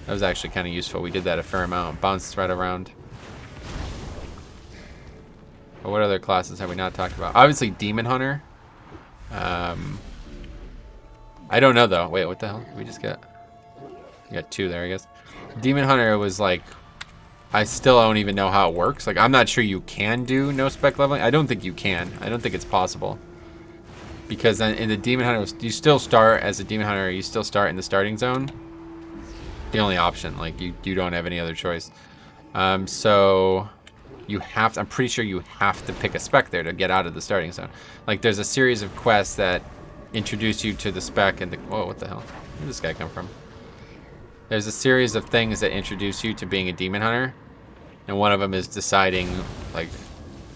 That was actually kind of useful. We did that a fair amount. Bounced right around. But what other classes have we not talked about? Obviously, Demon Hunter. I don't know, though. Wait, what the hell did we just get? We got two there, I guess. Demon Hunter was like, I still don't even know how it works. Like, I'm not sure you can do no spec leveling. I don't think you can. I don't think it's possible. Because then in the Demon Hunter, you still start as a Demon Hunter. You still start in the starting zone. The only option. Like, you don't have any other choice. So you have to, I'm pretty sure you have to pick a spec there to get out of the starting zone. Like, there's a series of quests that introduce you to the spec and the... Whoa, what the hell? Where did this guy come from? There's a series of things that introduce you to being a demon hunter, and one of them is deciding like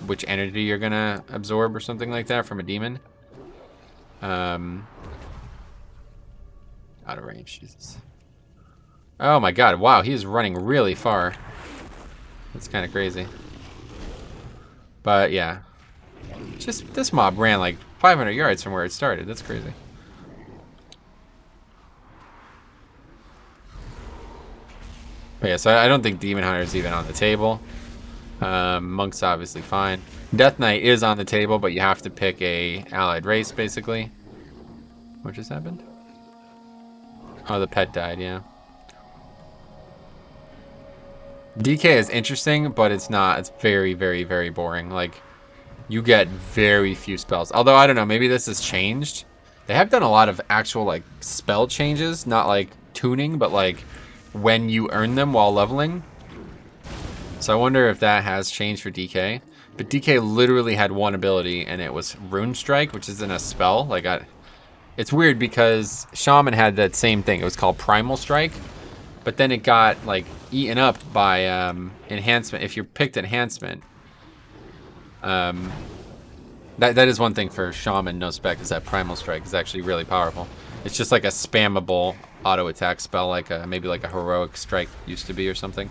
which energy you're gonna absorb or something like that from a demon. Out of range, Jesus. Oh my God! Wow, he's running really far. That's kind of crazy. But yeah, just this mob ran like 500 yards from where it started. That's crazy. But yeah, so I don't think Demon Hunter is even on the table. Monk's obviously fine. Death Knight is on the table, but you have to pick a allied race, basically. What just happened? Oh, the pet died, yeah. DK is interesting, but it's not. It's very, very, very boring. Like, you get very few spells. Although, I don't know, maybe this has changed. They have done a lot of actual, like, spell changes. Not, like, tuning, but, like, when you earn them while leveling. So I wonder if that has changed for DK. But DK literally had one ability, and it was Rune Strike, which isn't a spell. Like, it's weird because Shaman had that same thing. It was called Primal Strike. But then it got, like, eaten up by enhancement. If you picked enhancement, that is one thing for Shaman no spec, is that Primal Strike is actually really powerful. It's just like a spammable auto attack spell, like maybe like a heroic strike used to be or something.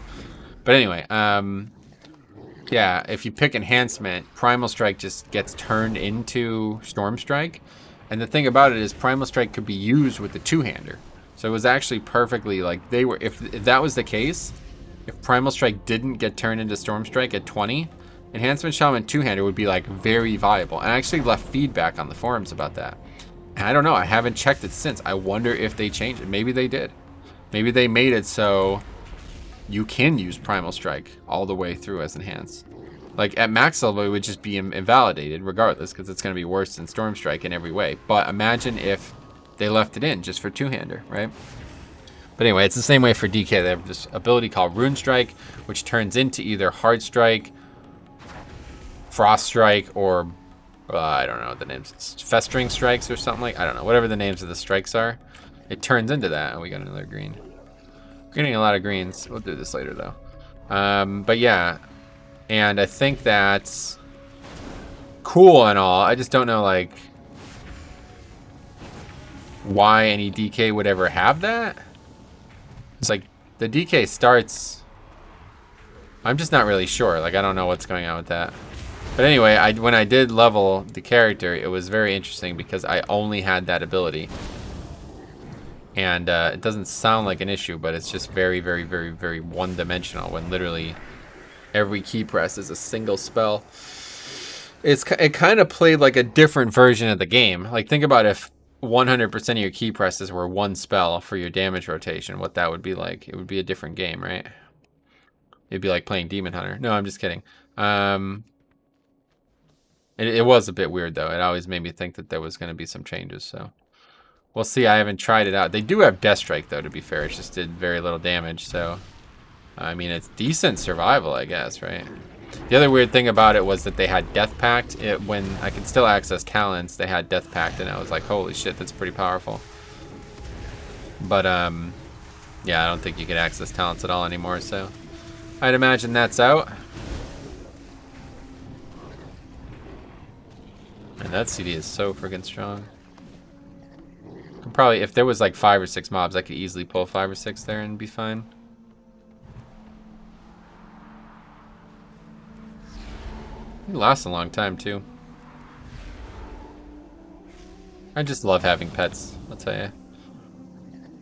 But anyway, yeah, if you pick enhancement, Primal Strike just gets turned into Storm Strike. And the thing about it is Primal Strike could be used with the two-hander. So it was actually perfectly like they were, if that was the case, if Primal Strike didn't get turned into Storm Strike at 20, Enhancement Shaman two-hander would be like very viable. And I actually left feedback on the forums about that. And I don't know, I haven't checked it since. I wonder if they changed it. Maybe they did. Maybe they made it so you can use Primal Strike all the way through as enhanced. Like at max level, it would just be invalidated regardless, because it's going to be worse than Storm Strike in every way. But imagine if they left it in just for two-hander, right? But anyway, it's the same way for DK. They have this ability called Rune Strike, which turns into either Hard Strike, Frost Strike, or I don't know the names. Festering Strikes or something like, I don't know. Whatever the names of the strikes are, it turns into that. Oh, we got another green. We're getting a lot of greens. We'll do this later though. But yeah, and I think that's cool and all. I just don't know like why any DK would ever have that. It's like the DK starts. I'm just not really sure. Like I don't know what's going on with that. But anyway, when I did level the character, it was very interesting because I only had that ability. And it doesn't sound like an issue, but it's just very, very, very, very one-dimensional when literally every key press is a single spell. It kind of played like a different version of the game. Like think about if 100% of your key presses were one spell for your damage rotation, what that would be like. It would be a different game, right? It'd be like playing Demon Hunter. No, I'm just kidding. It was a bit weird, though. It always made me think that there was going to be some changes, so... We'll see. I haven't tried it out. They do have Death Strike, though, to be fair. It just did very little damage, so... I mean, it's decent survival, I guess, right? The other weird thing about it was that they had Death Pact. When I could still access talents, they had Death Pact, and I was like, holy shit, that's pretty powerful. But, yeah, I don't think you could access talents at all anymore, so... I'd imagine that's out. And that CD is so freaking strong. Probably, if there was like 5 or 6 mobs, I could easily pull 5 or 6 there and be fine. It lasts a long time, too. I just love having pets, I'll tell you.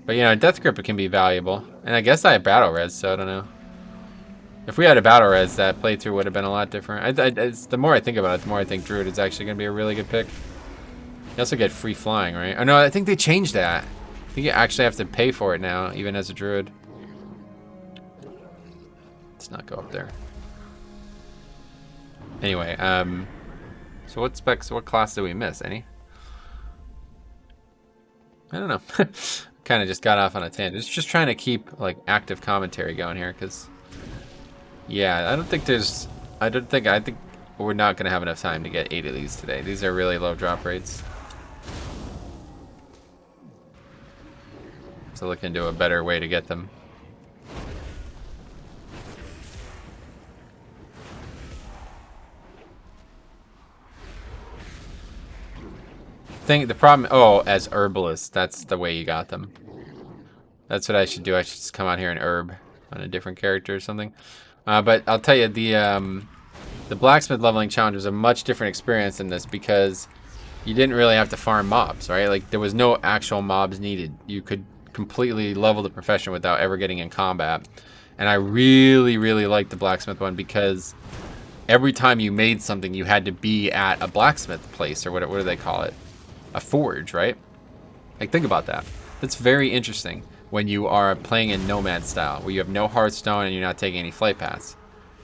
But, you know, Death Grip can be valuable. And I guess I have Battle Res, so I don't know. If we had a Battle Res, that playthrough would have been a lot different. The more I think about it, the more I think Druid is actually going to be a really good pick. You also get free flying, right? Oh, no, I think they changed that. I think you actually have to pay for it now, even as a Druid. Let's not go up there. Anyway, so what specs, what class did we miss? Any? I don't know. Kind of just got off on a tangent. Just trying to keep, like, active commentary going here, because... Yeah, I think we're not going to have enough time to get 8 of these today. These are really low drop rates. So look into a better way to get them. The problem, oh, as herbalists, that's the way you got them. That's what I should do. I should just come out here and herb on a different character or something. But I'll tell you, the blacksmith leveling challenge was a much different experience than this because you didn't really have to farm mobs, right? Like, there was no actual mobs needed. You could completely level the profession without ever getting in combat. And I really, really liked the blacksmith one because every time you made something, you had to be at a blacksmith place, or what do they call it? A forge, right? Like, think about that. That's very interesting when you are playing in Nomad style, where you have no hearthstone and you're not taking any flight paths.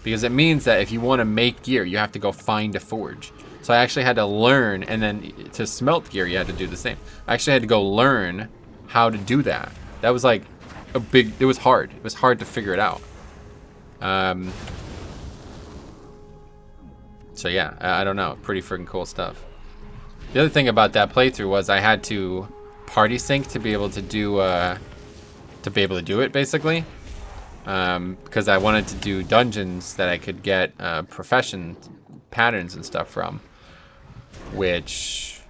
Because it means that if you want to make gear, you have to go find a forge. So I actually had to learn, and then to smelt gear, you had to do the same. I actually had to go learn how to do that. That was like a big, it was hard. It was hard to figure it out. So yeah, I don't know. Pretty freaking cool stuff. The other thing about that playthrough was I had to party sync to be able to do it, basically. Because I wanted to do dungeons that I could get profession patterns and stuff from. Which,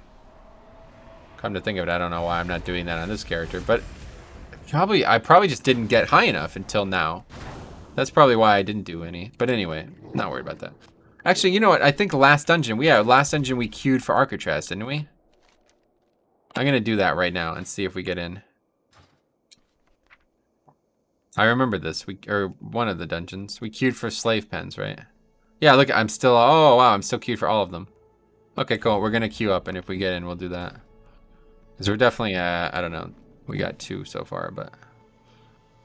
come to think of it, I don't know why I'm not doing that on this character. But I probably just didn't get high enough until now. That's probably why I didn't do any. But anyway, not worried about that. Actually, you know what? I think last dungeon we queued for Architrast, didn't we? I'm gonna do that right now and see if we get in. I remember this. Or one of the dungeons. We queued for slave pens, right? Yeah, look, I'm still, oh wow, I'm still queued for all of them. Okay, cool. We're gonna queue up, and if we get in, we'll do that. Because we're definitely, I don't know. We got 2 so far, but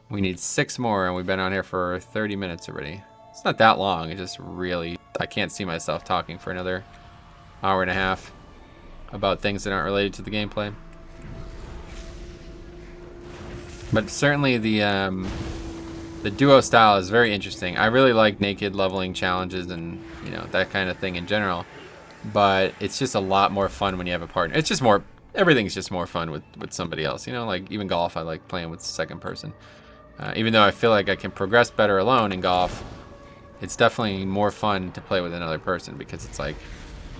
we need 6 more, and we've been on here for 30 minutes already. It's not that long. It just really, I can't see myself talking for another hour and a half about things that aren't related to the gameplay. But certainly the duo style is very interesting. I really like naked leveling challenges and, you know, that kind of thing in general. But it's just a lot more fun when you have a partner. It's just more, everything's just more fun with somebody else. You know, like even golf, I like playing with second person. Even though I feel like I can progress better alone in golf, it's definitely more fun to play with another person because it's like,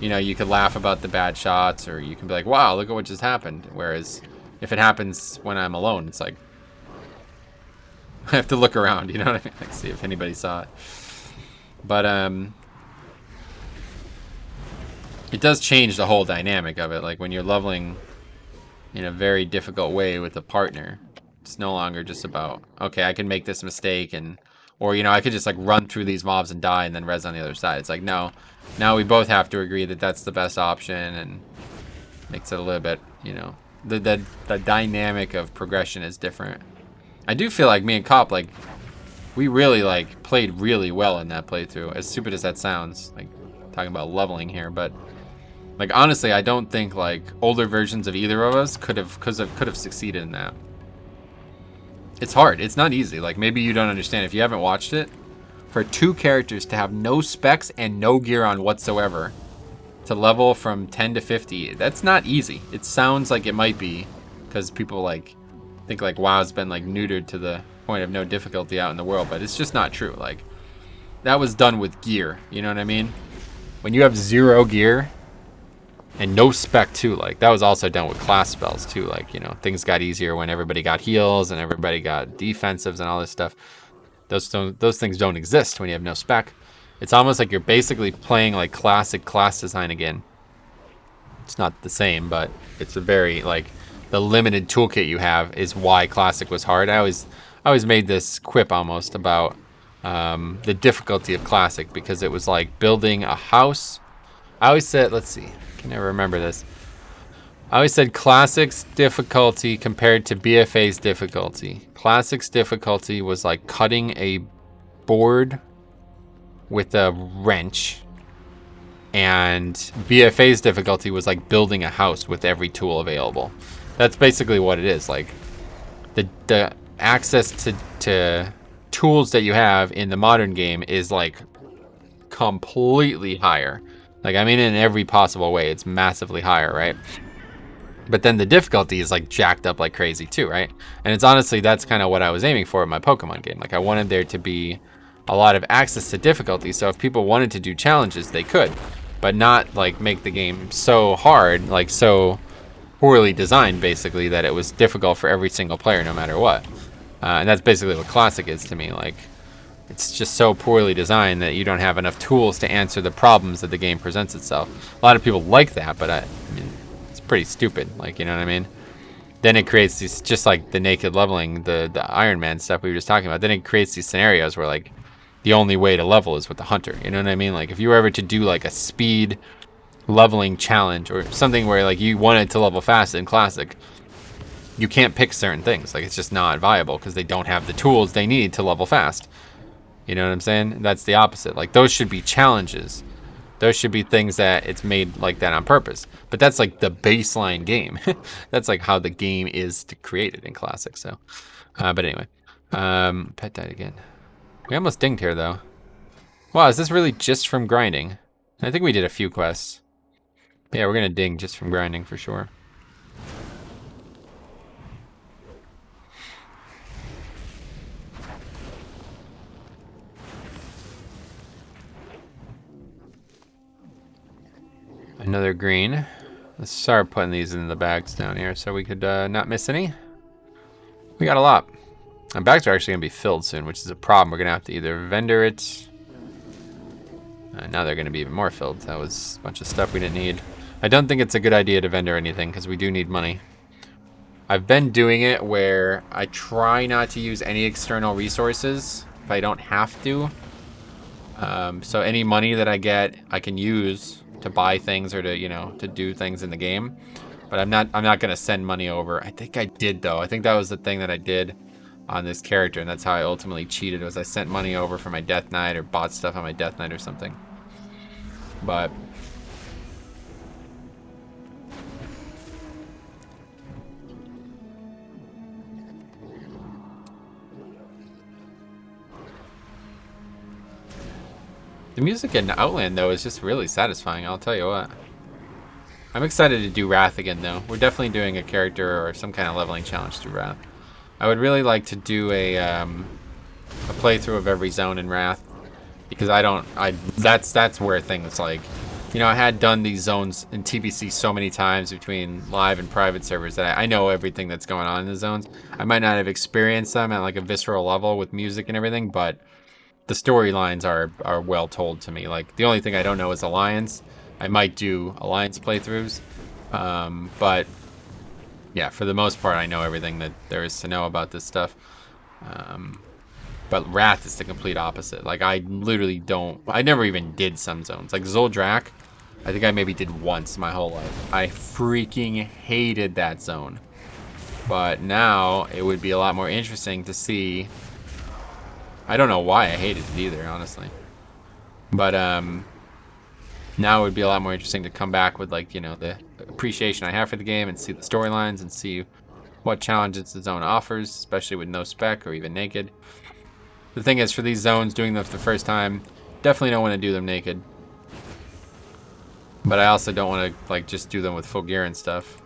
you know, you could laugh about the bad shots, or you can be like, wow, look at what just happened. Whereas if it happens when I'm alone, it's like, I have to look around, you know what I mean? Like, see if anybody saw it. But, it does change the whole dynamic of it. Like, when you're leveling in a very difficult way with a partner, it's no longer just about, okay, I can make this mistake, or, you know, I could just, like, run through these mobs and die and then res on the other side. It's like, no, now we both have to agree that that's the best option, and makes it a little bit, you know, the dynamic of progression is different. I do feel like me and Cop, like, we really, like, played really well in that playthrough, as stupid as that sounds. Like, talking about leveling here, but like honestly, I don't think like older versions of either of us could have succeeded in that. It's hard. It's not easy. Like maybe you don't understand if you haven't watched it. For 2 characters to have no specs and no gear on whatsoever, to level from 10 to 50, that's not easy. It sounds like it might be, because people like think like WoW's been like neutered to the point of no difficulty out in the world, but it's just not true. Like that was done with gear, you know what I mean? When you have 0 gear and no spec too, like that was also done with class spells too. Like, you know, things got easier when everybody got heals and everybody got defensives and all this stuff. Those things don't exist when you have no spec. It's almost like you're basically playing like classic class design again. It's not the same, but it's a very like the limited toolkit you have is why classic was hard. I always made this quip almost about the difficulty of classic, because it was like building a house. I always said, let's see, I can never remember this. I always said classic's difficulty compared to BFA's difficulty. Classic's difficulty was like cutting a board with a wrench, and BFA's difficulty was like building a house with every tool available. That's basically what it is. Like the access to tools that you have in the modern game is like completely higher. Like I mean in every possible way, it's massively higher, right? But then the difficulty is like jacked up like crazy too, right? And it's honestly, that's kind of what I was aiming for in my Pokemon game. Like I wanted there to be a lot of access to difficulty, so if people wanted to do challenges, they could, but not like make the game so hard, like so poorly designed basically, that it was difficult for every single player no matter what. And that's basically what Classic is to me. Like it's just so poorly designed that you don't have enough tools to answer the problems that the game presents itself. A lot of people like that, but I mean, pretty stupid, like, you know what I mean? Then it creates these, just like the naked leveling, the Iron Man stuff we were just talking about, then it creates these scenarios where like the only way to level is with the hunter, you know what I mean? Like if you were ever to do like a speed leveling challenge or something where like you wanted to level fast in Classic, you can't pick certain things. Like it's just not viable because they don't have the tools they need to level fast. You know what I'm saying? That's the opposite. Like those should be challenges. Those should be things that it's made like that on purpose. But that's like the baseline game. That's like how the game is created in Classic. So, but anyway, pet died again. We almost dinged here though. Wow, is this really just from grinding? I think we did a few quests. Yeah, we're gonna ding just from grinding for sure. Another green. Let's start putting these in the bags down here so we could not miss any. We got a lot. Our bags are actually going to be filled soon, which is a problem. We're going to have to either vendor it. Now they're going to be even more filled. That was a bunch of stuff we didn't need. I don't think it's a good idea to vendor anything because we do need money. I've been doing it where I try not to use any external resources if I don't have to. So any money that I get, I can use to buy things or to, you know, to do things in the game. But I'm not gonna send money over. I think I did though. I think that was the thing that I did on this character, and that's how I ultimately cheated, was I sent money over for my Death Knight or bought stuff on my Death Knight or something. But the music in Outland, though, is just really satisfying, I'll tell you what. I'm excited to do Wrath again, though. We're definitely doing a character or some kind of leveling challenge through Wrath. I would really like to do a playthrough of every zone in Wrath, because that's where things like, you know, I had done these zones in TBC so many times between live and private servers that I know everything that's going on in the zones. I might not have experienced them at like a visceral level with music and everything, but the storylines are well told to me. Like the only thing I don't know is Alliance. I might do Alliance playthroughs, but yeah, for the most part, I know everything that there is to know about this stuff. But Wrath is the complete opposite. Like I literally don't. I never even did some zones. Like Zoldrak, I think I maybe did once my whole life. I freaking hated that zone. But now it would be a lot more interesting to see. I don't know why I hated it either, honestly. But Now it would be a lot more interesting to come back with, like, you know, the appreciation I have for the game and see the storylines and see what challenges the zone offers, especially with no spec or even naked. The thing is, for these zones, doing them for the first time, definitely don't want to do them naked. But I also don't want to, like, just do them with full gear and stuff.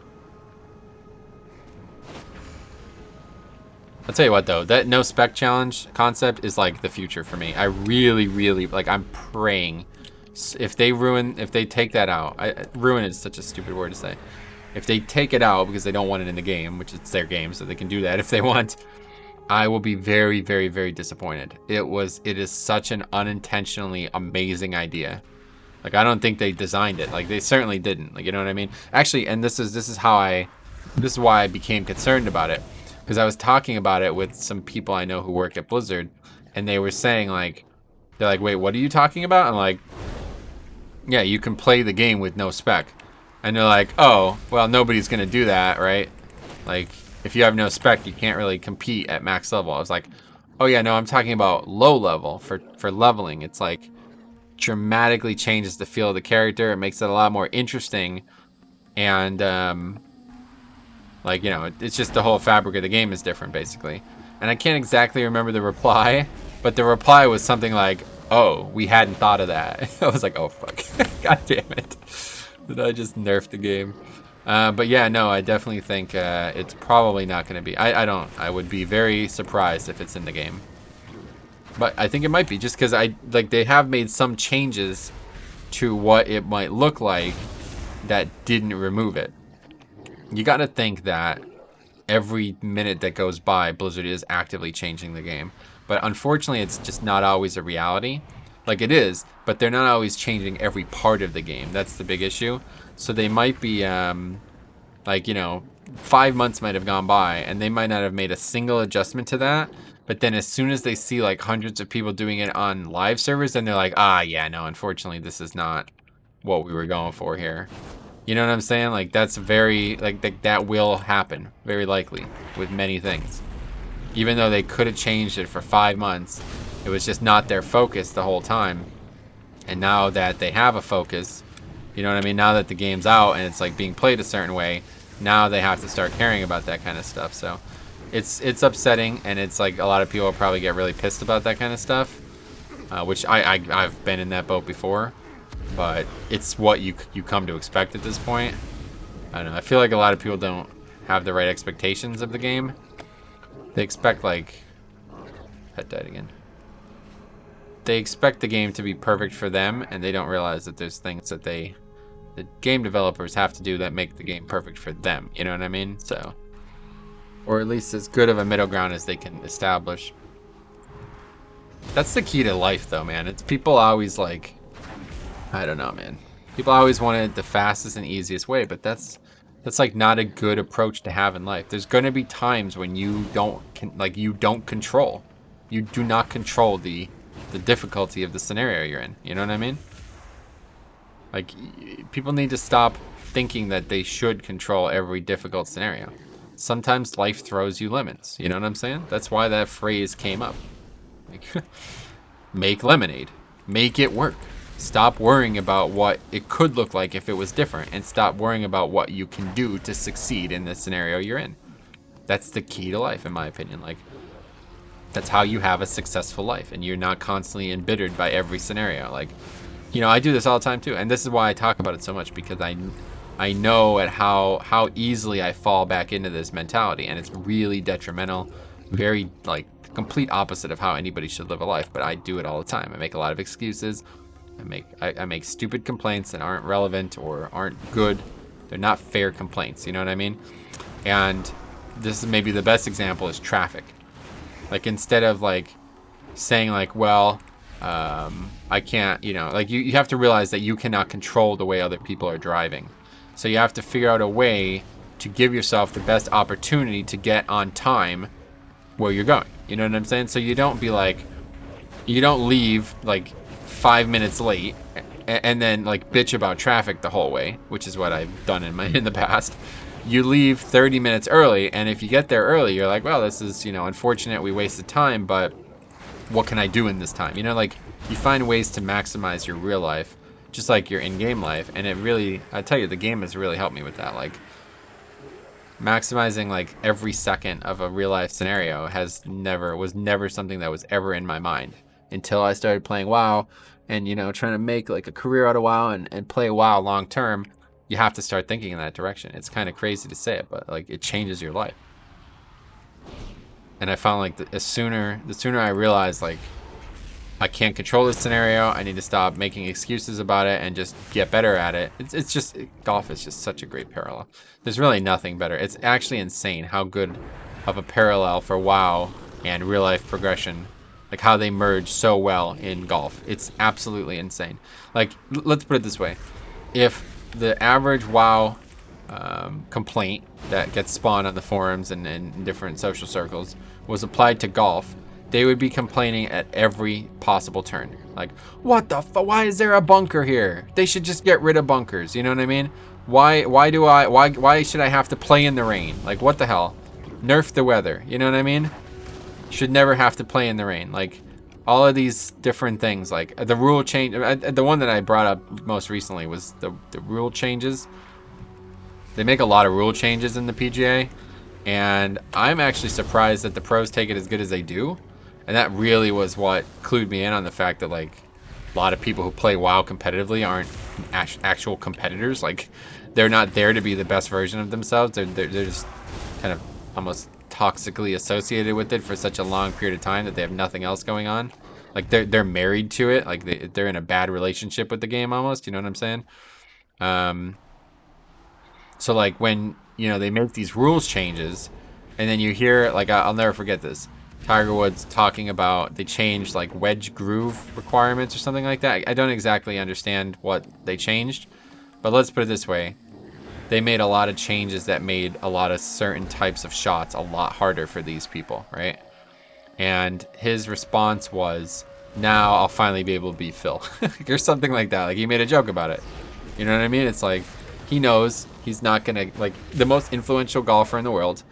I'll tell you what, though, that no spec challenge concept is like the future for me. I really, really, like, I'm praying if they take that out. Ruin is such a stupid word to say. If they take it out because they don't want it in the game, which it's their game, so they can do that if they want, I will be very, very, very disappointed. It is such an unintentionally amazing idea. Like, I don't think they designed it. Like, they certainly didn't. Like, you know what I mean? Actually, and this is why I became concerned about it. Because I was talking about it with some people I know who work at Blizzard, and they were saying, like, they're like, wait, what are you talking about? I'm like, yeah, you can play the game with no spec. And they're like, oh, well, nobody's going to do that, right? Like, if you have no spec, you can't really compete at max level. I was like, oh, yeah, no, I'm talking about low level for leveling. It's like dramatically changes the feel of the character. It makes it a lot more interesting. And, like, you know, it's just the whole fabric of the game is different, basically. And I can't exactly remember the reply, but the reply was something like, oh, we hadn't thought of that. I was like, oh, fuck. God damn it. Did I just nerf the game? But yeah, no, I definitely think it's probably not going to be. I would be very surprised if it's in the game. But I think it might be, just because they have made some changes to what it might look like that didn't remove it. You got to think that every minute that goes by, Blizzard is actively changing the game. But unfortunately, it's just not always a reality. Like, it is, but they're not always changing every part of the game. That's the big issue. So they might be, like, you know, 5 months might have gone by, and they might not have made a single adjustment to that. But then as soon as they see, like, hundreds of people doing it on live servers, then they're like, ah, yeah, no, unfortunately, this is not what we were going for here. You know what I'm saying? Like, that's very, like that will happen, very likely, with many things. Even though they could have changed it for 5 months, it was just not their focus the whole time. And now that they have a focus, you know what I mean? Now that the game's out and it's, like, being played a certain way, now they have to start caring about that kind of stuff. So it's upsetting, and it's like a lot of people probably get really pissed about that kind of stuff, which I've been in that boat before. But it's what you come to expect at this point. I don't know. I feel like a lot of people don't have the right expectations of the game. They expect, like... Pet died again. They expect the game to be perfect for them, and they don't realize that there's things that the game developers have to do that make the game perfect for them. You know what I mean? So... Or at least as good of a middle ground as they can establish. That's the key to life, though, man. It's people always, like... I don't know, man. People always want it the fastest and easiest way, but that's like not a good approach to have in life. There's going to be times when you don't control. You do not control the difficulty of the scenario you're in. You know what I mean? Like, people need to stop thinking that they should control every difficult scenario. Sometimes life throws you lemons. You know what I'm saying? That's why that phrase came up. Like, make lemonade. Make it work. Stop worrying about what it could look like if it was different, and stop worrying about what you can do to succeed in the scenario you're in. That's the key to life, in my opinion. Like, that's how you have a successful life, and you're not constantly embittered by every scenario. Like, you know, I do this all the time too, and this is why I talk about it so much, because I know at how easily I fall back into this mentality, and it's really detrimental, very, like, complete opposite of how anybody should live a life. But I do it all the time. I make a lot of excuses. I make stupid complaints that aren't relevant or aren't good. They're not fair complaints, you know what I mean? And this is maybe the best example is traffic. Like, instead of, like, saying, like, well, I can't, you know, like, you have to realize that you cannot control the way other people are driving. So you have to figure out a way to give yourself the best opportunity to get on time where you're going. You know what I'm saying? So you don't be like, you don't leave, like, 5 minutes late and then, like, bitch about traffic the whole way, which is what I've done in the past. You leave 30 minutes early, and if you get there early, you're like, well, this is, you know, unfortunate, we wasted time, but what can I do in this time? You know, like, you find ways to maximize your real life just like your in-game life. And it really, I tell you, the game has really helped me with that. Like, maximizing like every second of a real life scenario was never something that was ever in my mind until I started playing WoW, and trying to make like a career out of WoW and play WoW long term. You have to start thinking in that direction. It's kind of crazy to say it, but like it changes your life. And I found like the sooner I realized like I can't control this scenario, I need to stop making excuses about it and just get better at it. It's just, golf is just such a great parallel. There's really nothing better. It's actually insane how good of a parallel for WoW and real life progression, like how they merge so well in golf. It's absolutely insane. Like, let's put it this way. If the average WoW complaint that gets spawned on the forums and in different social circles was applied to golf, they would be complaining at every possible turn. Like, what the fuck? Why is there a bunker here? They should just get rid of bunkers. You know what I mean? Why should I have to play in the rain? Like, what the hell? Nerf the weather. You know what I mean? Should never have to play in the rain. Like, all of these different things. Like, the rule change. The one that I brought up most recently was the rule changes. They make a lot of rule changes in the PGA. And I'm actually surprised that the pros take it as good as they do. And that really was what clued me in on the fact that, like, a lot of people who play WoW competitively aren't actual competitors. Like, they're not there to be the best version of themselves. They're just kind of almost toxically associated with it for such a long period of time that they have nothing else going on. Like, they're married to it. Like, they're in a bad relationship with the game almost. You know what I'm saying? So, like, when, they make these rules changes, and then you hear, like, I'll never forget this. Tiger Woods talking about they changed like wedge groove requirements or something like that. I don't exactly understand what they changed, but let's put it this way. They made a lot of changes that made a lot of certain types of shots a lot harder for these people, right? And his response was, now I'll finally be able to beat Phil. Or something like that. Like, he made a joke about it. You know what I mean? It's like, he knows he's not going to, like, the most influential golfer in the world,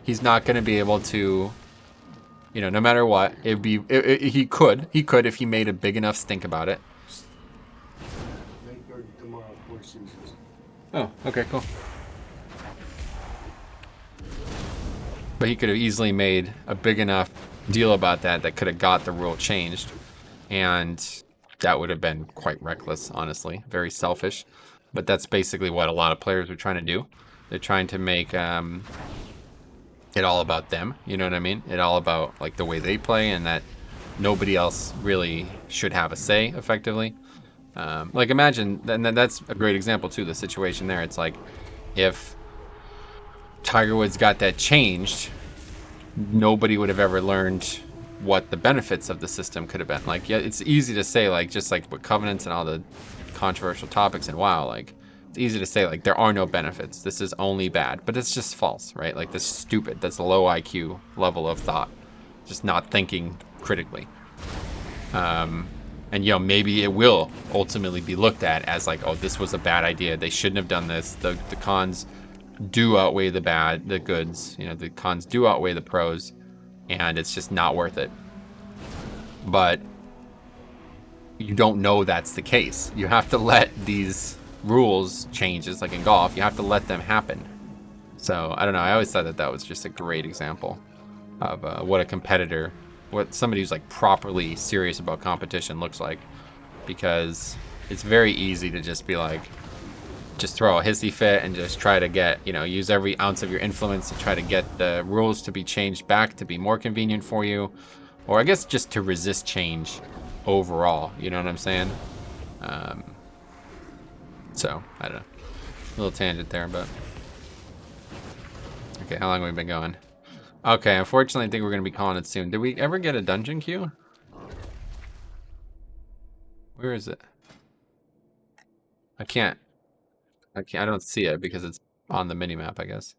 he's not going to be able to, no matter what, he could if he made a big enough stink about it. Oh, okay, cool. But he could have easily made a big enough deal about that could have got the rule changed. And that would have been quite reckless, honestly. Very selfish. But that's basically what a lot of players are trying to do. They're trying to make it all about them, you know what I mean? It all about like the way they play, and that nobody else really should have a say effectively. Like, imagine, and that's a great example too, the situation there. It's like, if Tiger Woods got that changed, nobody would have ever learned what the benefits of the system could have been. Like, yeah, it's easy to say, like, just like with covenants and all the controversial topics in WoW, like, it's easy to say, like, there are no benefits. This is only bad. But it's just false, right? Like, that's stupid. That's a low IQ level of thought. Just not thinking critically. And, maybe it will ultimately be looked at as, like, oh, this was a bad idea. They shouldn't have done this. The cons do outweigh the goods. The cons do outweigh the pros. And it's just not worth it. But you don't know that's the case. You have to let these rules changes, like in golf, you have to let them happen. So I don't know, I always thought that was just a great example of what somebody who's like properly serious about competition looks like, because it's very easy to just be like, just throw a hissy fit and just try to get, use every ounce of your influence to try to get the rules to be changed back to be more convenient for you, or I guess just to resist change overall, you know what I'm saying? So, I don't know. A little tangent there, but... Okay, how long have we been going? Okay, unfortunately, I think we're going to be calling it soon. Did we ever get a dungeon queue? Where is it? I don't see it because it's on the mini-map, I guess.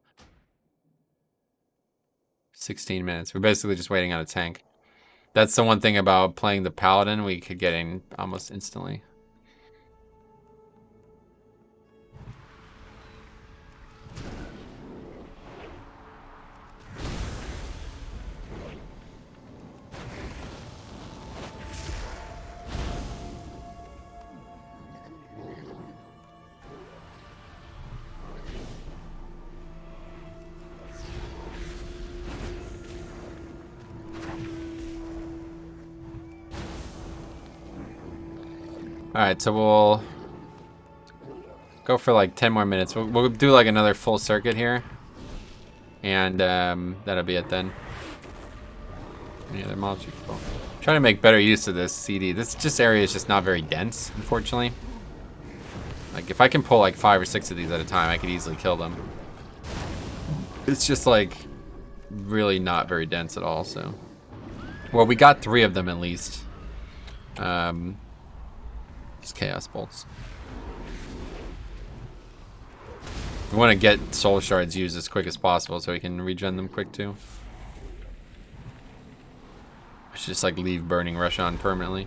16 minutes. We're basically just waiting on a tank. That's the one thing about playing the Paladin, we could get in almost instantly. Alright, so we'll go for like 10 more minutes. We'll do like another full circuit here. And that'll be it then. Any other mobs you can pull? Trying to make better use of this CD. This area is just not very dense, unfortunately. Like if I can pull like 5 or 6 of these at a time, I could easily kill them. It's just like really not very dense at all, so. Well, we got 3 of them at least. Just chaos bolts. We want to get soul shards used as quick as possible so we can regen them quick too. I should just like leave Burning Rush on permanently.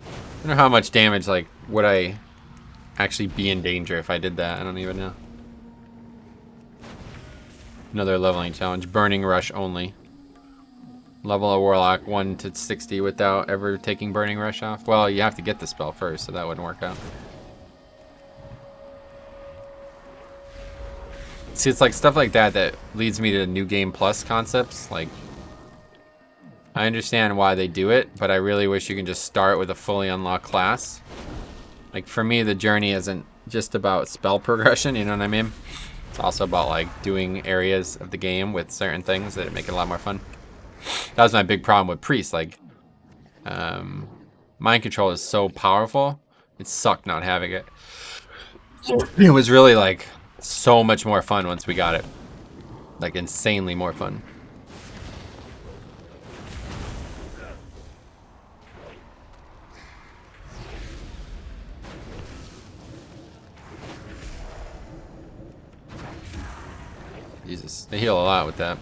I wonder how much damage, like, would I actually be in danger if I did that? I don't even know. Another leveling challenge. Burning Rush only. Level a Warlock 1 to 60 without ever taking Burning Rush off. Well, you have to get the spell first, so that wouldn't work out. See, it's like stuff like that that leads me to New Game Plus concepts. Like, I understand why they do it, but I really wish you can just start with a fully unlocked class. Like, for me, the journey isn't just about spell progression, you know what I mean? It's also about, like, doing areas of the game with certain things that make it a lot more fun. That was my big problem with Priest. Like, mind control is so powerful, it sucked not having it. It was really, like, so much more fun once we got it. Like, insanely more fun. Jesus, they heal a lot with that.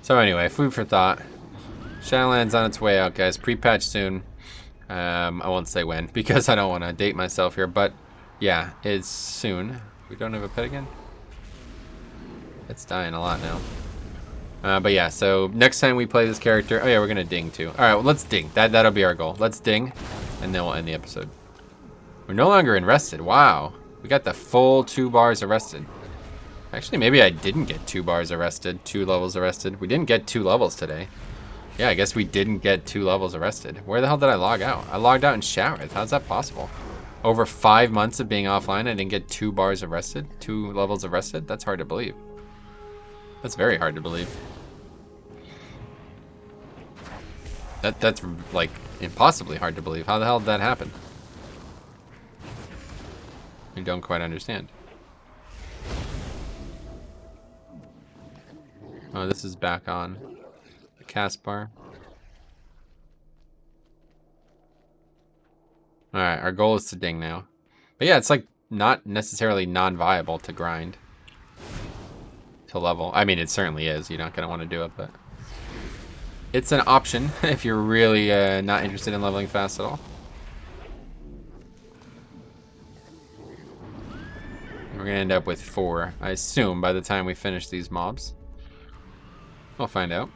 So anyway, food for thought. Shadowlands on its way out, guys. Pre-patch soon. I won't say when because I don't want to date myself here, but yeah, it's soon. We don't have a pet again? It's dying a lot now. But yeah, so next time we play this character, oh yeah, we're gonna ding too. All right, well, let's ding. That'll be our goal. Let's ding, and then we'll end the episode. We're no longer in rested. Wow, we got the full 2 bars arrested. Actually, maybe I didn't get 2 bars arrested, 2 levels arrested. We didn't get 2 levels today. Yeah, I guess we didn't get 2 levels arrested. Where the hell did I log out? I logged out in Showerth. How's that possible? Over 5 months of being offline, I didn't get 2 bars arrested, 2 levels arrested? That's hard to believe. That's very hard to believe. That's like impossibly hard to believe. How the hell did that happen? I don't quite understand. Oh, this is back on the cast bar. Alright, our goal is to ding now. But yeah, it's like not necessarily non-viable to grind. To level. I mean, it certainly is. You're not going to want to do it, but it's an option if you're really not interested in leveling fast at all. We're going to end up with 4, I assume, by the time we finish these mobs. We'll find out.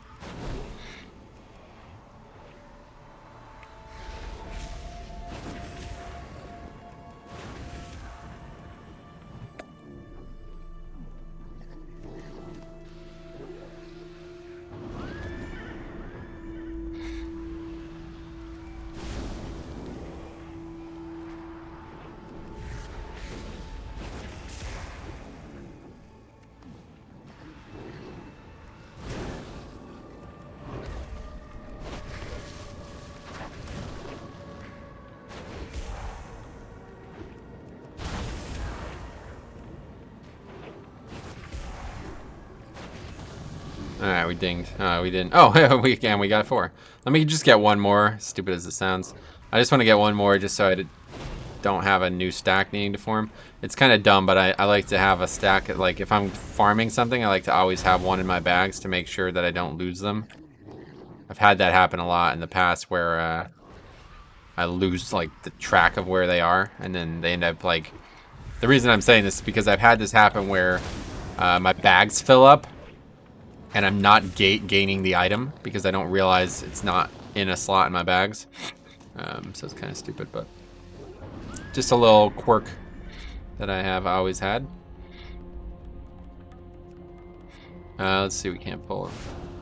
Alright, we dinged. We didn't. Oh, we got 4. Let me just get one more, stupid as it sounds. I just want to get one more just so I don't have a new stack needing to form. It's kind of dumb, but I like to have a stack. Like, if I'm farming something, I like to always have one in my bags to make sure that I don't lose them. I've had that happen a lot in the past where I lose, like, the track of where they are, and then they end up, like... The reason I'm saying this is because I've had this happen where my bags fill up, and I'm not gaining the item because I don't realize it's not in a slot in my bags. So it's kind of stupid, but just a little quirk that I have always had. Let's see, we can't pull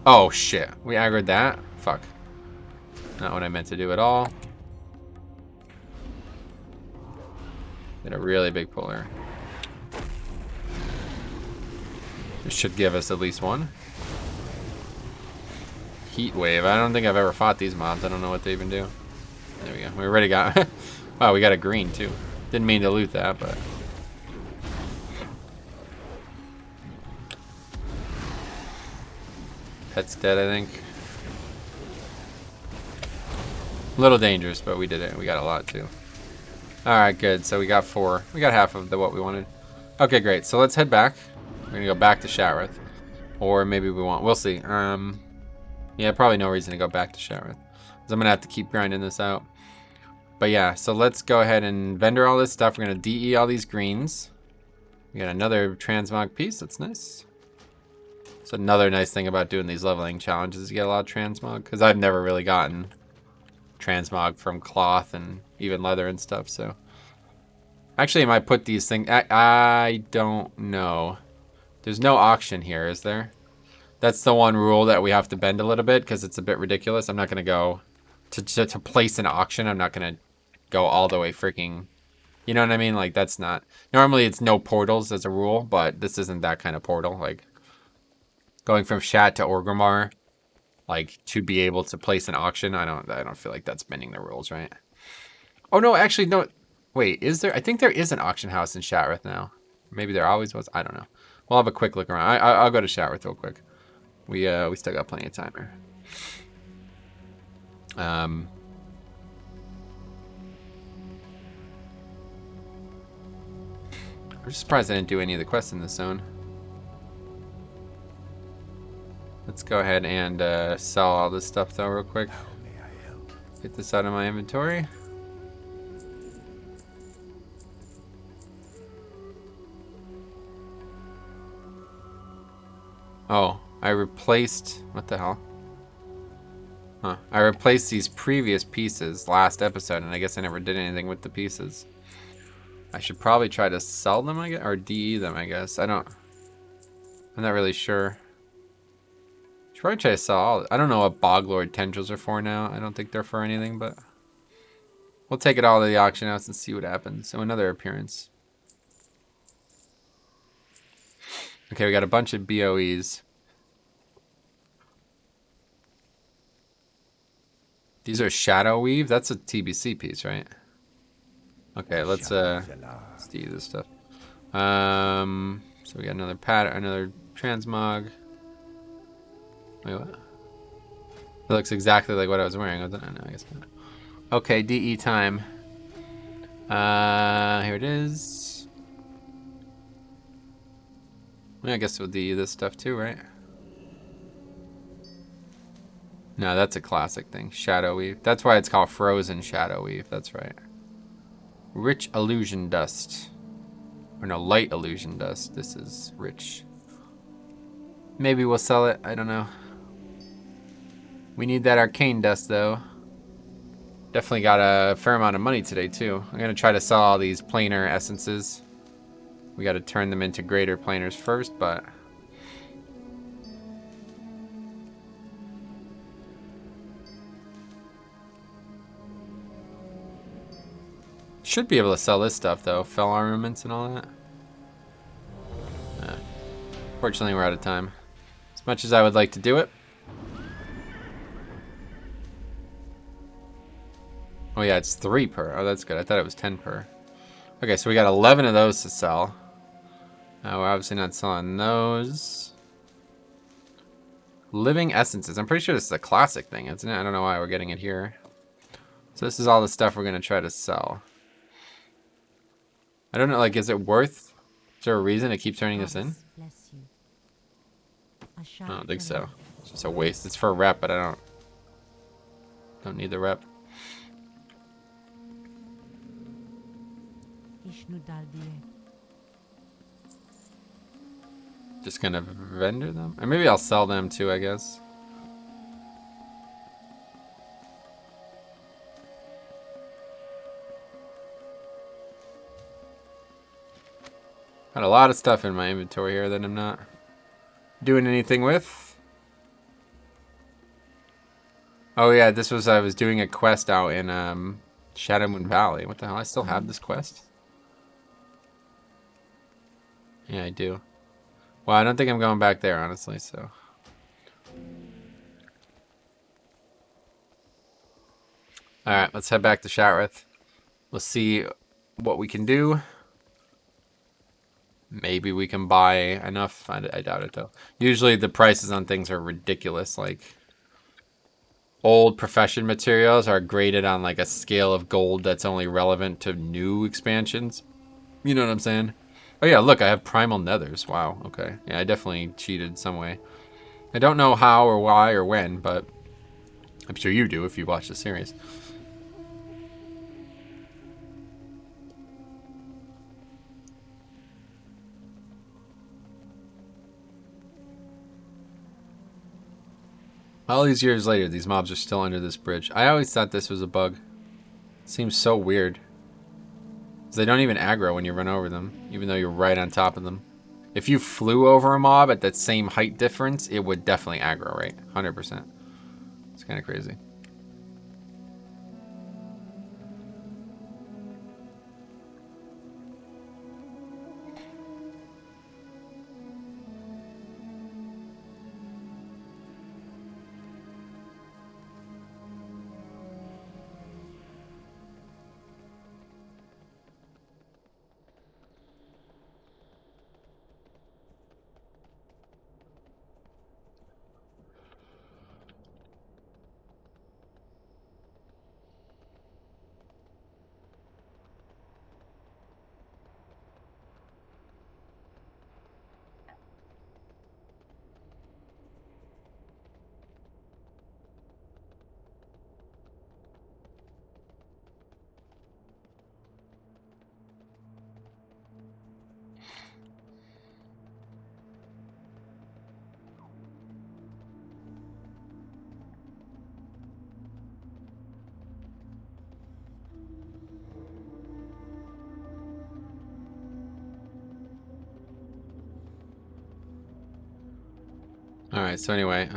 Oh shit, we aggroed that? Fuck. Not what I meant to do at all. Did a really big puller. This should give us at least one. Heat wave. I don't think I've ever fought these mobs. I don't know what they even do. There we go. We already got... Wow, we got a green too. Didn't mean to loot that, but... Pet's dead, I think. A little dangerous, but we did it. We got a lot too. Alright, good. So we got 4. We got half of what we wanted. Okay, great. So let's head back. We're gonna go back to Shattrath. Or maybe we won't. We'll see. Yeah, probably no reason to go back to Shattrath. Because I'm gonna have to keep grinding this out. But yeah, so let's go ahead and vendor all this stuff. We're gonna DE all these greens. We got another transmog piece. That's nice. It's another nice thing about doing these leveling challenges. You get a lot of transmog. Because I've never really gotten transmog from cloth and even leather and stuff. So actually, I might put these things... I don't know. There's no auction here, is there? That's the one rule that we have to bend a little bit because it's a bit ridiculous. I'm not going to go... To place an auction, I'm not going to go all the way freaking... You know what I mean? Like, that's not... Normally, it's no portals as a rule, but this isn't that kind of portal. Like, going from Shat to Orgrimmar, like, to be able to place an auction, I don't feel like that's bending the rules, right? Oh, no, actually, no. Wait, is there... I think there is an auction house in Shattrath now. Maybe there always was. I don't know. We'll have a quick look around. I'll go to Shattrath real quick. We still got plenty of time here. I'm just surprised I didn't do any of the quests in this zone. Let's go ahead and sell all this stuff though real quick. Get this out of my inventory. Oh, I replaced... What the hell? Huh. I replaced these previous pieces last episode, and I guess I never did anything with the pieces. I should probably try to sell them, I guess, or DE them, I guess. I'm not really sure. Should probably try to sell all... I don't know what Boglord tendrils are for now. I don't think they're for anything, but... We'll take it all to the auction house and see what happens. So another appearance. Okay, we got a bunch of BOEs. These are Shadow Weave. That's a TBC piece, right? Okay, let's see this stuff. So we got another another transmog. Wait, what? It looks exactly like what I was wearing. No, I guess not. Okay, DE time. Here it is. Yeah, I guess we'll DE this stuff too, right? No, that's a classic thing. Shadow Weave. That's why it's called Frozen Shadow Weave. That's right. Rich Illusion Dust. Or no, Light Illusion Dust. This is rich. Maybe we'll sell it. I don't know. We need that Arcane Dust, though. Definitely got a fair amount of money today, too. I'm going to try to sell all these planar essences. We got to turn them into greater planars first, but... Should be able to sell this stuff, though. Fell armaments and all that. Fortunately, we're out of time. As much as I would like to do it. Oh, yeah, it's 3 per. Oh, that's good. I thought it was 10 per. Okay, so we got 11 of those to sell. We're obviously not selling those. Living Essences. I'm pretty sure this is a classic thing, isn't it? I don't know why we're getting it here. So this is all the stuff we're going to try to sell. I don't know, like, is it worth... Is there a reason to keep turning this in? I don't think so. It's just a waste. It's for a rep, but I don't need the rep. Just gonna vendor them? Or maybe I'll sell them too, I guess. Got a lot of stuff in my inventory here that I'm not doing anything with. Oh yeah, this was I was doing a quest out in Shadowmoon Valley. What the hell? I still have this quest? Yeah, I do. Well, I don't think I'm going back there, honestly, so. Alright, let's head back to Shattrath. Let's see what we can do. Maybe we can buy enough. I doubt it, though. Usually the prices on things are ridiculous. Like, old profession materials are graded on, like, a scale of gold that's only relevant to new expansions. You know what I'm saying? Oh, yeah, look, I have Primal Nethers. Wow, okay. Yeah, I definitely cheated some way. I don't know how or why or when, but I'm sure you do if you watch the series. All these years later, these mobs are still under this bridge. I always thought this was a bug. It seems so weird. They don't even aggro when you run over them, even though you're right on top of them. If you flew over a mob at that same height difference, it would definitely aggro, right? 100%. It's kind of crazy. Alright, so anyway,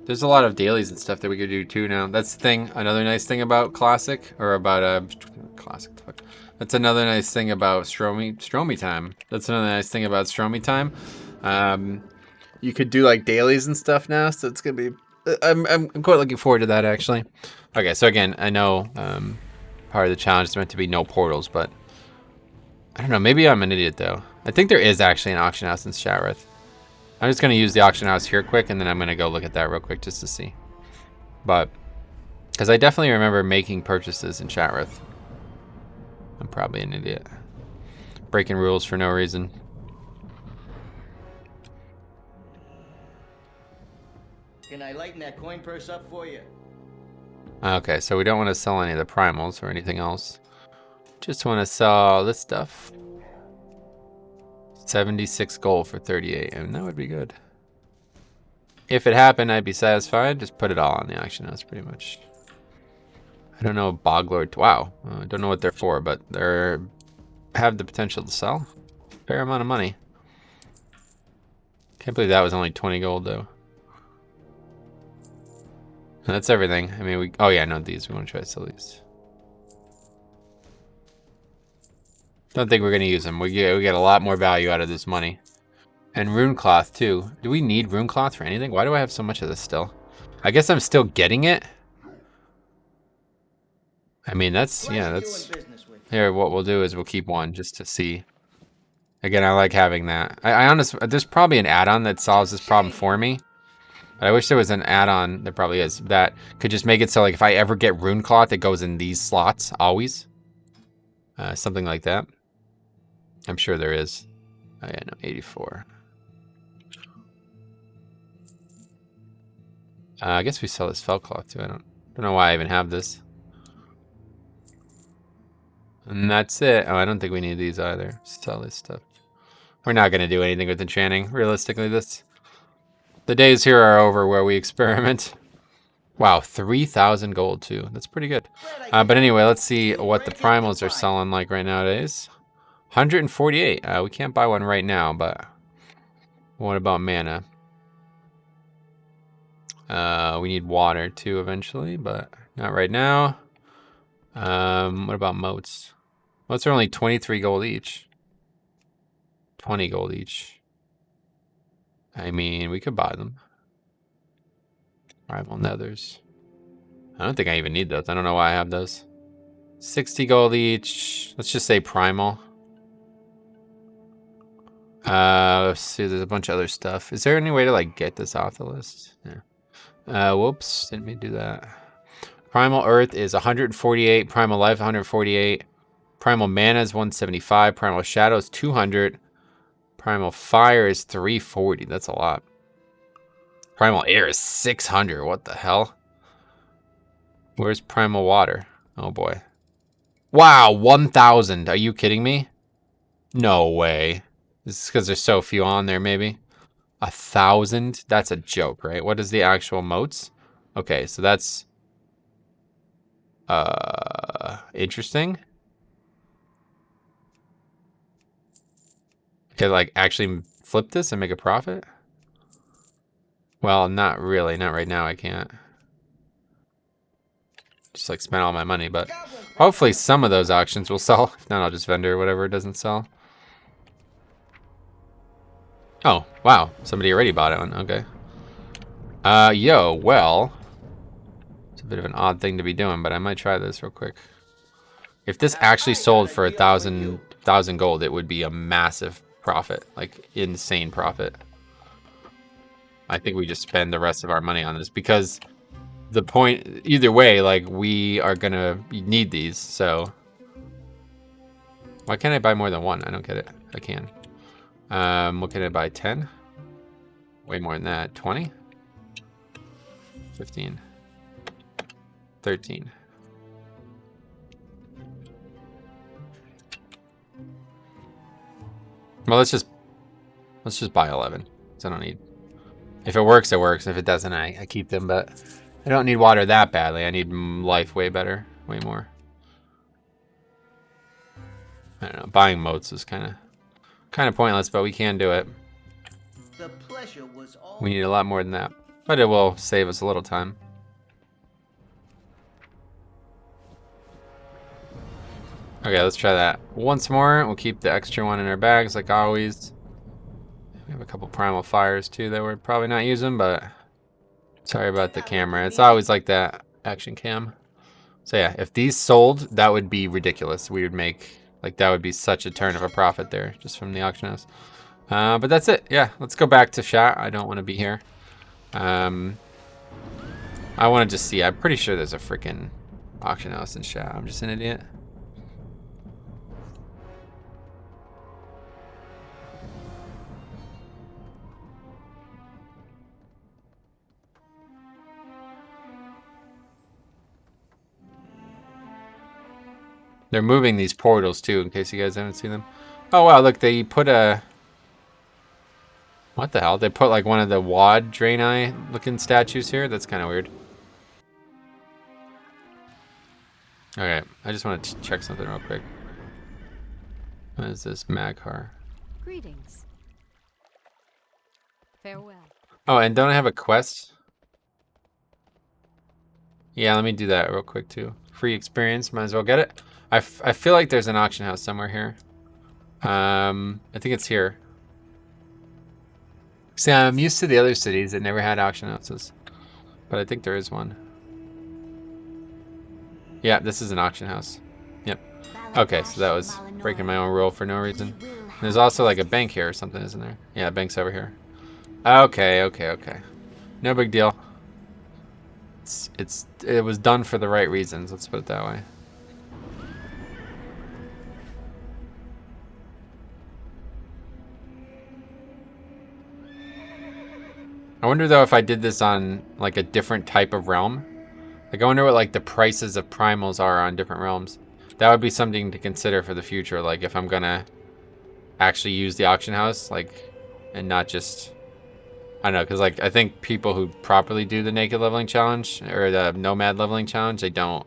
there's a lot of dailies and stuff that we could do too now. That's the thing, another nice thing about Classic, or about, Classic, fuck. That's another nice thing about Stromy Time. That's another nice thing about Stromy Time. You could do like dailies and stuff now, so it's gonna be, I'm quite looking forward to that actually. Okay, so again, I know, part of the challenge is meant to be no portals, but I don't know, maybe I'm an idiot though. I think there is actually an auction house in Shattrath. I'm just going to use the auction house here quick, and then I'm going to go look at that real quick just to see. But, because I definitely remember making purchases in Shattrath. I'm probably an idiot. Breaking rules for no reason. Can I lighten that coin purse up for you? Okay, so we don't want to sell any of the primals or anything else. Just want to sell this stuff. 76 gold for 38, and that would be good. If it happened, I'd be satisfied. Just put it all on the auction house, pretty much. I don't know, Boglord. Wow, I don't know what they're for, but they're have the potential to sell. Fair amount of money. Can't believe that was only 20 gold though. And that's everything. I mean, oh yeah, no, these. We want to try to sell these. Don't think we're gonna use them. We get a lot more value out of this money. And rune cloth too. Do we need rune cloth for anything? Why do I have so much of this still? I guess I'm still getting it. I mean, that's, yeah, that's... Here, what we'll do is we'll keep one just to see. Again, I like having that. I honestly, there's probably an add-on that solves this problem for me. But I wish there was an add-on, there probably is, that could just make it so like if I ever get rune cloth, it goes in these slots, always. Something like that. I'm sure there is. Oh yeah, no, 84. I guess we sell this felt cloth too. I don't know why I even have this. And that's it. Oh, I don't think we need these either. Sell this stuff. We're not going to do anything with enchanting. Realistically, the days here are over where we experiment. Wow, 3,000 gold too. That's pretty good. But anyway, let's see what the primals are selling like right nowadays. 148. We can't buy one right now, but what about mana? We need water too eventually, but not right now. What about moats? Moats are only 23 gold each. 20 gold each. I mean, we could buy them. Rival nethers. I don't think I even need those. I don't know why I have those. 60 gold each. Let's just say primal. Let's see, there's a bunch of other stuff. Is there any way to like get this off the list? Yeah. Whoops, didn't mean to do that. Primal Earth is 148. Primal Life 148. Primal Mana is 175. Primal Shadow is 200. Primal Fire is 340. That's a lot. Primal Air is 600. What the hell? Where's Primal Water? Oh boy. Wow, 1,000. Are you kidding me? No way. This is because there's so few on there, maybe. 1,000? That's a joke, right? What is the actual moats? Okay, so that's interesting. Could like actually flip this and make a profit? Well, not really. Not right now, I can't. Just like spend all my money, but hopefully some of those auctions will sell. If not, I'll just vendor whatever doesn't sell. Oh, wow. Somebody already bought it one. Okay. Yo, well. It's a bit of an odd thing to be doing, but I might try this real quick. If this actually sold for 1,000 gold, it would be a massive profit. Like, insane profit. I think we just spend the rest of our money on this because the point, either way, like, we are gonna need these, so. Why can't I buy more than one? I don't get it. I can. What can I buy? 10? Way more than that. 20? 15. 13. Well, let's just buy 11. Because I don't need. If it works, it works. If it doesn't, I keep them. But I don't need water that badly. I need life way better, way more. I don't know. Buying moats is kind of pointless, but we can do it. The pleasure was all. We need a lot more than that, but it will save us a little time. Okay, let's try that once more. We'll keep the extra one in our bags like always. We have a couple primal fires too that we're probably not using, but sorry about the camera. It's always like that action cam. So yeah, if these sold, that would be ridiculous. We would make, like, that would be such a turn of a profit there just from the auction house. But that's it. Yeah, let's go back to chat. I don't want to be here. I want to just see. I'm pretty sure there's a freaking auction house in chat. I'm just an idiot. They're moving these portals too, in case you guys haven't seen them. Oh wow, look, they put a... What the hell? They put like one of the wad Draenei looking statues here? That's kind of weird. Okay, I just want to check something real quick. What is this? Maghar. Greetings. Farewell. Oh, and don't I have a quest? Yeah, let me do that real quick too. Free experience, might as well get it. I feel like there's an auction house somewhere here. I think it's here. See, I'm used to the other cities that never had auction houses. But I think there is one. Yeah, this is an auction house. Yep. Okay, so that was breaking my own rule for no reason. There's also like a bank here or something, isn't there? Yeah, bank's over here. Okay. No big deal. It was done for the right reasons, let's put it that way. I wonder though if I did this on like a different type of realm. Like I wonder what like the prices of primals are on different realms. That would be something to consider for the future. Like if I'm gonna actually use the auction house, like, and not just, I don't know, because like I think people who properly do the naked leveling challenge or the nomad leveling challenge, they don't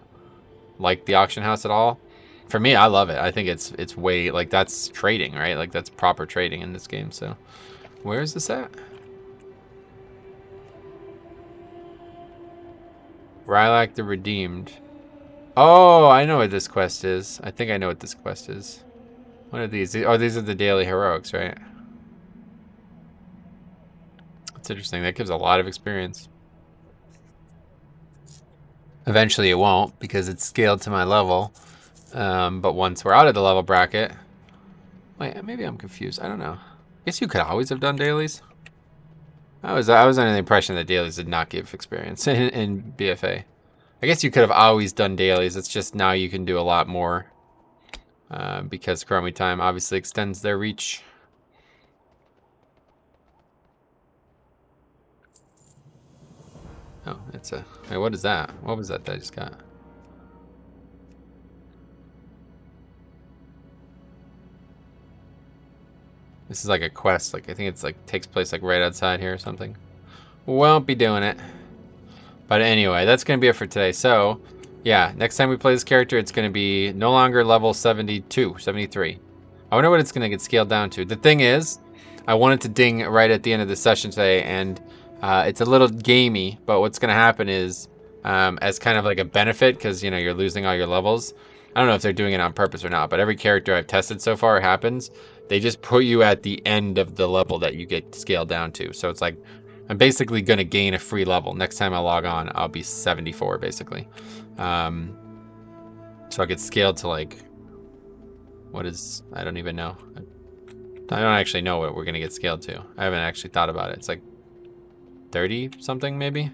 like the auction house at all. For me, I love it. I think it's way, like, that's trading, right? Like that's proper trading in this game. So where is this at? Rylac the Redeemed. Oh, I know what this quest is. I think I know what this quest is. What are these? Oh, these are the daily heroics, right? That's interesting. That gives a lot of experience. Eventually it won't because it's scaled to my level. But once we're out of the level bracket... Wait, maybe I'm confused. I don't know. I guess you could always have done dailies. I was under the impression that dailies did not give experience in BFA. I guess you could have always done dailies. It's just now you can do a lot more. Because Chromie Time obviously extends their reach. Oh, it's a... Wait, what is that? What was that I just got? This is like a quest. Like I think it's like takes place like right outside here or something. Won't be doing it. But anyway, that's going to be it for today. So, yeah, next time we play this character, it's going to be no longer level 72, 73. I wonder what it's going to get scaled down to. The thing is, I wanted to ding right at the end of the session today, and it's a little gamey, but what's going to happen is, as kind of like a benefit, because, you know, you're losing all your levels. I don't know if they're doing it on purpose or not, but every character I've tested so far happens. They just put you at the end of the level that you get scaled down to. So it's like, I'm basically going to gain a free level. Next time I log on, I'll be 74, basically. So I'll get scaled to like, what is, I don't even know. I don't actually know what we're going to get scaled to. I haven't actually thought about it. It's like 30 something maybe.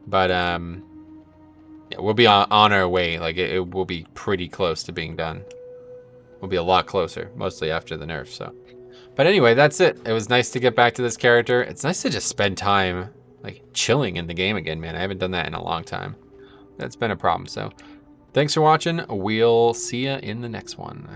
But yeah, we'll be on our way. Like it will be pretty close to being done. We'll be a lot closer, mostly after the nerf, so. But anyway, that's it. It was nice to get back to this character. It's nice to just spend time like chilling in the game again, man. I haven't done that in a long time. That's been a problem, so. Thanks for watching. We'll see you in the next one.